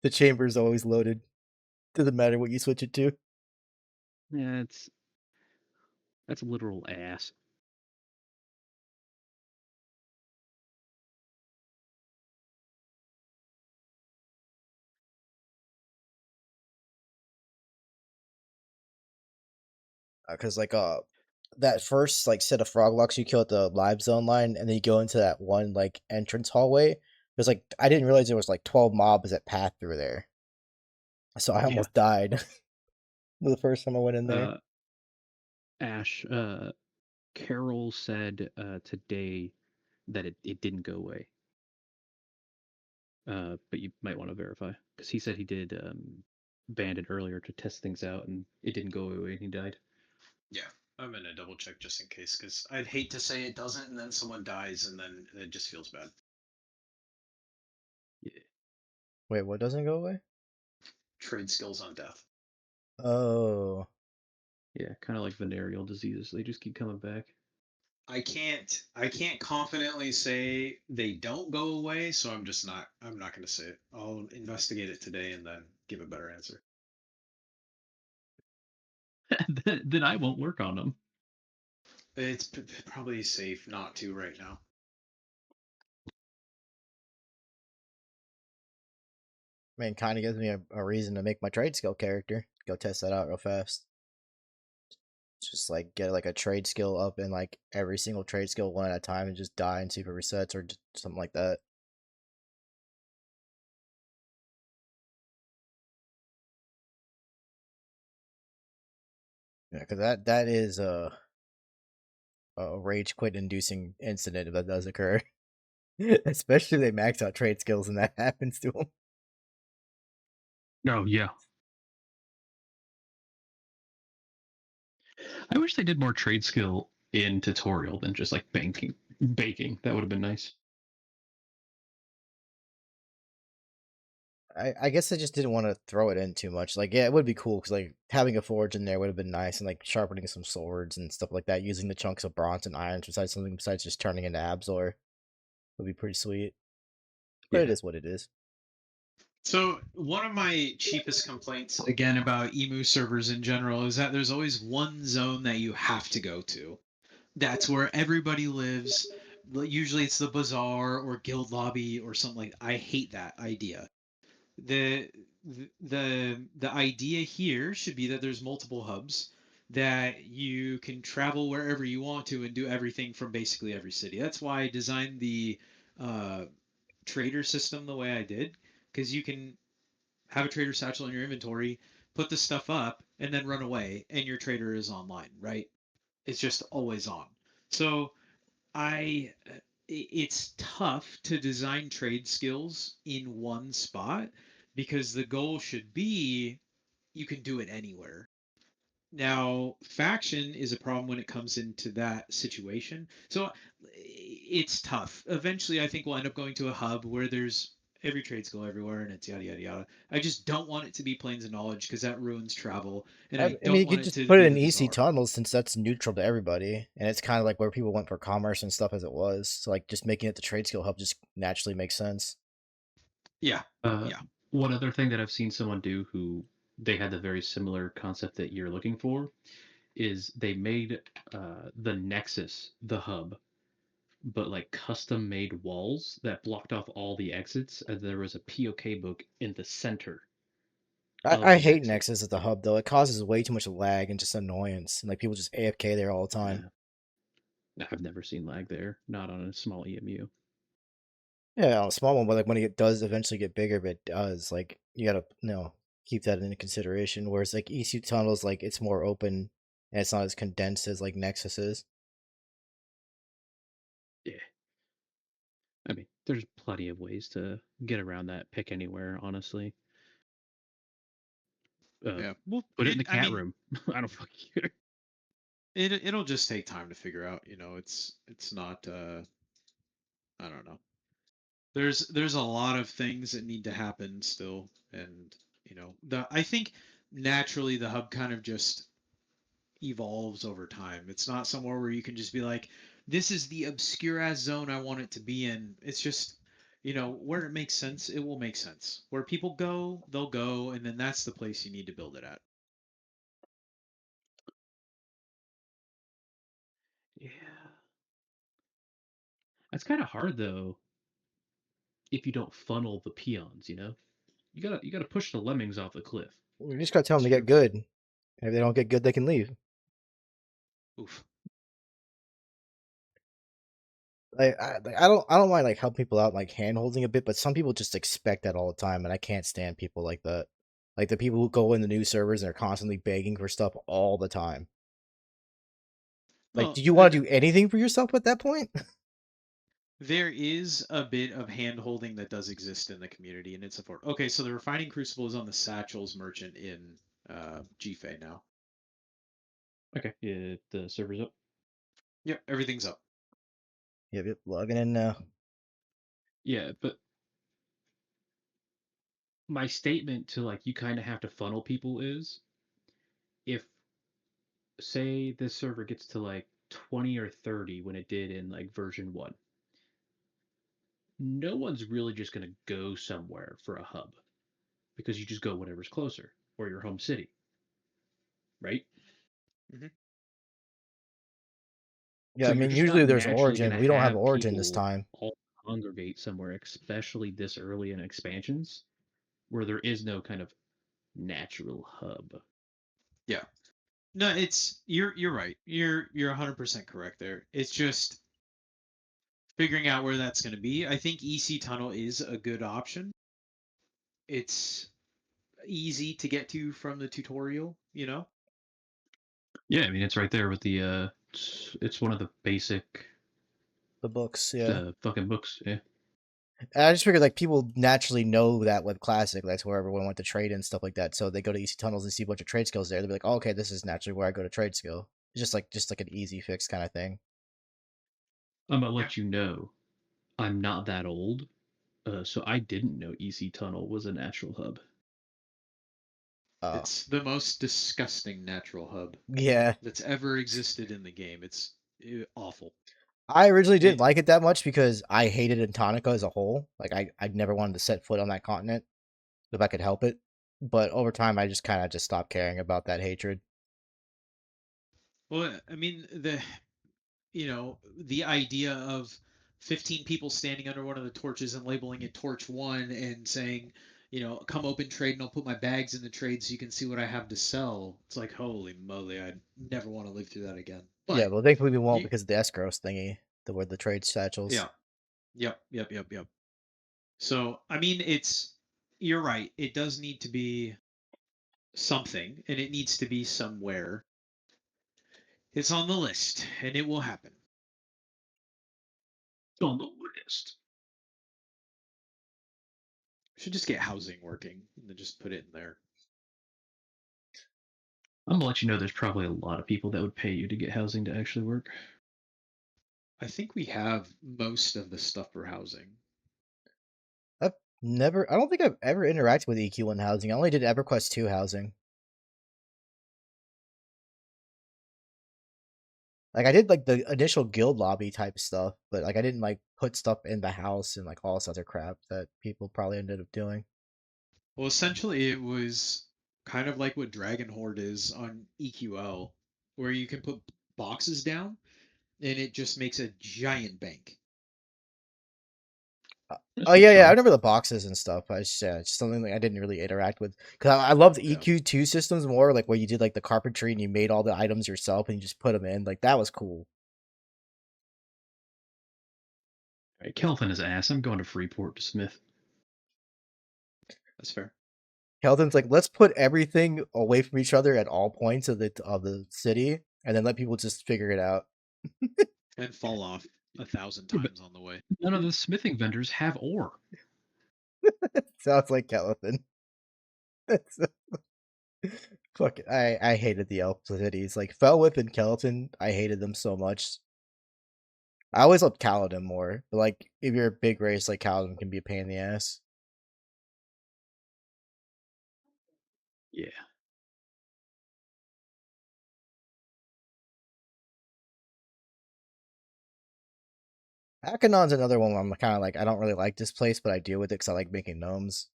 [SPEAKER 1] The chamber is always loaded. Doesn't matter what you switch it to.
[SPEAKER 4] yeah, that's literal ass.
[SPEAKER 1] Because that first like set of frog locks you kill at the live zone line, and then you go into that one like entrance hallway. There's like I didn't realize there was like 12 mobs that path through there, so I
[SPEAKER 4] Yeah.
[SPEAKER 1] almost died the first time I went in there.
[SPEAKER 4] Ash, Carol said today that it didn't go away. But you might want to verify because he said he did bandit earlier to test things out and it didn't go away and he died.
[SPEAKER 2] Yeah, I'm gonna double check just in case, because I'd hate to say it doesn't, and then someone dies, and then it just feels bad.
[SPEAKER 4] Yeah.
[SPEAKER 1] Wait, what doesn't go away?
[SPEAKER 2] Trade skills on death.
[SPEAKER 1] Oh,
[SPEAKER 4] Yeah, kind of like venereal diseases. They just keep coming back.
[SPEAKER 2] I can't confidently say they don't go away, so I'm not gonna say it. I'll investigate it today and then give a better answer.
[SPEAKER 4] Then I won't work on them.
[SPEAKER 2] It's probably safe not to right now.
[SPEAKER 1] I mean, kind of gives me a reason to make my trade skill character. Go test that out real fast. Just like get like a trade skill up in like every single trade skill one at a time and just die and see if it resets or something like that. Yeah, because that is a rage quit inducing incident if that does occur. Especially if they max out trade skills and that happens to them.
[SPEAKER 4] Oh yeah. I wish they did more trade skill in tutorial than just like baking. That would have been nice.
[SPEAKER 1] I guess I just didn't want to throw it in too much. Like, yeah, it would be cool because like having a forge in there would have been nice, and like sharpening some swords and stuff like that, using the chunks of bronze and irons besides something besides just turning into Absolor would be pretty sweet. But
[SPEAKER 4] Yeah.
[SPEAKER 1] it is what it is.
[SPEAKER 2] So one of my cheapest complaints again about emu servers in general is that there's always one zone that you have to go to. That's where everybody lives. Usually it's the bazaar or guild lobby or something like that. I hate that idea. The the idea here should be that there's multiple hubs that you can travel wherever you want to and do everything from basically every city. That's why I designed the uh, trader system the way I did, because you can have a trader satchel in your inventory, put the stuff up, and then run away, and your trader is online, right? It's just always on. So it's tough to design trade skills in one spot because the goal should be you can do it anywhere. Now, faction is a problem when it comes into that situation. So it's tough. Eventually, I think we'll end up going to a hub where there's every trades go everywhere, and it's yada yada yada. I just don't want it to be planes of knowledge because that ruins travel, and I
[SPEAKER 1] I mean,
[SPEAKER 2] don't
[SPEAKER 1] you
[SPEAKER 2] want
[SPEAKER 1] could
[SPEAKER 2] it
[SPEAKER 1] just
[SPEAKER 2] to
[SPEAKER 1] put it
[SPEAKER 2] be
[SPEAKER 1] in
[SPEAKER 2] the
[SPEAKER 1] EC
[SPEAKER 2] bazaar.
[SPEAKER 1] tunnels since that's neutral to everybody, and it's kind of like where people went for commerce and stuff as it was. So like just making it the trade skill hub just naturally makes sense.
[SPEAKER 2] Yeah,
[SPEAKER 4] Uh,
[SPEAKER 2] yeah.
[SPEAKER 4] one other thing that I've seen someone do who they had the very similar concept that you're looking for is they made the Nexus the hub, but like custom made walls that blocked off all the exits, and there was a POK book in the center of
[SPEAKER 1] I
[SPEAKER 4] the
[SPEAKER 1] hate
[SPEAKER 4] Nexus.
[SPEAKER 1] Nexus as the hub though. It causes way too much lag and just annoyance, and like people just AFK there all the time.
[SPEAKER 4] I've never seen lag there, not on a small EMU.
[SPEAKER 1] Yeah, on a small one, but like when it does eventually get bigger, but it does, like you gotta keep that into consideration. Whereas like EC tunnels, like it's more open and it's not as condensed as like Nexus is.
[SPEAKER 4] Yeah. I mean, there's plenty of ways to get around that pick anywhere, honestly.
[SPEAKER 2] Yeah. Well,
[SPEAKER 4] Put it in the
[SPEAKER 2] I
[SPEAKER 4] cat
[SPEAKER 2] mean,
[SPEAKER 4] room. I don't fucking care.
[SPEAKER 2] it'll just take time to figure out. It's not. I don't know. There's a lot of things that need to happen still, and the I think naturally the hub kind of just evolves over time. It's not somewhere where you can just be like, this is the obscure ass zone I want it to be in. It's just, where it makes sense, it will make sense. Where people go, they'll go, and then that's the place you need to build it at.
[SPEAKER 4] Yeah. That's kind of hard though if you don't funnel the peons, you know? You gotta push the lemmings off the cliff.
[SPEAKER 1] You just gotta tell them
[SPEAKER 2] It's
[SPEAKER 1] to get
[SPEAKER 2] true.
[SPEAKER 1] good. And if they don't get good, they can leave.
[SPEAKER 2] Oof.
[SPEAKER 1] I don't mind like helping people out, like hand holding a bit, but some people just expect that all the time, and I can't stand people like that. Like the people who go in the new servers and are constantly begging for stuff all the time. Like, do
[SPEAKER 2] Well,
[SPEAKER 1] you want to do anything for yourself at that point?
[SPEAKER 2] there is a bit of hand holding that does exist in the community, and it's support. Okay, so the refining crucible is on the satchels merchant in GFA now.
[SPEAKER 4] Okay. Yeah, the server's up.
[SPEAKER 2] Yep, everything's up.
[SPEAKER 1] Yep, logging in now.
[SPEAKER 4] Yeah, but my statement to like you kind of have to funnel people is if say this server gets to like 20 or 30 when it did in like version 1, no one's really just going to go somewhere for a hub because you just go whatever's closer or your home city, right?
[SPEAKER 2] Hmm.
[SPEAKER 1] Yeah,
[SPEAKER 4] So
[SPEAKER 1] I
[SPEAKER 4] you're
[SPEAKER 1] mean,
[SPEAKER 4] just
[SPEAKER 1] usually
[SPEAKER 4] not
[SPEAKER 1] there's
[SPEAKER 4] naturally going
[SPEAKER 1] Origin.
[SPEAKER 4] to
[SPEAKER 1] We don't have
[SPEAKER 4] have
[SPEAKER 1] Origin this
[SPEAKER 4] people
[SPEAKER 1] time.
[SPEAKER 4] all congregate somewhere, especially this early in expansions where there is no kind of natural hub.
[SPEAKER 2] Yeah. No, you're right. You're 100% correct there. It's just figuring out where that's going to be. I think EC Tunnel is a good option. It's easy to get to from the tutorial.
[SPEAKER 4] Yeah, I mean it's right there with the it's one of the basic
[SPEAKER 1] The books, yeah.
[SPEAKER 4] fucking books. Yeah.
[SPEAKER 1] And I just figured like people naturally know that with Classic, that's where everyone went to trade and stuff like that. So they go to EC Tunnels and see a bunch of trade skills there. They'll be like, oh, okay, this is naturally where I go to trade skill. It's just like an easy fix kind of thing.
[SPEAKER 4] I'm gonna
[SPEAKER 2] Yeah.
[SPEAKER 4] let you know I'm not that old, so I didn't know EC Tunnel was a natural hub.
[SPEAKER 1] Oh,
[SPEAKER 2] It's the most disgusting natural hub
[SPEAKER 1] yeah.
[SPEAKER 2] that's ever existed in the game. It's awful.
[SPEAKER 1] I originally didn't
[SPEAKER 2] It
[SPEAKER 1] like it that much because I hated Antarctica as a whole. Like I never wanted to set foot on that continent if I could help it. But over time, I just kind of just stopped caring about that hatred.
[SPEAKER 2] well, I mean the idea of 15 people standing under one of the torches and labeling it torch 1 and saying, come open trade and I'll put my bags in the trade so you can see what I have to sell. It's like, holy moly, I'd never want to live through that again.
[SPEAKER 1] Yeah,
[SPEAKER 2] But
[SPEAKER 1] well, thankfully we won't
[SPEAKER 2] you
[SPEAKER 1] because of the escrows thingy, the where the trade satchels.
[SPEAKER 2] yeah. Yep, yep, yep, yep. So, I mean, you're right. It does need to be something and it needs to be somewhere. It's on the list and it will happen.
[SPEAKER 4] On the list.
[SPEAKER 2] Should just get housing working and then just put it in there.
[SPEAKER 4] I'm gonna let you know there's probably a lot of people that would pay you to get housing to actually work.
[SPEAKER 2] I think we have most of the stuff for housing.
[SPEAKER 1] Never. I don't think I've ever interacted with EQ1 housing. I only did EverQuest 2 housing. Like I did like the initial guild lobby type stuff, but like I didn't like put stuff in the house and like all this other crap that people probably ended up doing.
[SPEAKER 2] Well, essentially, it was kind of like what Dragon Horde is on EQL, where you can put boxes down and it just makes a giant bank.
[SPEAKER 4] That
[SPEAKER 1] Oh yeah,
[SPEAKER 4] seems
[SPEAKER 1] yeah. I
[SPEAKER 4] fine.
[SPEAKER 1] remember the boxes and stuff. I just, yeah, it's just something like I didn't really interact with because I loved
[SPEAKER 2] Yeah.
[SPEAKER 1] EQ2 systems more, like where you did like the carpentry and you made all the items yourself and you just put them in. Like that was cool.
[SPEAKER 4] All right, Kelvin is ass. I'm going to Freeport to Smith.
[SPEAKER 2] That's fair.
[SPEAKER 1] Kelton's like, let's put everything away from each other at all points of the city, and then let people just figure it out.
[SPEAKER 2] And fall off 1,000
[SPEAKER 4] Yeah, but
[SPEAKER 2] times on the way.
[SPEAKER 4] none of the smithing vendors have ore.
[SPEAKER 1] Sounds like Kelton. That's fuck. I hated the elf cities. Like Felwith and Kelton, I hated them so much. I always loved Kaladin more, but like if you're a big race, like Kaladin can be a pain in the ass.
[SPEAKER 4] Yeah.
[SPEAKER 1] Akinon's another one where I'm kind of like I don't really like this place, but I deal with it because I like making gnomes.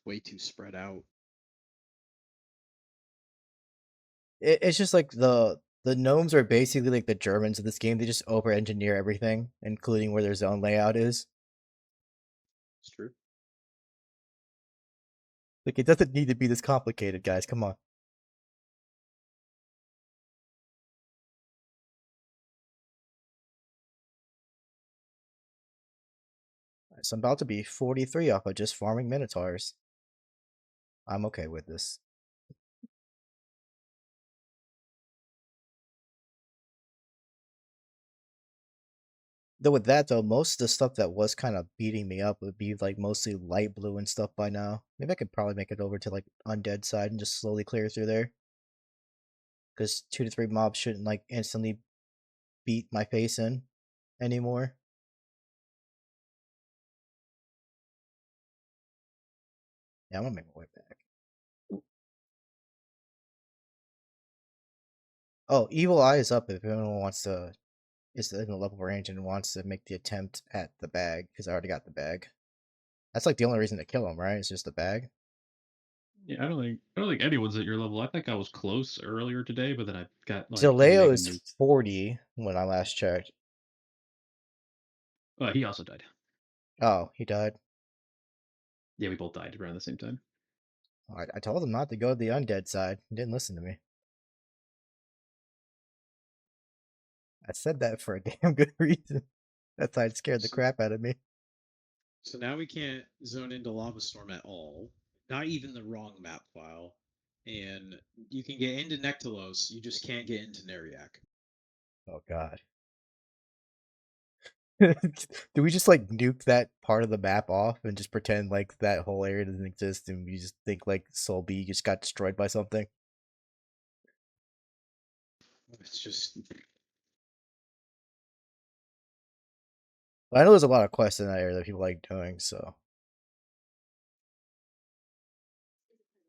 [SPEAKER 2] Way too spread out.
[SPEAKER 1] It's just like the gnomes are basically like the Germans of this game. They just over engineer everything, including where their zone layout is.
[SPEAKER 2] It's true.
[SPEAKER 1] Like it doesn't need to be this complicated, guys. Come on. So I'm about to be 43 off of just farming minotaurs. I'm okay with this. Though with that though, most of the stuff that was kind of beating me up would be like mostly light blue and stuff by now. Maybe I could probably make it over to like undead side and just slowly clear through there. Because 2 to 3 mobs shouldn't like instantly beat my face in anymore. Yeah, I'm gonna make my way back. Oh, Evil Eye is up if anyone wants to is in the level range and wants to make the attempt at the bag, because I already got the bag. That's like the only reason to kill him, right? It's just the bag.
[SPEAKER 4] Yeah, I don't think anyone's at your level. I think I was close earlier today, but then I got like
[SPEAKER 1] Zaleo
[SPEAKER 4] mega
[SPEAKER 1] is
[SPEAKER 4] nuked.
[SPEAKER 1] 40 when I last checked.
[SPEAKER 4] He also died.
[SPEAKER 1] Oh, he died.
[SPEAKER 4] Yeah, we both died around the same time.
[SPEAKER 1] I told him not to go to the undead side. He didn't listen to me. I said that for a damn good reason. That side scared the
[SPEAKER 2] So,
[SPEAKER 1] crap out of me.
[SPEAKER 2] so now we can't zone into Lava Storm at all. Not even the wrong map file. And you can get into Nectalos, you just can't get into Neriak.
[SPEAKER 1] Oh god. Do we just like nuke that part of the map off and just pretend like that whole area doesn't exist and we just think like Soul B just got destroyed by something?
[SPEAKER 2] It's just
[SPEAKER 1] But I know there's a lot of quests in that area that people like doing, so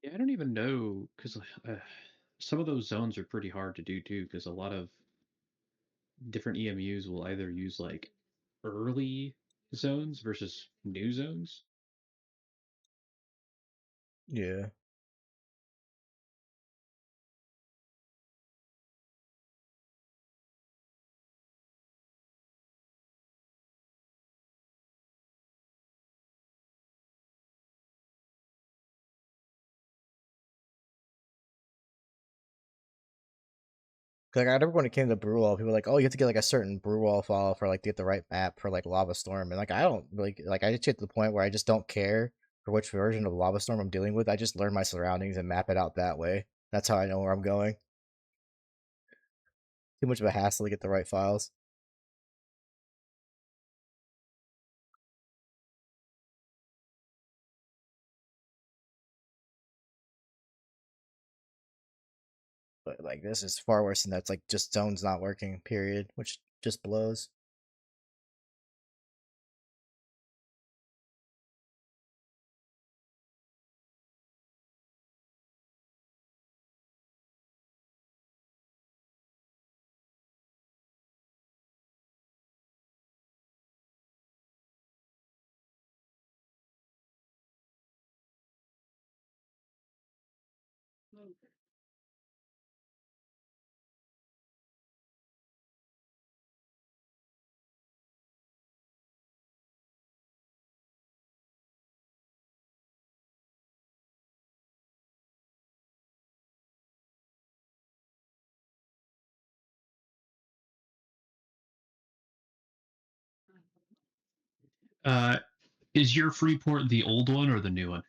[SPEAKER 4] Yeah, I don't even know because some of those zones are pretty hard to do too. Because a lot of different EMUs will either use like early zones versus new zones.
[SPEAKER 1] yeah. 'Cause, like, I remember when it came to brew wall, people were like, "Oh, you have to get like a certain brew wall file for like to get the right map for like Lava Storm," and like I don't like I just get to the point where I just don't care for which version of Lava Storm I'm dealing with. I just learn my surroundings and map it out that way. That's how I know where I'm going. Too much of a hassle to get the right files. But like this is far worse than that's like just zones not working. Period, which just blows.
[SPEAKER 4] Uh, is your Freeport the old one or the new one?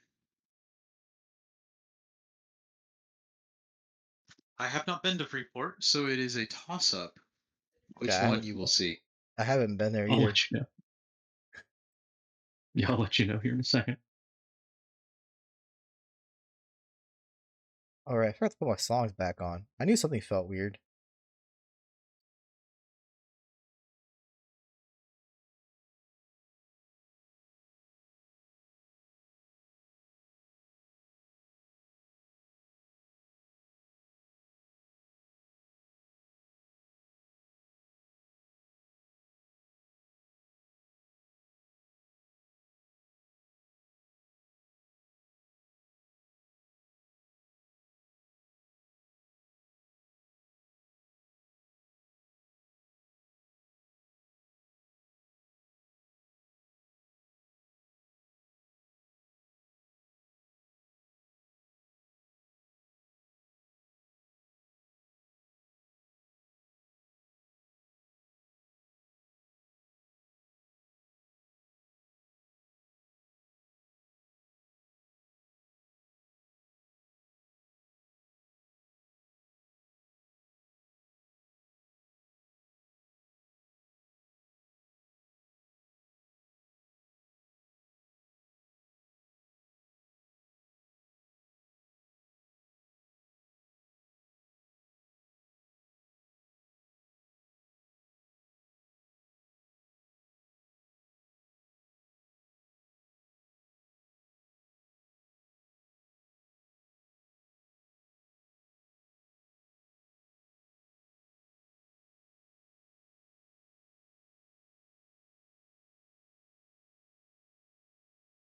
[SPEAKER 2] I have not been to Freeport, so it is a toss-up which
[SPEAKER 1] Yeah,
[SPEAKER 2] one you will see.
[SPEAKER 1] I haven't been there
[SPEAKER 4] I'll
[SPEAKER 1] either.
[SPEAKER 4] let you know. Yeah, I'll let you know here in a second.
[SPEAKER 1] Alright, I forgot to put my songs back on. I knew something felt weird.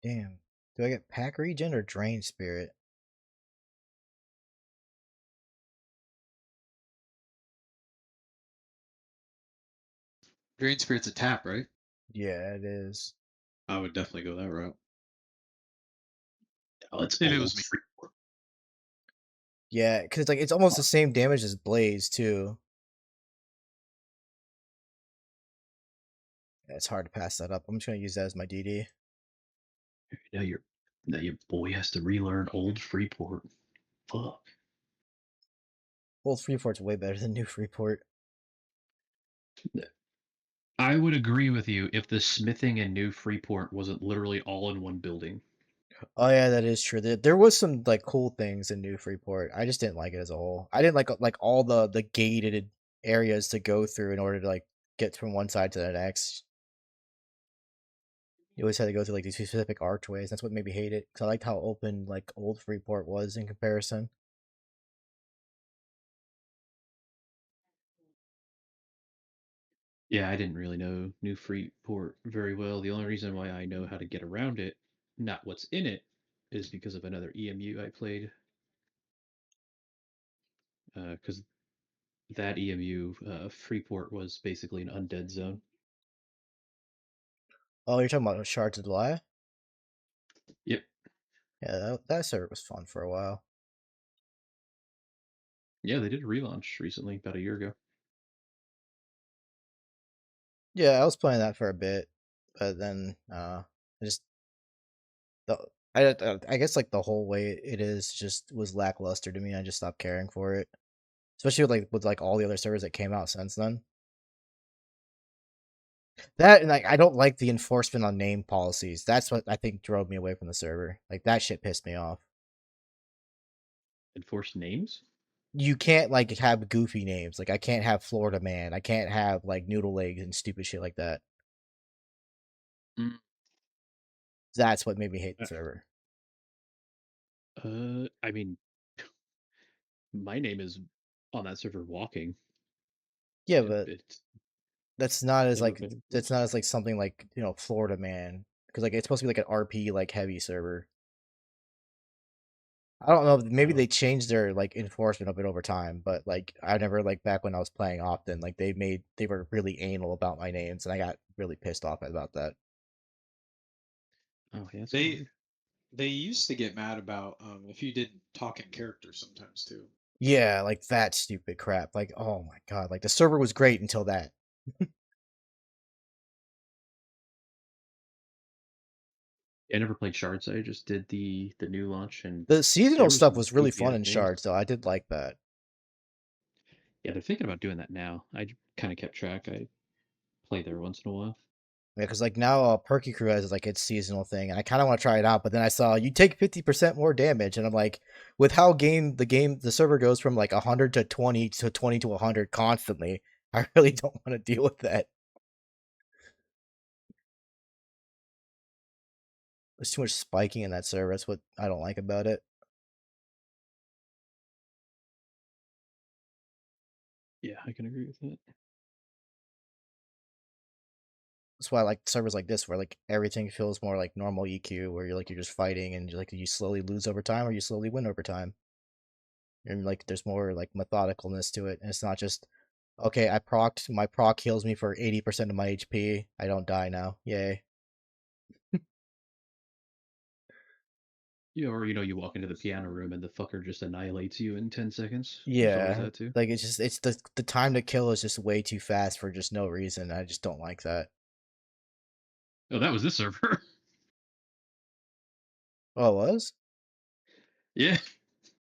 [SPEAKER 1] Damn. Do I get Pack Regen or Drain Spirit?
[SPEAKER 2] Drain Spirit's a tap, right?
[SPEAKER 1] Yeah, it is.
[SPEAKER 2] I would definitely go that route.
[SPEAKER 4] Oh, it's
[SPEAKER 2] If it
[SPEAKER 4] old
[SPEAKER 2] was me.
[SPEAKER 4] Freeport.
[SPEAKER 1] Yeah, because like it's almost the same damage as Blaze too. Yeah, it's hard to pass that up. I'm just gonna use that as my DD.
[SPEAKER 4] Now your boy has to relearn old Freeport. Fuck.
[SPEAKER 1] Old Freeport's way better than New Freeport.
[SPEAKER 4] I would agree with you if the smithing in New Freeport wasn't literally all in one building.
[SPEAKER 1] Oh yeah, that is true. There was some like cool things in New Freeport. I just didn't like it as a whole. I didn't like all the gated areas to go through in order to like get from one side to the next. You always had to go through like these specific archways. That's what made me hate it. Cause I liked how open like old Freeport was in comparison.
[SPEAKER 4] Yeah, I didn't really know New Freeport very well. The only reason why I know how to get around it, not what's in it, is because of another EMU I played. Because that EMU, Freeport was basically an undead zone.
[SPEAKER 1] Oh, you're talking about Shards of July?
[SPEAKER 4] Yep.
[SPEAKER 1] Yeah, that server was fun for a while.
[SPEAKER 4] Yeah, they did a relaunch recently, about a year ago.
[SPEAKER 1] Yeah, I was playing that for a bit, but then I just the I guess like the whole way it is just was lackluster to me. I just stopped caring for it, especially with like all the other servers that came out since then. That and like I don't like the enforcement on name policies. That's what I think drove me away from the server. Like that shit pissed me off.
[SPEAKER 4] Enforced names?
[SPEAKER 1] You can't like have goofy names. Like I can't have Florida Man. I can't have like Noodle Legs and stupid shit like that.
[SPEAKER 4] Mm.
[SPEAKER 1] That's what made me hate the server.
[SPEAKER 4] I mean, my name is on that server walking.
[SPEAKER 1] Yeah,
[SPEAKER 4] It,
[SPEAKER 1] but
[SPEAKER 4] it's
[SPEAKER 1] that's not as
[SPEAKER 4] never
[SPEAKER 1] like
[SPEAKER 4] been
[SPEAKER 1] that's
[SPEAKER 4] enforced.
[SPEAKER 1] not as like something like Florida Man because like it's supposed to be like an RP like heavy server. I don't know. Maybe
[SPEAKER 4] Oh,
[SPEAKER 1] they changed their like enforcement of it over time, but like I never like back when I was playing often, like they were really anal about my names, and I got really pissed off about that.
[SPEAKER 4] oh yeah, that's kind of
[SPEAKER 2] They
[SPEAKER 4] weird.
[SPEAKER 2] they used to get mad about if you did talk in character sometimes too.
[SPEAKER 1] Yeah, like that stupid crap. Like, oh my god, like the server was great until that.
[SPEAKER 4] I never played Shards. I just did the new launch, and
[SPEAKER 1] The seasonal
[SPEAKER 4] there was
[SPEAKER 1] stuff
[SPEAKER 4] some
[SPEAKER 1] was really
[SPEAKER 4] goofy
[SPEAKER 1] fun
[SPEAKER 4] ass
[SPEAKER 1] in
[SPEAKER 4] names.
[SPEAKER 1] Shards, though. I did like that.
[SPEAKER 4] Yeah, they're thinking about doing that now. I kind of kept track. I play there once in a while.
[SPEAKER 1] Yeah, because like now Perky Crew has like its seasonal thing, and I kind of want to try it out. But then I saw you take 50% more damage, and I'm like, with how the server goes from like 100 to 20 to 20 to 100 constantly, I really don't want to deal with that. There's too much spiking in that server. That's what I don't like about it.
[SPEAKER 4] Yeah, I can agree with that.
[SPEAKER 1] That's why I like servers like this, where like everything feels more like normal EQ, where you're just fighting, and like you slowly lose over time, or you slowly win over time. And like there's more like methodicalness to it, and it's not just okay, my proc heals me for 80% of my HP. I don't die now. Yay.
[SPEAKER 4] Yeah, or you walk into the piano room and the fucker just annihilates you in 10 seconds. There's always
[SPEAKER 1] Yeah.
[SPEAKER 4] that too.
[SPEAKER 1] Like it's the time to kill is just way too fast for just no reason. I just don't like that.
[SPEAKER 4] Oh, that was this server.
[SPEAKER 1] Oh, it was?
[SPEAKER 4] Yeah.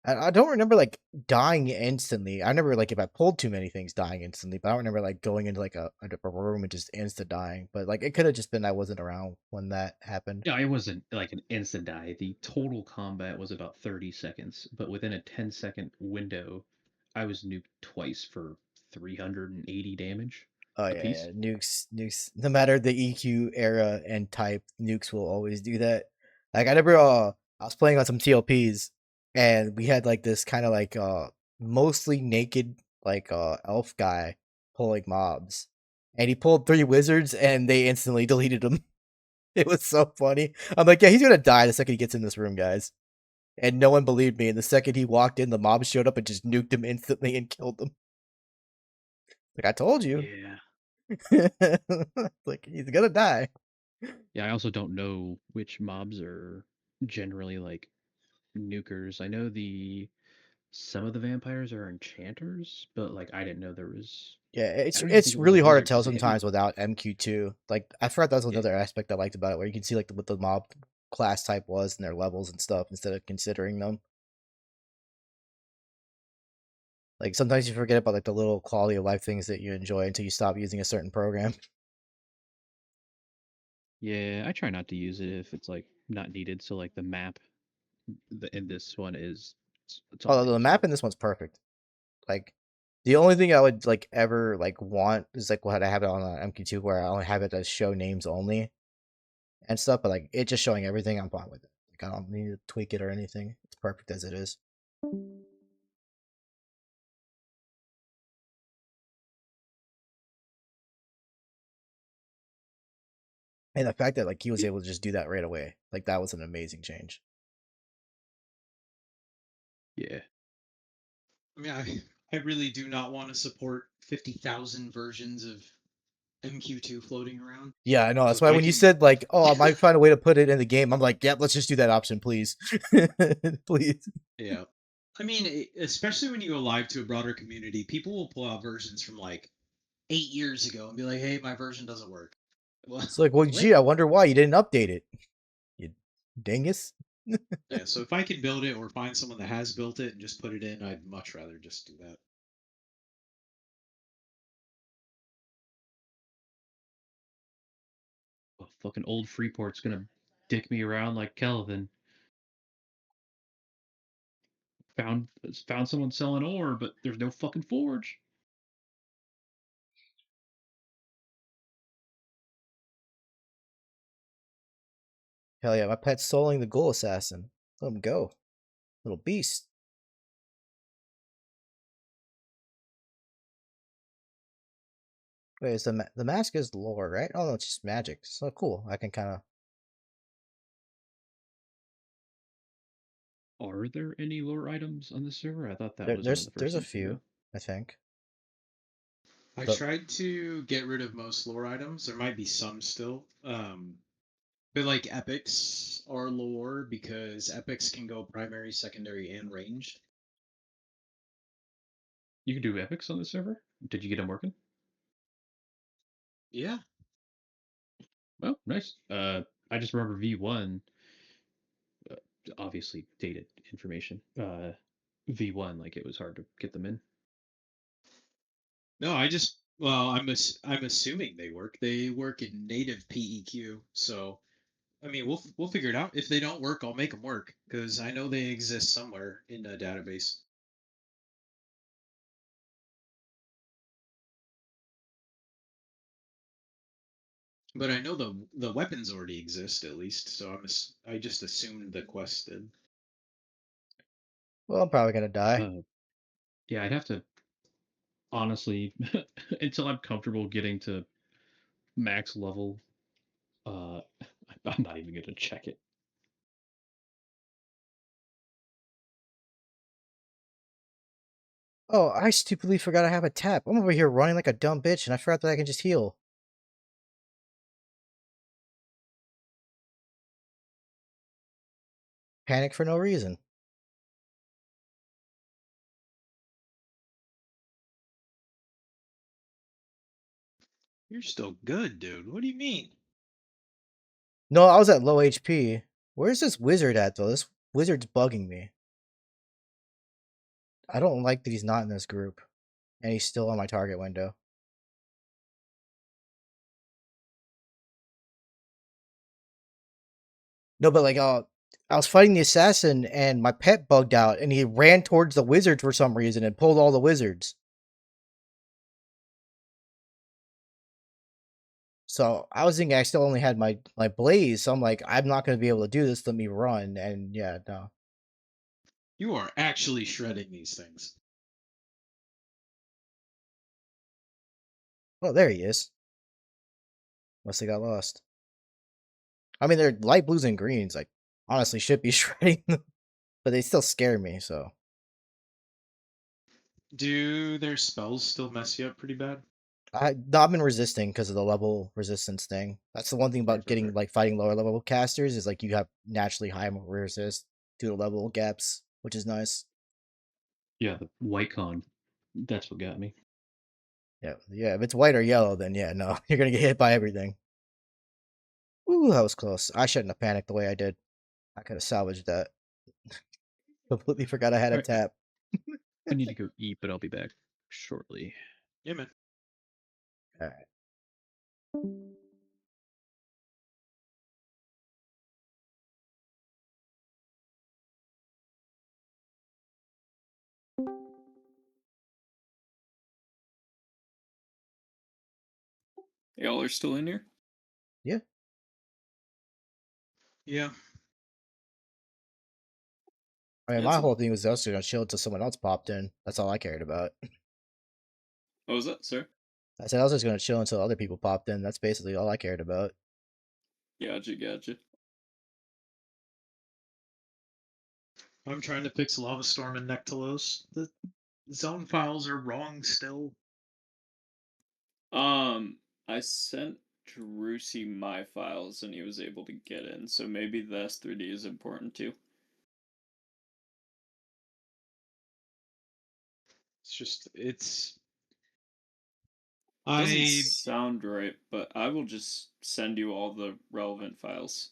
[SPEAKER 1] I don't remember like dying instantly. I remember like if I pulled too many things dying instantly, but I don't remember like going into like a different room and just insta dying. But like it could have just been I wasn't around when that happened.
[SPEAKER 4] No, it wasn't like an instant die. The total combat was about 30 seconds, but within a 10-second window, I was nuked twice for 380 damage
[SPEAKER 1] Oh
[SPEAKER 4] a
[SPEAKER 1] yeah,
[SPEAKER 4] piece.
[SPEAKER 1] yeah. Nukes. No matter the EQ era and type, nukes will always do that. Like I never, I was playing on some TLPs, and we had like this kind of like mostly naked like elf guy pulling mobs, and he pulled 3 wizards, and they instantly deleted him. It was so funny. I'm like, yeah, he's gonna die the second he gets in this room, guys. And no one believed me. And the second he walked in, the mobs showed up and just nuked him instantly and killed him. Like I told you.
[SPEAKER 4] Yeah.
[SPEAKER 1] Like he's gonna die.
[SPEAKER 4] Yeah, I also don't know which mobs are generally like nukers. I know some of the vampires are enchanters, but like I didn't know there was.
[SPEAKER 1] Yeah,
[SPEAKER 4] I don't even think
[SPEAKER 1] it's
[SPEAKER 4] it was a
[SPEAKER 1] really hard
[SPEAKER 4] wizard
[SPEAKER 1] to tell
[SPEAKER 4] because every.
[SPEAKER 1] sometimes without MQ2. Like I forgot that was
[SPEAKER 4] Yeah,
[SPEAKER 1] another aspect I liked about it, where you can see like what the mob class type was and their levels and stuff instead of considering them. Like sometimes you forget about like the little quality of life things that you enjoy until you stop using a certain program.
[SPEAKER 4] yeah, I try not to use it if it's like not needed. So like the map, in this one it's all
[SPEAKER 1] Oh,
[SPEAKER 4] I
[SPEAKER 1] the
[SPEAKER 4] use
[SPEAKER 1] map
[SPEAKER 4] for.
[SPEAKER 1] in this one's perfect. Like the only thing I would like ever like want is like what I have it on MQ2 where I only have it as show names only and stuff, but like it just showing everything, I'm fine with it. Like I don't need to tweak it or anything. It's perfect as it is. And the fact that like he was able to just do that right away, like that was an amazing change.
[SPEAKER 4] Yeah,
[SPEAKER 2] I mean, I really do not want to support 50,000 versions of MQ2 floating around.
[SPEAKER 1] Yeah, I know.
[SPEAKER 2] So
[SPEAKER 1] That's
[SPEAKER 2] if
[SPEAKER 1] why
[SPEAKER 2] I
[SPEAKER 1] when you
[SPEAKER 2] can,
[SPEAKER 1] said like, "Oh, I might find a way to put it in the game," I'm like, "Yep, let's just do that option, please, please."
[SPEAKER 2] yeah. I mean, especially when you go live to a broader community, people will pull out versions from like 8 years ago and be like, "Hey, my version doesn't work." Well,
[SPEAKER 1] It's like, well,
[SPEAKER 2] what?
[SPEAKER 1] gee, I wonder why you didn't update it, you dingus.
[SPEAKER 2] Yeah. So if I can build it or find someone that has built it and just put it in, I'd much rather just do that.
[SPEAKER 4] well, fucking old Freeport's gonna dick me around like Kelvin. Found someone selling ore, but there's no fucking forge.
[SPEAKER 1] Hell yeah, my pet's soloing the ghoul assassin. Let him go, little beast. Wait, is the mask is lore, right? Oh no, it's just magic. So cool. I can kind of
[SPEAKER 4] Are there any lore items on the server? I thought that
[SPEAKER 1] There,
[SPEAKER 4] was one of the
[SPEAKER 1] there's
[SPEAKER 4] first
[SPEAKER 1] a
[SPEAKER 4] things to go.
[SPEAKER 1] few, I think.
[SPEAKER 2] I
[SPEAKER 1] But
[SPEAKER 2] tried to get rid of most lore items. There might be some still. But like epics are lore because epics can go primary, secondary, and ranged.
[SPEAKER 4] You can do epics on the server? Did you get them working?
[SPEAKER 2] Yeah.
[SPEAKER 4] Well, nice. I just remember V1, uh, obviously dated information. V1, like it was hard to get them in.
[SPEAKER 2] No, I just well, I'm assuming they work. They work in native PEQ. So I mean, we'll figure it out. If they don't work, I'll make them work because I know they exist somewhere in a database. But I know the weapons already exist at least. So I just assumed the quest did.
[SPEAKER 1] well, I'm probably gonna die.
[SPEAKER 4] Yeah, I'd have to honestly, until I'm comfortable getting to max level, uh, I'm not even gonna check it.
[SPEAKER 1] Oh, I stupidly forgot I have a tap. I'm over here running like a dumb bitch, and I forgot that I can just heal. Panic for no reason.
[SPEAKER 2] You're still good, dude. What do you mean?
[SPEAKER 1] No, I was at low HP. Where's this wizard at, though? This wizard's bugging me. I don't like that he's not in this group. And he's still on my target window. No, but like, I was fighting the assassin, and my pet bugged out, and he ran towards the wizard for some reason and pulled all the wizards. So I was thinking I still only had my blaze, so I'm like, I'm not going to be able to do this. Let me run, and yeah, no.
[SPEAKER 2] You are actually shredding these things.
[SPEAKER 1] Oh, there he is. Must have got lost. I mean, they're light blues and greens. Like, honestly, should be shredding them, but they still scare me. So
[SPEAKER 2] Do their spells still mess you up pretty bad?
[SPEAKER 1] I've been resisting because of the level resistance thing. That's the one thing
[SPEAKER 2] Fair,
[SPEAKER 1] about
[SPEAKER 2] fair,
[SPEAKER 1] getting
[SPEAKER 2] fair.
[SPEAKER 1] like fighting lower level casters is like you have naturally high resist due to level gaps, which is nice.
[SPEAKER 4] Yeah, the white con, that's what got me.
[SPEAKER 1] Yeah, yeah. If it's white or yellow, then yeah, no, you're gonna get hit by everything. Ooh, that was close. I shouldn't have panicked the way I did. I could have salvaged that. Completely forgot I had
[SPEAKER 4] All
[SPEAKER 1] a
[SPEAKER 4] right,
[SPEAKER 1] tap.
[SPEAKER 4] I need to go eat, but I'll be back shortly.
[SPEAKER 2] Yeah, man.
[SPEAKER 1] All right.
[SPEAKER 5] Y'all are still in here?
[SPEAKER 1] Yeah.
[SPEAKER 2] Yeah.
[SPEAKER 1] I mean,
[SPEAKER 5] Yeah,
[SPEAKER 1] my
[SPEAKER 5] it's
[SPEAKER 1] whole thing was just gonna chill until someone else popped in. That's all I cared about.
[SPEAKER 5] what was that, sir?
[SPEAKER 1] I said I was just gonna chill until other people popped in. That's basically all I cared about.
[SPEAKER 5] Gotcha, gotcha.
[SPEAKER 2] I'm trying to fix Lava Storm and Nectalos. The zone files are wrong still.
[SPEAKER 5] Um, I sent Drusi my files and he was able to get in, so maybe the S3D is important too.
[SPEAKER 2] It's
[SPEAKER 5] Doesn't
[SPEAKER 2] I
[SPEAKER 5] sound right, but I will just send you all the relevant files.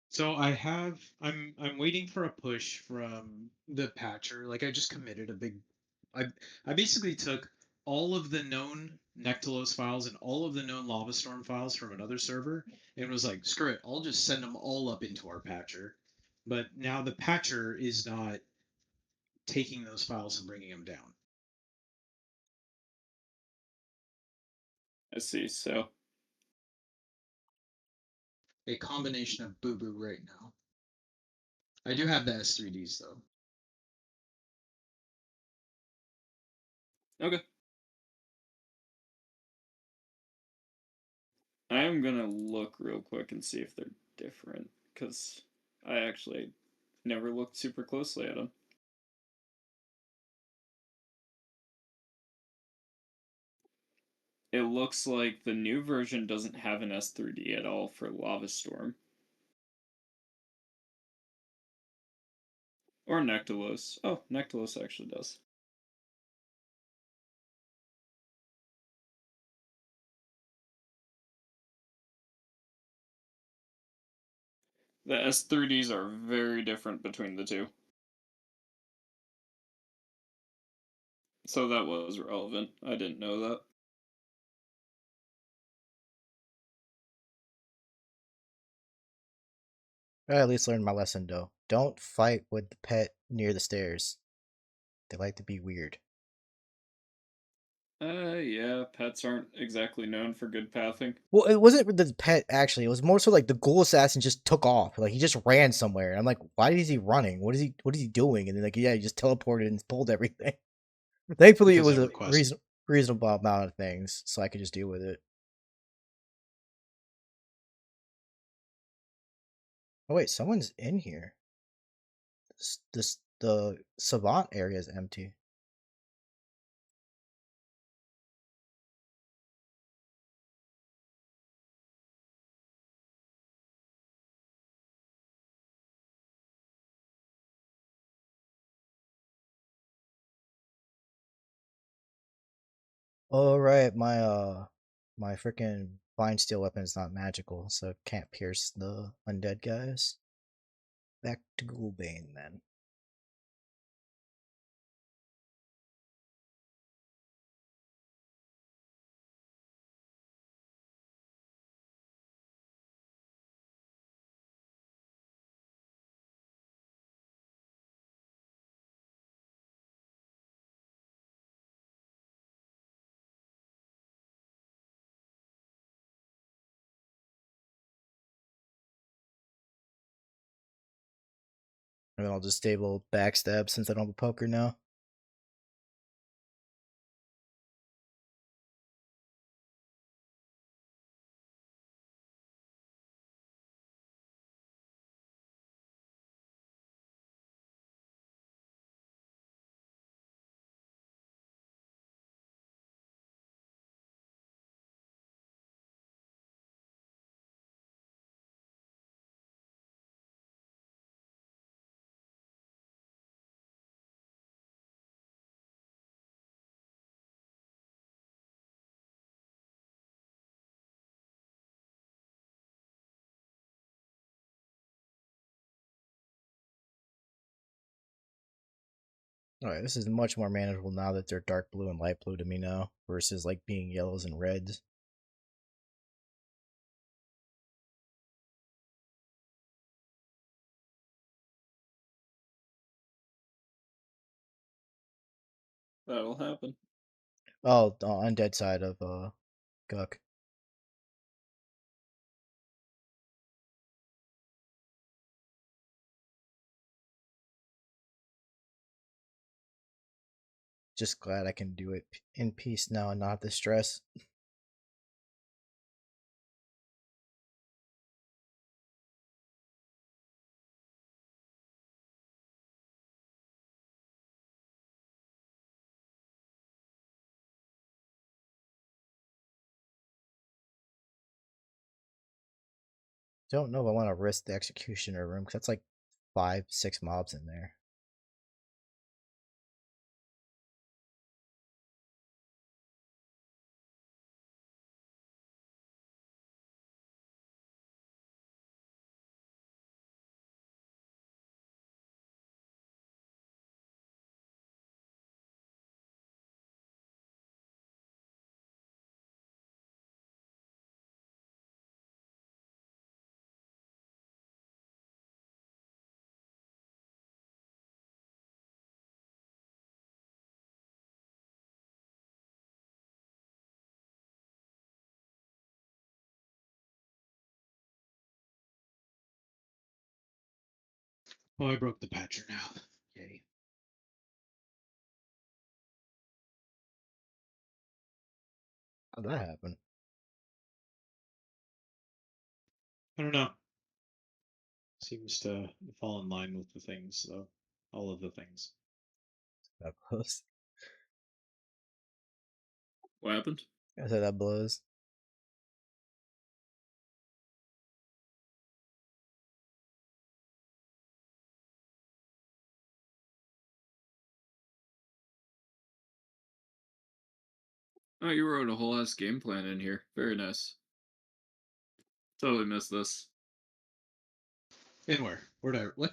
[SPEAKER 2] so I'm waiting for a push from the patcher. Like I just committed a big I I basically took all of the known Nectalos files and all of the known Lava Storm files from another server and was like, screw it, I'll just send them all up into our patcher. But now the patcher is not taking those files and bringing them down.
[SPEAKER 5] I see, so.
[SPEAKER 2] A combination of boo boo right now. I do have the S3Ds though.
[SPEAKER 5] Okay. I am gonna look real quick and see if they're different, because I actually never looked super closely at them. It looks like the new version doesn't have an S3D at all for Lava Storm. Or Nectalos. Oh, Nectalos actually does. The S3Ds are very different between the two. So that was relevant. I didn't know that.
[SPEAKER 1] I at least learned my lesson though. Don't fight with the pet near the stairs. They like to be weird.
[SPEAKER 5] Yeah, pets aren't exactly known for good pathing.
[SPEAKER 1] Well, it wasn't with the pet actually. It was more so like the ghoul assassin just took off. Like he just ran somewhere. I'm like, why is he running? What is he doing? And then like, yeah, he just teleported and pulled everything. Thankfully, it
[SPEAKER 2] Because
[SPEAKER 1] was a
[SPEAKER 2] EverQuest.
[SPEAKER 1] reasonable amount of things, so I could just deal with it. Oh wait, someone's in here. The savant area is empty. Oh right, my freaking fine steel weapon is not magical, so it can't pierce the undead guys. Back to Ghoulbane then. And then I'll just stable backstab since I don't have a poker now. Alright, this is much more manageable now that they're dark blue and light blue to me now, versus like being yellows and reds.
[SPEAKER 5] That'll happen.
[SPEAKER 1] Oh, the undead side of Guck. Just glad I can do it in peace now and not have to stress. Don't know if I want to risk the executioner room because that's like 5, 6 mobs in there.
[SPEAKER 2] Oh, I broke the patcher now. Yay.
[SPEAKER 1] How'd that happen?
[SPEAKER 2] I don't know. Seems to fall in line with the things, though. All of the things.
[SPEAKER 1] That blows.
[SPEAKER 5] What happened?
[SPEAKER 1] I said that blows.
[SPEAKER 5] Oh, you wrote a whole ass game plan in here. Very nice. Totally missed this.
[SPEAKER 2] And where? Where'd I what?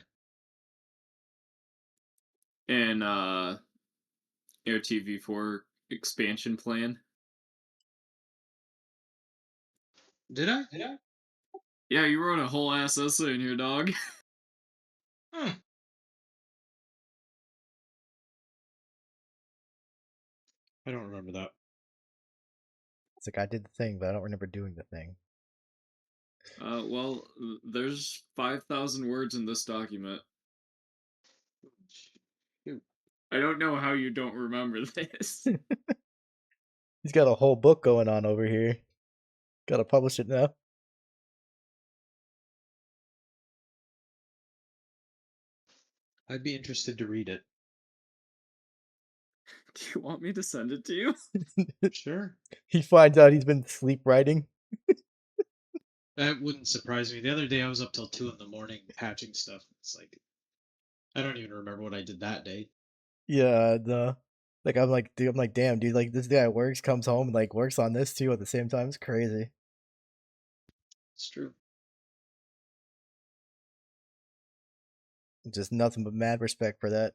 [SPEAKER 5] And Air TV4 expansion plan.
[SPEAKER 2] Did I?
[SPEAKER 5] Yeah, you wrote a whole ass essay in here, dog.
[SPEAKER 2] Hmm. I don't remember that.
[SPEAKER 1] It's like I did the thing, but I don't remember doing the thing.
[SPEAKER 5] Well, there's 5,000 words in this document.
[SPEAKER 2] Shoot.
[SPEAKER 5] I don't know how you don't remember this.
[SPEAKER 1] He's got a whole book going on over here. Gotta publish it now.
[SPEAKER 2] I'd be interested to read it.
[SPEAKER 5] Do you want me to send it to you?
[SPEAKER 2] Sure.
[SPEAKER 1] He finds out he's been sleep writing.
[SPEAKER 2] That wouldn't surprise me. The other day I was up till 2 in the morning patching stuff. It's like I don't even remember what I did that day.
[SPEAKER 1] Yeah, like I'm like, dude, I'm like, damn, dude, like this guy works, comes home, and like works on this too at the same time. It's crazy.
[SPEAKER 2] It's true.
[SPEAKER 1] Just nothing but mad respect for that.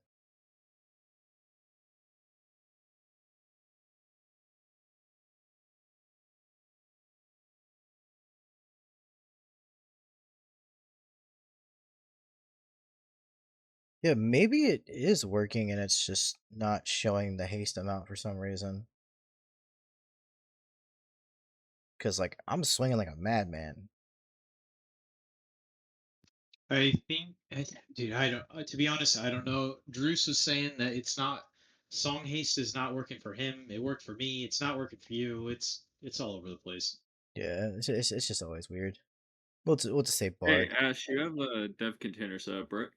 [SPEAKER 1] Yeah, maybe it is working and it's just not showing the haste amount for some reason. Cause like I'm swinging like a madman.
[SPEAKER 2] I think, dude, I don't. To be honest, I don't know. Druce was saying that it's not song haste is not working for him. It worked for me. It's not working for you. It's all over the place.
[SPEAKER 1] Yeah, it's just always weird. We'll just say
[SPEAKER 5] Hey,
[SPEAKER 1] Bard.
[SPEAKER 5] Ash, you have a dev container set up, right?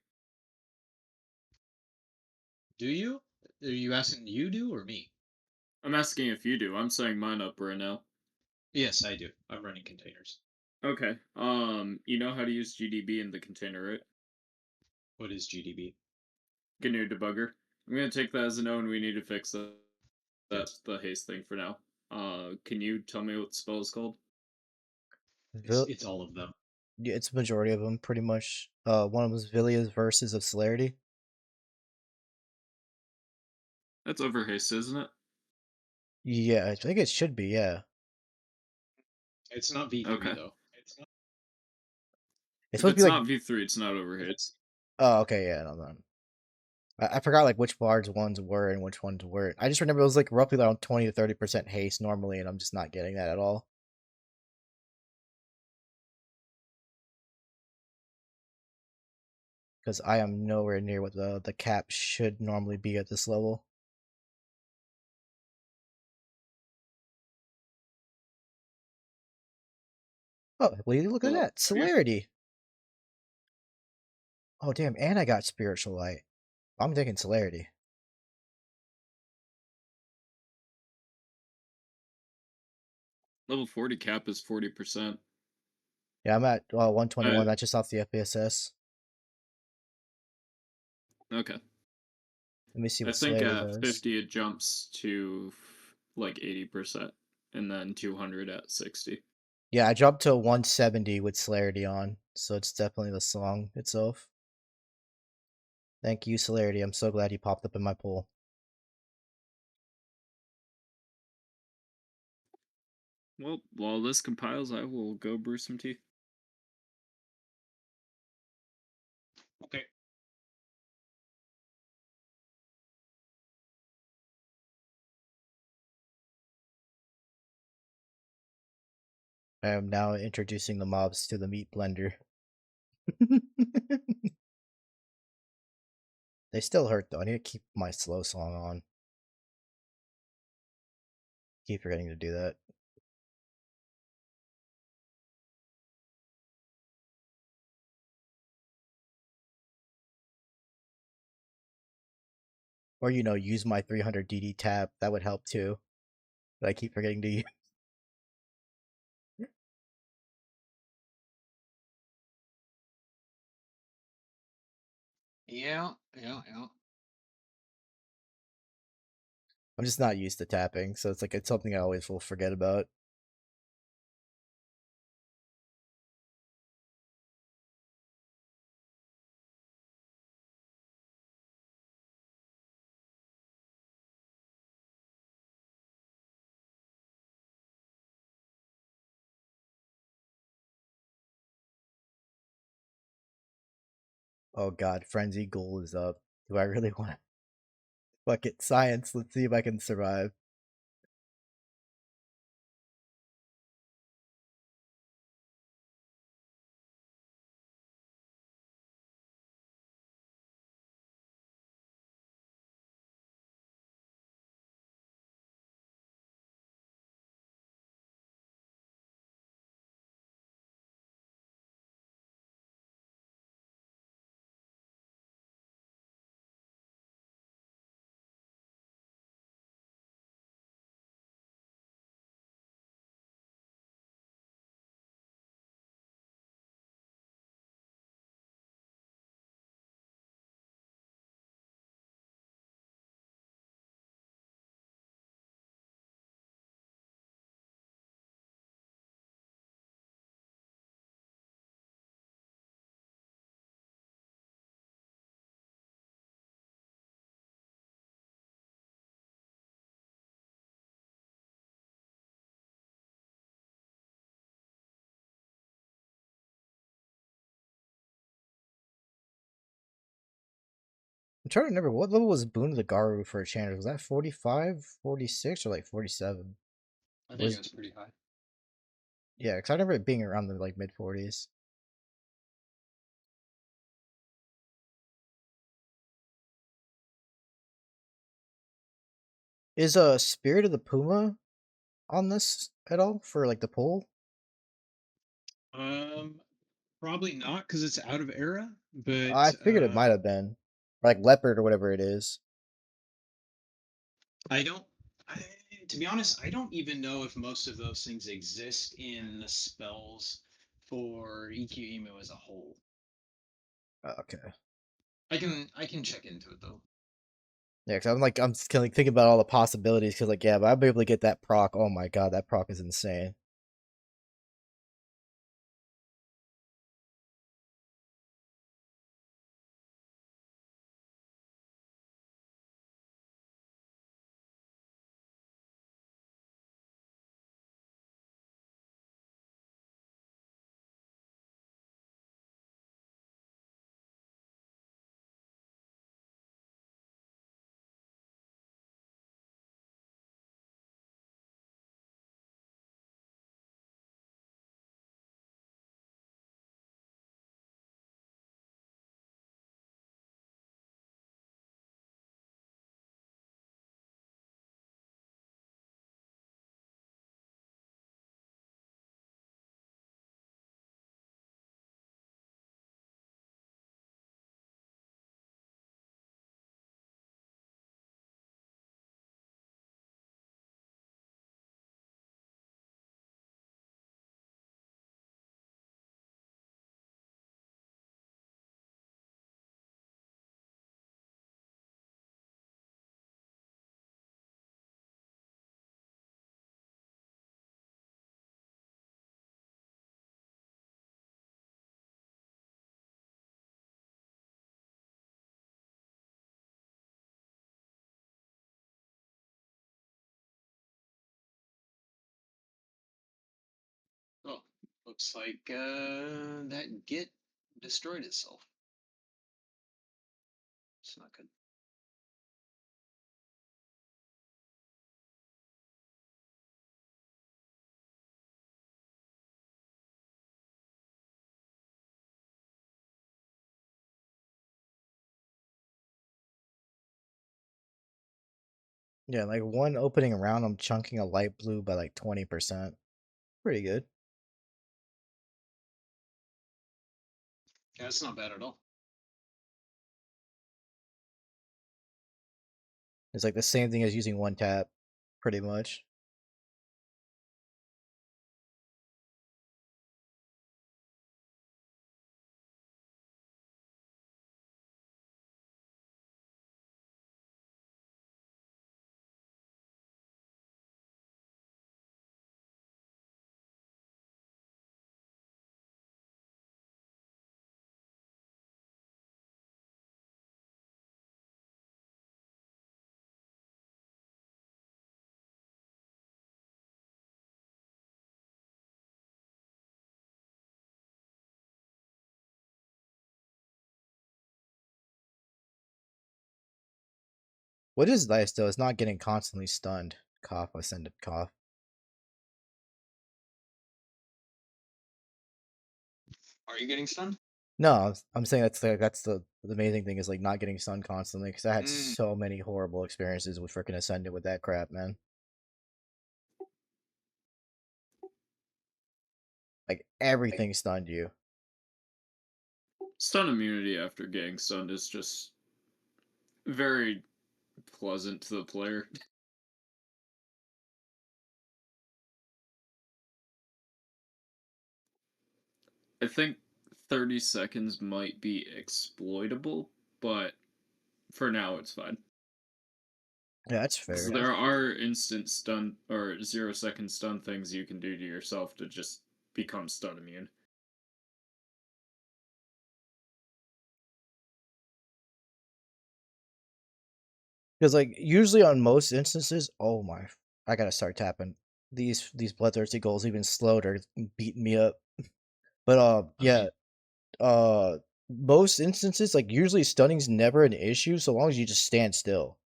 [SPEAKER 2] Do you? Are you asking you do or me?
[SPEAKER 5] I'm asking if you do. I'm setting mine up right now.
[SPEAKER 2] Yes, I do. I'm running containers.
[SPEAKER 5] Okay. You know how to use GDB in the container, right?
[SPEAKER 2] What is GDB?
[SPEAKER 5] GNU debugger. I'm gonna take that as a no, and we need to fix that. That's the haste thing for now. Can you tell me what the spell is called?
[SPEAKER 2] It's all of them.
[SPEAKER 1] Yeah, it's a majority of them, pretty much. One of them was Villia's Verses of Celerity.
[SPEAKER 5] That's over haste, isn't it?
[SPEAKER 1] Yeah, I think it should be. Yeah,
[SPEAKER 2] It's not V3
[SPEAKER 5] Okay.
[SPEAKER 2] though.
[SPEAKER 1] it's
[SPEAKER 5] If
[SPEAKER 1] supposed to be
[SPEAKER 5] it's
[SPEAKER 1] like.
[SPEAKER 5] not V3, it's not over haste.
[SPEAKER 1] Oh, okay, yeah, no, no. I forgot like which bards ones were and which ones weren't. I just remember it was like roughly around 20 to 30% haste normally, and I'm just not getting that at all. Because I am nowhere near what the cap should normally be at this level. Oh, look at
[SPEAKER 5] Well,
[SPEAKER 1] that celerity. Oh damn, and I got spiritual light. I'm taking celerity.
[SPEAKER 5] level 40 cap is 40%.
[SPEAKER 1] Yeah, I'm at 121.
[SPEAKER 5] I,
[SPEAKER 1] That's just off the FPSS.
[SPEAKER 5] okay.
[SPEAKER 1] Let me see
[SPEAKER 5] I
[SPEAKER 1] what
[SPEAKER 5] think
[SPEAKER 1] celerity
[SPEAKER 5] at
[SPEAKER 1] does.
[SPEAKER 5] 50 it jumps to like 80%, and then 200 at 60.
[SPEAKER 1] Yeah, I dropped to 170 with celerity on, so it's definitely the song itself. Thank you, celerity. I'm so glad he popped up in my pool.
[SPEAKER 5] Well, while this compiles, I will go brew some tea.
[SPEAKER 2] Okay.
[SPEAKER 1] I am now introducing the mobs to the meat blender. They still hurt though. I need to keep my slow song on. Keep forgetting to do that. Or use my 300 DD tap. That would help too. But I keep forgetting to use.
[SPEAKER 2] Yeah.
[SPEAKER 1] I'm just not used to tapping, so it's something I always will forget about. Oh god, Frenzy Ghoul is up. Do I really want to? Fuck it, science. Let's see if I can survive. I'm trying to remember what level was Boon of the Garu for a Chandra. Was that 45, 46, or like 47?
[SPEAKER 4] I think
[SPEAKER 1] Was
[SPEAKER 4] it was pretty high.
[SPEAKER 1] Yeah, because I remember it being around the like mid 40s. Is Spirit of the Puma on this at all for like the poll?
[SPEAKER 2] Probably not because it's out of era. But
[SPEAKER 1] I figured it might have been. Or like Leopard or whatever it is.
[SPEAKER 2] I don't. I, to be honest, I don't even know if most of those things exist in the spells for EQ emo as a whole.
[SPEAKER 1] Okay.
[SPEAKER 2] I can check into it though.
[SPEAKER 1] Yeah, because I'm just kind of thinking about all the possibilities. Because like, yeah, but I'll be able to get that proc. Oh my god, that proc is insane.
[SPEAKER 2] Oh, looks like that Git destroyed itself. It's not good.
[SPEAKER 1] Yeah, like one opening round, I'm chunking a light blue by like 20%. Pretty good.
[SPEAKER 2] Yeah, it's not bad at all.
[SPEAKER 1] It's like the same thing as using one tap, pretty much. What is nice though is not getting constantly stunned. Cough, I send it cough.
[SPEAKER 6] Are you getting stunned?
[SPEAKER 1] No, I'm saying that's the amazing thing is like not getting stunned constantly because I had
[SPEAKER 6] Mm.
[SPEAKER 1] so many horrible experiences with freaking Ascended with that crap, man. Like everything stunned you.
[SPEAKER 5] Stun immunity after getting stunned is just very pleasant to the player. I think 30 seconds might be exploitable, but for now it's fine.
[SPEAKER 1] Yeah, that's
[SPEAKER 5] Because
[SPEAKER 1] fair.
[SPEAKER 5] there are instant stun or 0-second stun things you can do to yourself to just become stun immune.
[SPEAKER 1] Because like usually on most instances, oh my, I gotta start tapping. These bloodthirsty goals even slowed are beating me up. But yeah, most instances like usually stunning's never an issue so long as you just stand still.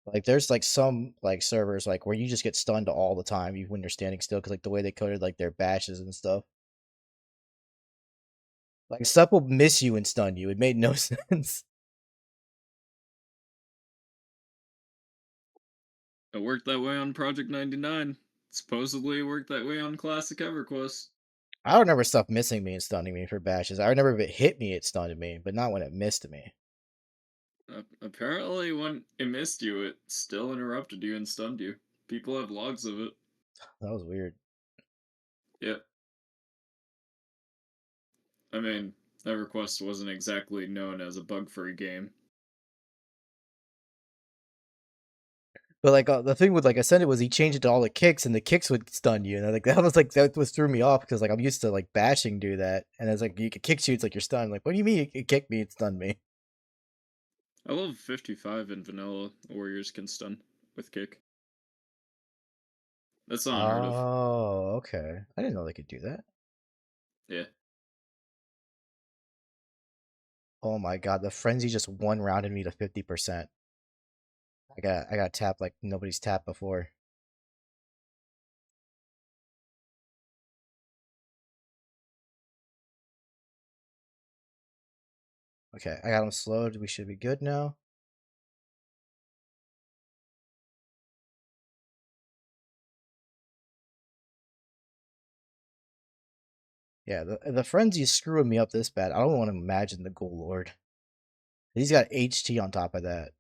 [SPEAKER 1] Like there's like some like servers like where you just get stunned all the time even when you're standing still because like the way they coded like their bashes and stuff. Like stuff will miss you and stun you. It made no sense.
[SPEAKER 5] It worked that way on Project 99. Supposedly it worked that way on Classic EverQuest.
[SPEAKER 1] I remember stuff missing me and stunning me for bashes. I remember if it hit me, it stunned me, but not when it missed me.
[SPEAKER 5] Apparently, when it missed you, it still interrupted you and stunned you. People have logs of it.
[SPEAKER 1] That was weird.
[SPEAKER 5] Yep. I mean, EverQuest wasn't exactly known as a bug-free game.
[SPEAKER 1] But like the thing with like Ascended was he changed it to all the kicks, and the kicks would stun you, and like that was threw me off because like I'm used to like bashing do that, and it's like you can kick you, it's like you're stunned. Like what do you mean you kick me? It stunned me.
[SPEAKER 5] I love 55 in vanilla. Warriors can stun with kick. That's not unheard of.
[SPEAKER 1] Oh, okay. I didn't know they could do that.
[SPEAKER 5] Yeah.
[SPEAKER 1] Oh my god, the frenzy just one rounded me to 50%. I got tapped like nobody's tapped before. Okay, I got him slowed. We should be good now. Yeah, the frenzy's screwing me up this bad. I don't want to imagine the Ghoul Lord. He's got HT on top of that.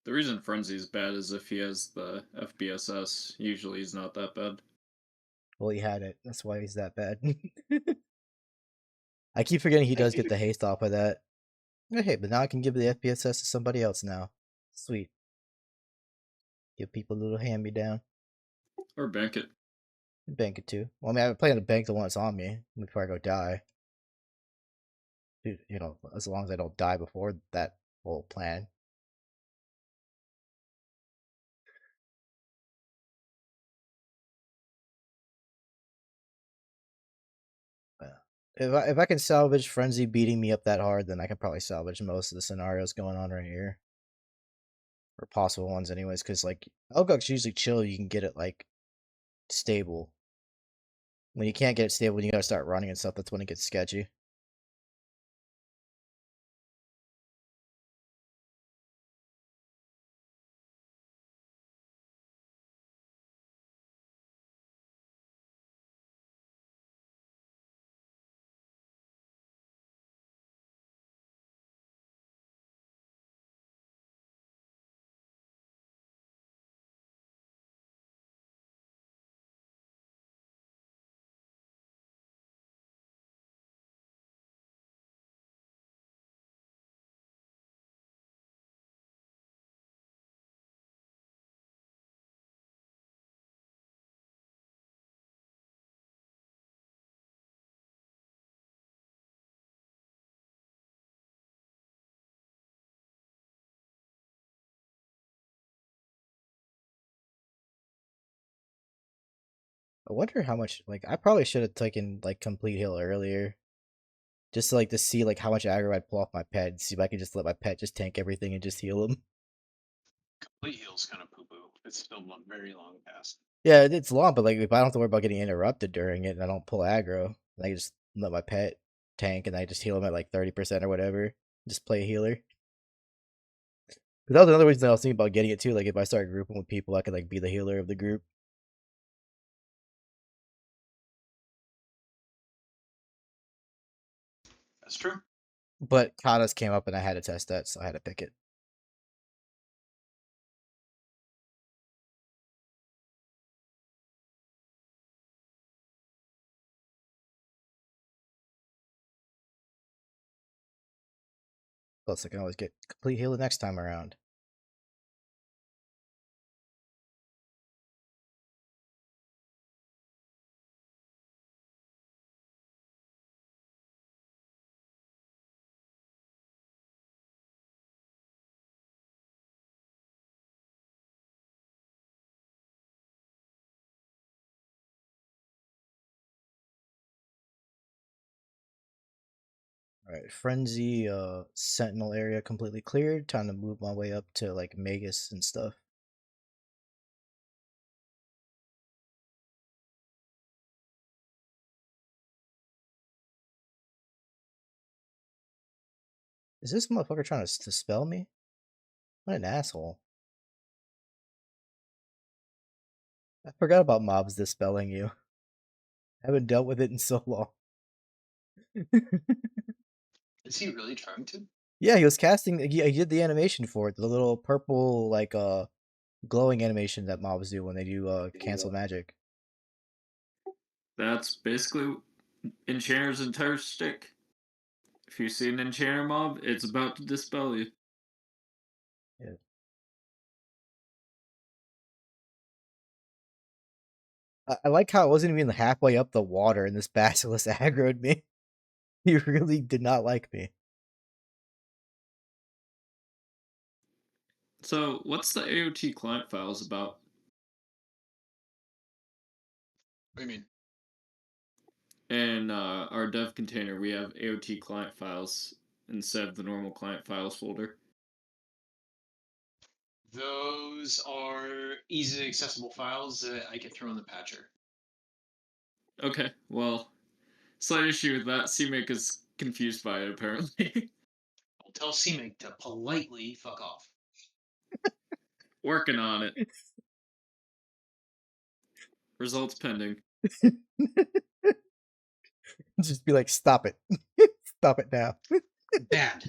[SPEAKER 5] The reason Frenzy's bad is if he has the FBSS. Usually he's not that bad.
[SPEAKER 1] Well, he had it. That's why he's that bad. I keep forgetting he does get the haste off of that. Hey, but now I can give the FPSS to somebody else now. Sweet. Give people a little hand-me-down.
[SPEAKER 5] Or bank it.
[SPEAKER 1] Bank it too. Well, I mean, I plan to bank the one that's on me before I go die. Dude, you know, as long as I don't die before that whole plan. If I can salvage Frenzy beating me up that hard, then I can probably salvage most of the scenarios going on right here. Or possible ones anyways, because like Elguk's usually chill, you can get it like stable. When you can't get it stable, you gotta start running and stuff, that's when it gets sketchy. I wonder how much. Like, I probably should have taken like complete heal earlier, just to, like to see like how much aggro I'd pull off my pet. And see if I could just let my pet just tank everything and just heal him.
[SPEAKER 6] Complete heal's kind of poo poo. It's still a very long cast.
[SPEAKER 1] Yeah, it's long, but like if I don't have to worry about getting interrupted during it, and I don't pull aggro, and I just let my pet tank, and I just heal him at like 30% or whatever. Just play a healer. But that was another reason I was thinking about getting it too. Like if I start grouping with people, I could like be the healer of the group.
[SPEAKER 6] That's true.
[SPEAKER 1] But Katas came up and I had to test that, so I had to pick it. Plus, I can always get complete heal the next time around. Alright, Frenzy, Sentinel area completely cleared. Time to move my way up to like Magus and stuff. Is this motherfucker trying to spell me? What an asshole. I forgot about mobs dispelling you. I haven't dealt with it in so long.
[SPEAKER 6] Is he really trying to?
[SPEAKER 1] Yeah, he was casting. He did the animation for it. The little purple, like, glowing animation that mobs do when they do, cancel magic.
[SPEAKER 5] That's basically Enchanter's entire shtick. If you see an Enchanter mob, it's about to dispel you.
[SPEAKER 1] Yeah. I like how it wasn't even halfway up the water and this Basilisk aggroed me. He really did not like me.
[SPEAKER 5] So, what's the AOT client files about?
[SPEAKER 6] What do you mean?
[SPEAKER 5] In our dev container, we have AOT client files instead of the normal client files folder.
[SPEAKER 6] Those are easily accessible files that I can throw in the patcher.
[SPEAKER 5] Okay, well, slight issue with that. CMake is confused by it, apparently.
[SPEAKER 6] I'll tell CMake to politely fuck off.
[SPEAKER 5] Working on it. Results pending.
[SPEAKER 1] Just be like, stop it. Stop it now.
[SPEAKER 6] Bad.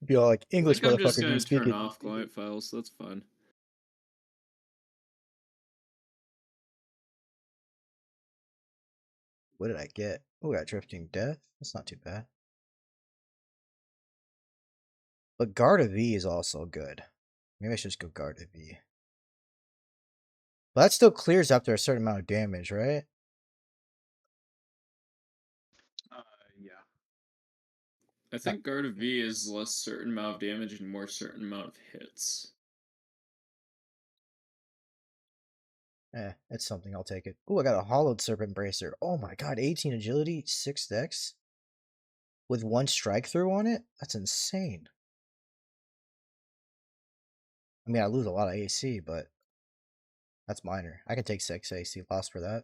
[SPEAKER 1] Be all like,
[SPEAKER 5] I
[SPEAKER 1] English
[SPEAKER 5] think I'm just
[SPEAKER 1] motherfucker, do you
[SPEAKER 5] gonna
[SPEAKER 1] speak
[SPEAKER 5] turn
[SPEAKER 1] it?
[SPEAKER 5] off client files. That's fine.
[SPEAKER 1] What did I get? Oh, I got Drifting Death. That's not too bad. But Guard of V is also good. Maybe I should just go Guard of V. But that still clears after a certain amount of damage, right?
[SPEAKER 6] Yeah.
[SPEAKER 5] I think Guard of V is less certain amount of damage and more certain amount of hits.
[SPEAKER 1] It's something. I'll take it. Oh, I got a Hollowed Serpent Bracer. Oh my god, 18 agility, 6 dex? With 1 strike through on it? That's insane. I mean, I lose a lot of AC, but that's minor. I can take 6 AC loss for that.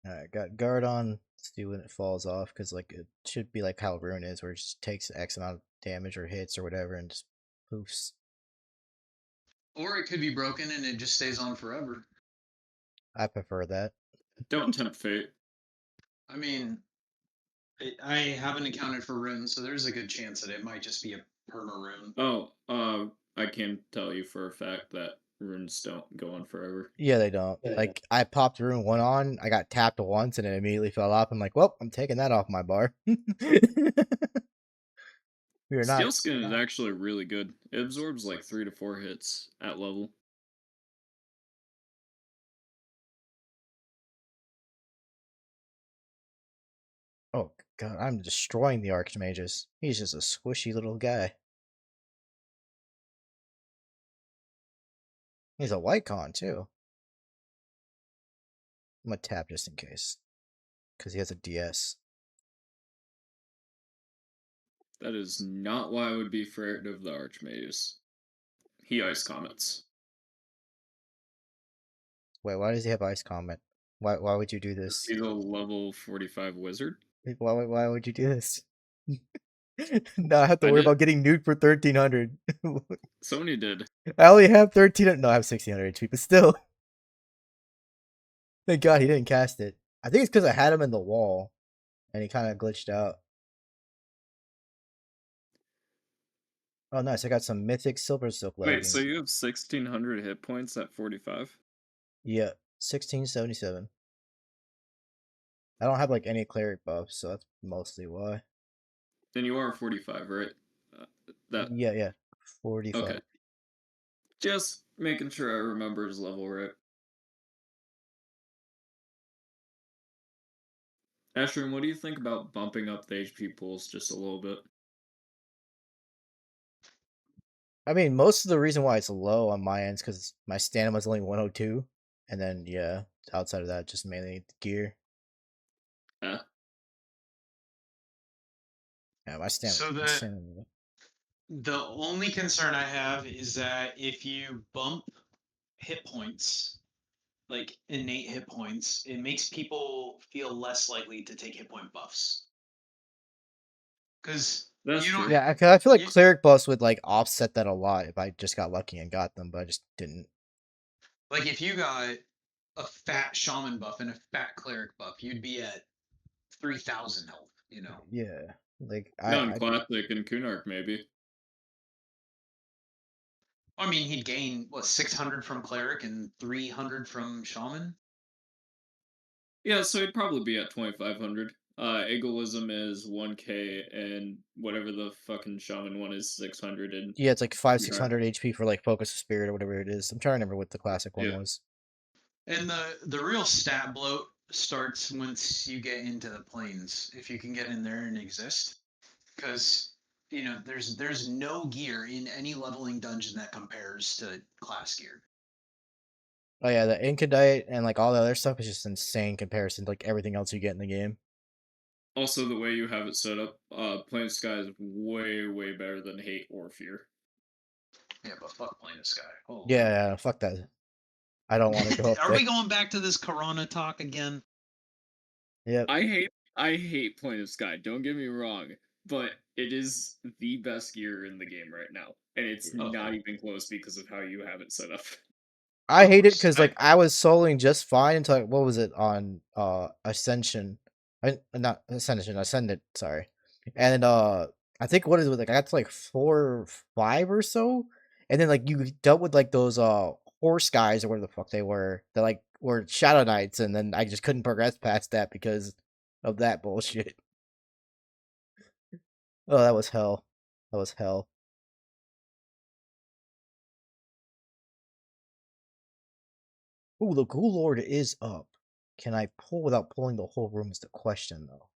[SPEAKER 1] Alright, got Guard on. Let's see when it falls off, because like it should be like how Rune is, where it just takes X amount of damage or hits or whatever and just poofs.
[SPEAKER 6] Or it could be broken and it just stays on forever.
[SPEAKER 1] I prefer that.
[SPEAKER 5] Don't tempt fate.
[SPEAKER 6] I mean, I haven't accounted for runes, so there's a good chance that it might just be a perma rune.
[SPEAKER 5] Oh, I can tell you for a fact that runes don't go on forever.
[SPEAKER 1] Yeah, they don't. Like, I popped rune 1 on, I got tapped once, and it immediately fell off. I'm like, well, I'm taking that off my bar. We are
[SPEAKER 5] Steel
[SPEAKER 1] not.
[SPEAKER 5] skin is actually really good. It absorbs like 3 to 4 hits at level.
[SPEAKER 1] Oh, God, I'm destroying the Archmages. He's just a squishy little guy. He's a white con, too. I'm gonna tap just in case. Because he has a DS.
[SPEAKER 5] That is not why I would be afraid of the Archmages. He ice comets.
[SPEAKER 1] Wait, why does he have Ice Comet? Why would you do this?
[SPEAKER 5] He's a level 45 wizard.
[SPEAKER 1] Why would you do this? Now I have to
[SPEAKER 5] I
[SPEAKER 1] worry
[SPEAKER 5] did.
[SPEAKER 1] about getting nuked for 1300.
[SPEAKER 5] Sony did.
[SPEAKER 1] I only have 1300. No, I have 1600 HP, but still. Thank God he didn't cast it. I think it's because I had him in the wall, and he kind of glitched out. Oh, nice. I got some mythic silver silk
[SPEAKER 5] Wait,
[SPEAKER 1] leggings.
[SPEAKER 5] so you have 1600 hit points at 45?
[SPEAKER 1] Yeah, 1677. I don't have like any cleric buffs, so that's mostly why.
[SPEAKER 5] Then you are 45, right? That
[SPEAKER 1] Yeah, 45.
[SPEAKER 5] okay. Just making sure I remember his level right. Ashrin, what do you think about bumping up the HP pools just a little bit?
[SPEAKER 1] I mean, most of the reason why it's low on my end is because my stamina was only 102, and then yeah, outside of that, just mainly the gear.
[SPEAKER 5] Yeah.
[SPEAKER 1] Yeah, my stamina.
[SPEAKER 6] So
[SPEAKER 1] my stamina-
[SPEAKER 6] the only concern I have is that if you bump hit points, like innate hit points, it makes people feel less likely to take hit point buffs. Because
[SPEAKER 5] That's
[SPEAKER 6] you don't.
[SPEAKER 5] true.
[SPEAKER 1] Yeah, I feel like
[SPEAKER 6] You-
[SPEAKER 1] cleric buffs would like offset that a lot if I just got lucky and got them, but I just didn't.
[SPEAKER 6] Like if you got a fat shaman buff and a fat cleric buff, you'd be at 3,000 health. You know.
[SPEAKER 1] Yeah, like
[SPEAKER 5] Non-classic and Kunark, maybe.
[SPEAKER 6] I mean, he'd gain what 600 from cleric and 300 from shaman.
[SPEAKER 5] Yeah, so he'd probably be at 2500. Egoism is 1k, and whatever the fucking shaman one is 600. And
[SPEAKER 1] yeah, it's like 5
[SPEAKER 5] Yeah.
[SPEAKER 1] 600 HP for like focus of spirit or whatever it is. I'm trying to remember what the classic one
[SPEAKER 5] Yeah.
[SPEAKER 1] was.
[SPEAKER 6] And the real stat bloat starts once you get into the planes, if you can get in there and exist, because there's no gear in any leveling dungeon that compares to class gear.
[SPEAKER 1] Oh yeah, the Incadite and like all the other stuff is just insane comparison to like everything else you get in the game.
[SPEAKER 5] Also, the way you have it set up, Plain Sky is way, way better than Hate or Fear.
[SPEAKER 6] Yeah, but fuck plane of sky. Holy.
[SPEAKER 1] Yeah, fuck that. I don't want to go up
[SPEAKER 6] Are
[SPEAKER 1] there.
[SPEAKER 6] we going back to this Corona talk again?
[SPEAKER 1] Yep.
[SPEAKER 5] I hate Plain of Sky, don't get me wrong, but it is the best gear in the game right now. And it's
[SPEAKER 6] Oh.
[SPEAKER 5] not even close because of how you have it set up.
[SPEAKER 1] I
[SPEAKER 6] Of
[SPEAKER 1] hate it
[SPEAKER 6] course.
[SPEAKER 1] because like I was soloing just fine until like, what was it on Ascension? Not Ascension, Ascendant. Sorry, and I think what is it like I got to like 4 or 5 or so, and then like you dealt with like those horse guys or whatever the fuck they were that like were Shadow Knights, and then I just couldn't progress past that because of that bullshit. Oh, that was hell. That was hell. Ooh, the Ghoul Lord is up. Can I pull without pulling the whole room is the question, though.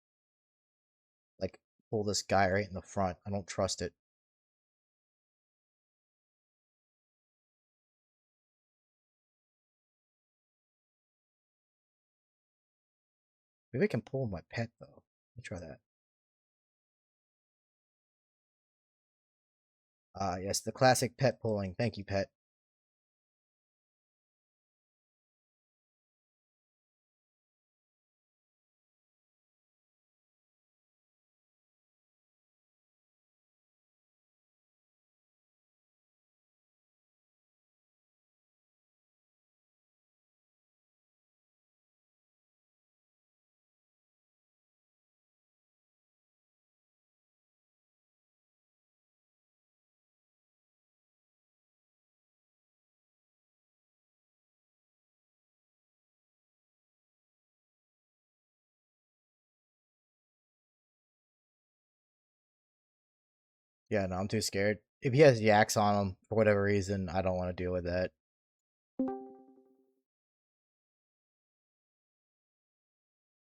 [SPEAKER 1] Like, pull this guy right in the front. I don't trust it. Maybe I can pull my pet, though. Let me try that. Ah, yes, the classic pet pulling. Thank you, pet. Yeah, no, I'm too scared. If he has yaks on him for whatever reason, I don't want to deal with that.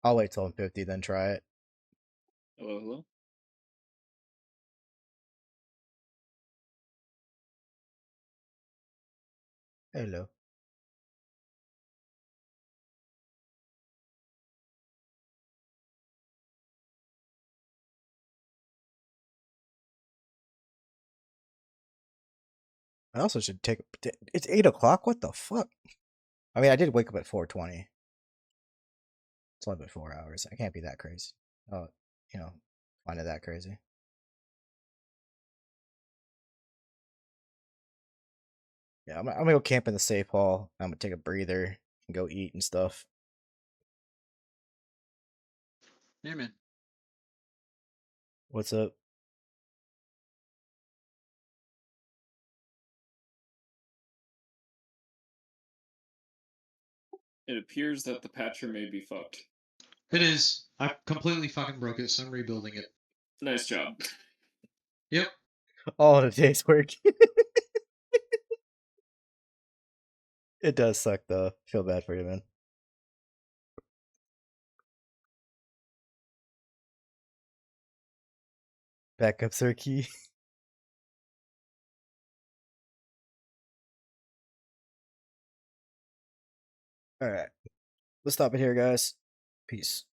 [SPEAKER 1] I'll wait till I'm 50, then try it.
[SPEAKER 5] Hello, hello.
[SPEAKER 1] Hello. I also should take. It's 8 o'clock. What the fuck? I mean, I did wake up at 4:20. It's only been 4 hours. I can't be that crazy. Oh, you know, find it that crazy. Yeah, I'm gonna go camp in the safe hall. I'm gonna take a breather and go eat and stuff.
[SPEAKER 6] Yeah, man.
[SPEAKER 1] What's up?
[SPEAKER 5] It appears that the patcher may be fucked.
[SPEAKER 2] It is. I completely fucking broke it, so I'm rebuilding it.
[SPEAKER 5] Nice job.
[SPEAKER 2] Yep.
[SPEAKER 1] All in a day's work. It does suck though. Feel bad for you, man. Backups are key. All right. Let's stop it here, guys. Peace.